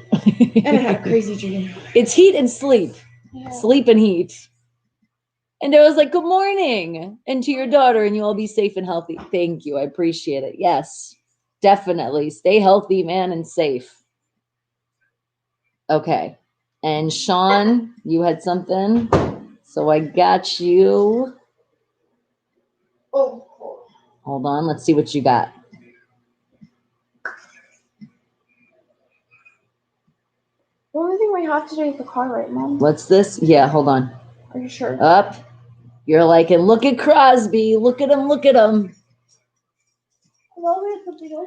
And I had a crazy dream. It's heat and sleep. Yeah. Sleep and heat. And I was like, good morning. And to your daughter, and you all be safe and healthy. Thank you. I appreciate it. Yes, definitely. Stay healthy, man, and safe. Okay. And Sean, you had something. So I got you. Oh. Hold on. Let's see what you got. The only thing we have to do is the car, right, Mom? What's this? Yeah, hold on. Are you sure? Up. You're like, and look at Crosby. Look at him. Look at him.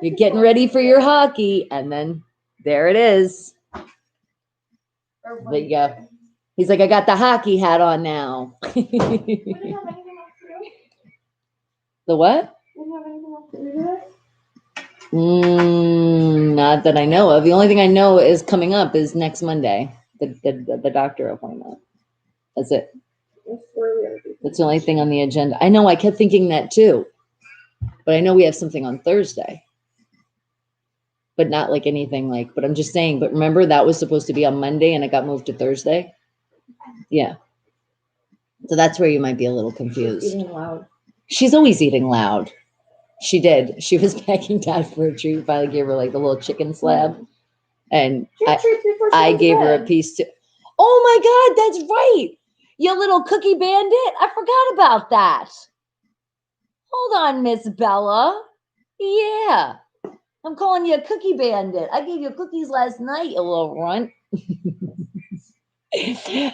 You're getting ready for your hockey. And then there it is. There you go. He's like, I got the hockey hat on now. The what? Not that I know of. The only thing I know is coming up is next Monday. The doctor appointment. That's it. That's where we are. That's the only thing on the agenda. I know, I kept thinking that too. But I know we have something on Thursday. But not like anything like, but I'm just saying, but remember that was supposed to be on Monday and it got moved to Thursday? Yeah. So that's where you might be a little confused. Eating loud. She's always eating loud. She did. She was begging Dad for a treat. Finally gave her like the little chicken slab. And I gave her a piece too. Oh my God, that's right. You little cookie bandit. I forgot about that. Hold on, Miss Bella. Yeah. I'm calling you a cookie bandit. I gave you cookies last night, you little runt.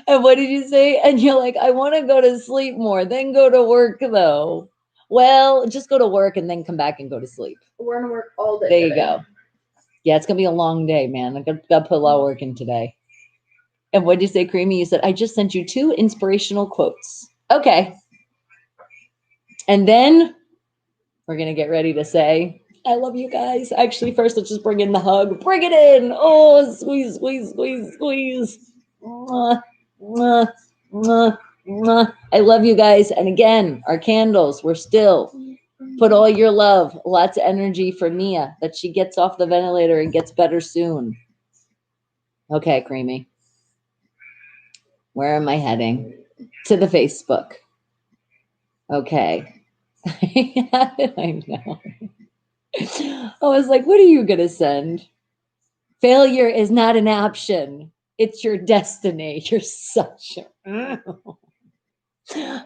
And what did you say? And you're like, I want to go to sleep more, then go to work though. Well, just go to work and then come back and go to sleep. We're gonna work all day. There you go. Yeah, it's gonna be a long day, man. I got to put a lot of work in today. And what did you say, Creamy? You said, I just sent you 2 inspirational quotes. Okay. And then we're gonna get ready to say, I love you guys. Actually, first, let's just bring in the hug. Bring it in. Oh, squeeze, squeeze, squeeze, squeeze. Mwah, mwah, mwah, mwah. I love you guys. And again, our candles, we're still. Put all your love, lots of energy for Mia, that she gets off the ventilator and gets better soon. Okay, Creamy. Where am I heading? To the Facebook. Okay. I know. I was like, what are you going to send? Failure is not an option. It's your destiny. You're such a...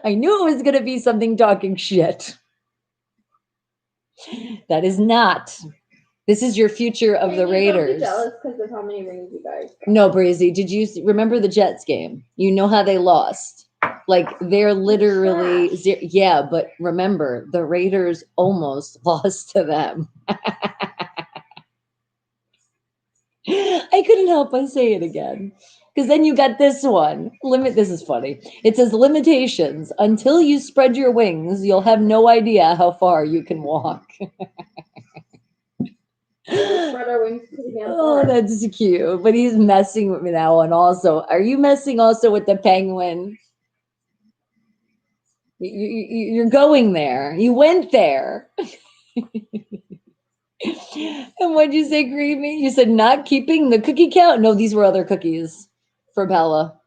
I knew it was going to be something talking shit. That is not. This is your future of the Raiders. Don't be jealous because of how many rings you guys got. No, Breezy, did you remember the Jets game? You know how they lost. Like, they're literally, yeah, but remember, the Raiders almost lost to them. I couldn't help but say it again. Because then you got this one. This is funny. It says, limitations. Until you spread your wings, you'll have no idea how far you can walk. Spread our wings to the Oh, that's cute. But he's messing with me now. And also, are you messing also with the penguin? You're going there. You went there. And what'd you say, Creamy? You said not keeping the cookie count? No, these were other cookies for Bella.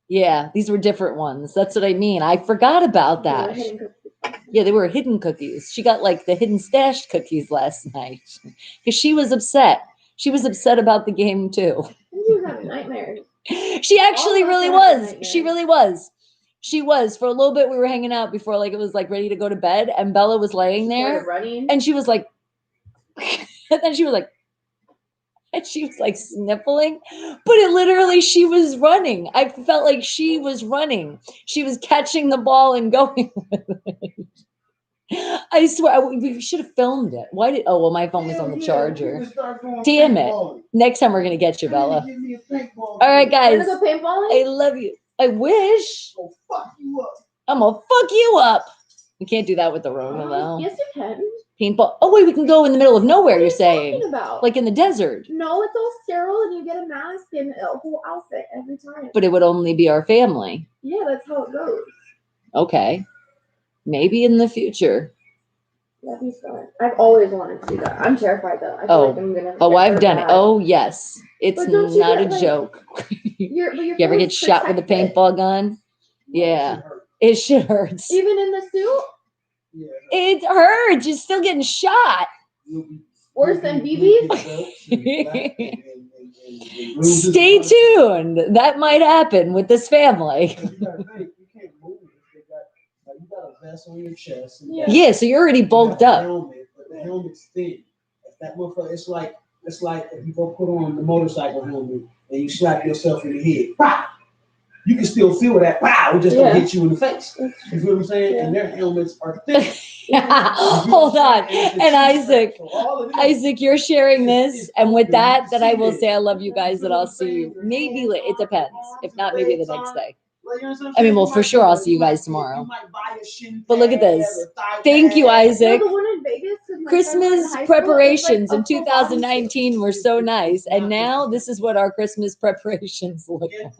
Yeah, these were different ones. That's what I mean. I forgot about that. Yeah, they were hidden cookies. She got like the hidden stashed cookies last night because she was upset. She was upset about the game too. You have nightmares. She actually really was. She really was. She was. For a little bit, we were hanging out before like it was like ready to go to bed, and Bella was laying there, and she was like, and then she was like, and she was like sniffling, but it literally, she was running. I felt like she was running. She was catching the ball and going with it. I swear, we should have filmed it. Why did, oh, well, my phone was on the charger. Damn it. Next time we're going to get you, Bella. All right, guys. I love you. I wish. Fuck you up. I'm going to fuck you up. We can't do that with the Rona, though. Yes, you can. Paintball. Oh, wait, we can go in the middle of nowhere, you're saying. About? Like in the desert. No, it's all sterile and you get a mask and a whole outfit every time. But it would only be our family. Yeah, that's how it goes. Okay. Maybe in the future. That'd be fun. I've always wanted to do that. I'm terrified though. I feel like I'm gonna I've done it. Oh, yes. It's not a joke. You ever get shot with a paintball gun? Yeah. It shit hurts. Even in the suit? Yeah. It hurts. You're still getting shot. Worse than BBs? Stay tuned. That might happen with this family. You got a vest on your chest. Yeah, so you're already bulked up. Helmet, but the helmet's thin. That motherfucker, it's like if you go put on the motorcycle helmet and you slap yourself in the head. Pow! You can still feel that. Wow, it just don't hit you in the face. You feel what I'm saying? Yeah. And their helmets are thin. Hold on. And Isaac, you're sharing this. And with that, then I will say I love you guys and I'll see you. Maybe it depends. If not, maybe the next day. I mean, well, for sure, I'll see you guys tomorrow. But look at this. Thank you, Isaac. No, the one in Vegas, have Christmas preparations in 2019 were so nice, and now this is what our Christmas preparations look like.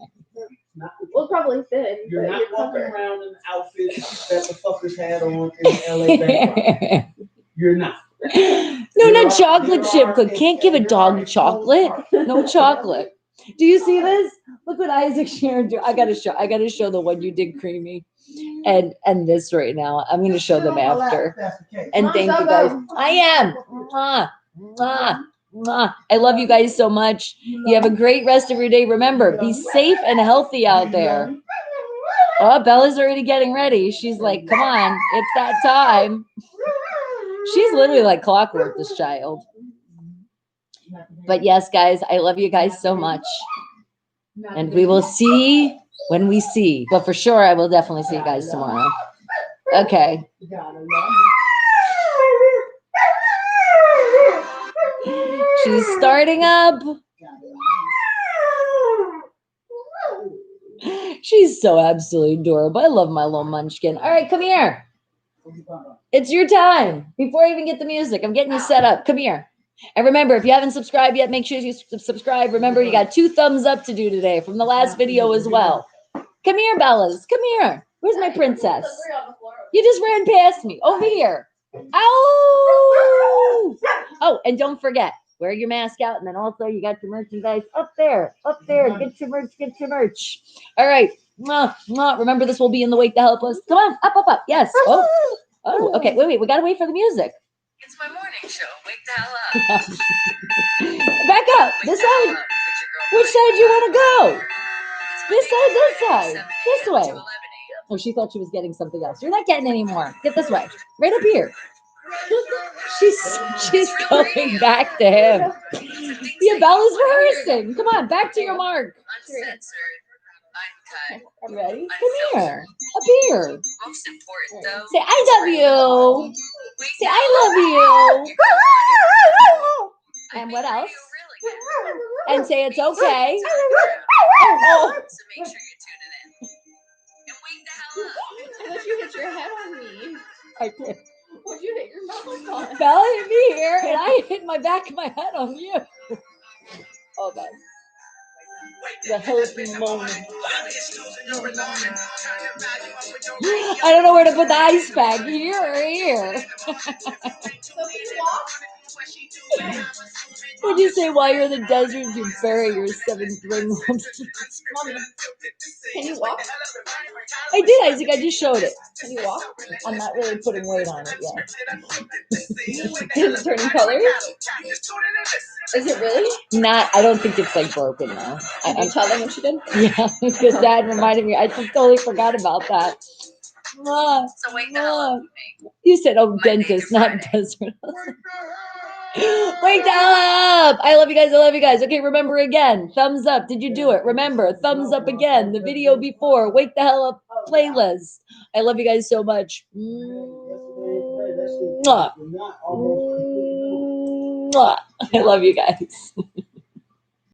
Well, probably thin. You're but not you're walking covered. around in outfits that the fuckers had on in the LA background. You're not. No, not chocolate chip cookie. Can't give a dog chocolate. No chocolate. Do you see this? Look what Isaac shared. I gotta show the one you did creamy, and this right now. I'm gonna show them after. And thank you guys. I am. Mwah, mwah, mwah. I love you guys so much. You have a great rest of your day. Remember, be safe and healthy out there. Oh, Bella's already getting ready. She's like, come on, it's that time. She's literally like clockwork, this child. But yes, guys, I love you guys so much. And we will see when we see. But for sure, I will definitely see you guys tomorrow. Okay. She's starting up. She's so absolutely adorable. I love my little munchkin. All right, come here. It's your time. Before I even get the music, I'm getting you set up. Come here. And remember, if you haven't subscribed yet, make sure you subscribe. Remember, you got 2 thumbs up to do today from the last video as well. Come here, Bellas. Come here. Where's my princess? You just ran past me. Over here. Ow! Oh, and don't forget, wear your mask out. And then also you got your merchandise up there. Up there. Get your merch. Get your merch. All right. Mwah, mwah. Remember, this will be in the Wake the Hell Up list. Come on. Up, up, up. Yes. Oh, okay. Wait. We got to wait for the music. It's my morning show. Wake the hell up. Back up. This side. Which side you want to go? This side, this side. This way. Oh, she thought she was getting something else. You're not getting any more. Get this way. Right up here. She's going back to him. Yeah, Bella's rehearsing. Come on, back to your mark. Uncensored, uncut. You ready? Come here. Up here. Most important though. Say, I love you. Say, I love you. And what else? And say it's okay. Oh. So make sure you're tuning in. And wake the hell up. Why'd you hit your head on me? I did. Why'd you hit your mouth on? Bella hit me here, and I hit my back of my head on you. Oh, God. The hurting moment. I don't know where to put the ice pack, here or here. Would you say while you're in the desert, you bury your 7th ring? Mommy, can you walk? I did, Isaac. I just showed it. Can you walk? I'm not really putting weight on it yet. Is it turning colors? Is it really? Not. I don't think it's like broken though. I'm telling what she did. Yeah, because Dad reminded me. I totally forgot about that. Mwah, So wake the hell up. mwah. You said, "Oh, dentist, not desert." Wake up! I love you guys. I love you guys. Okay, remember again. Thumbs up. Did you do it? Remember, thumbs up again. The video before. Wake the hell up playlist. I love you guys so much. Mwah. Mwah. I love you guys.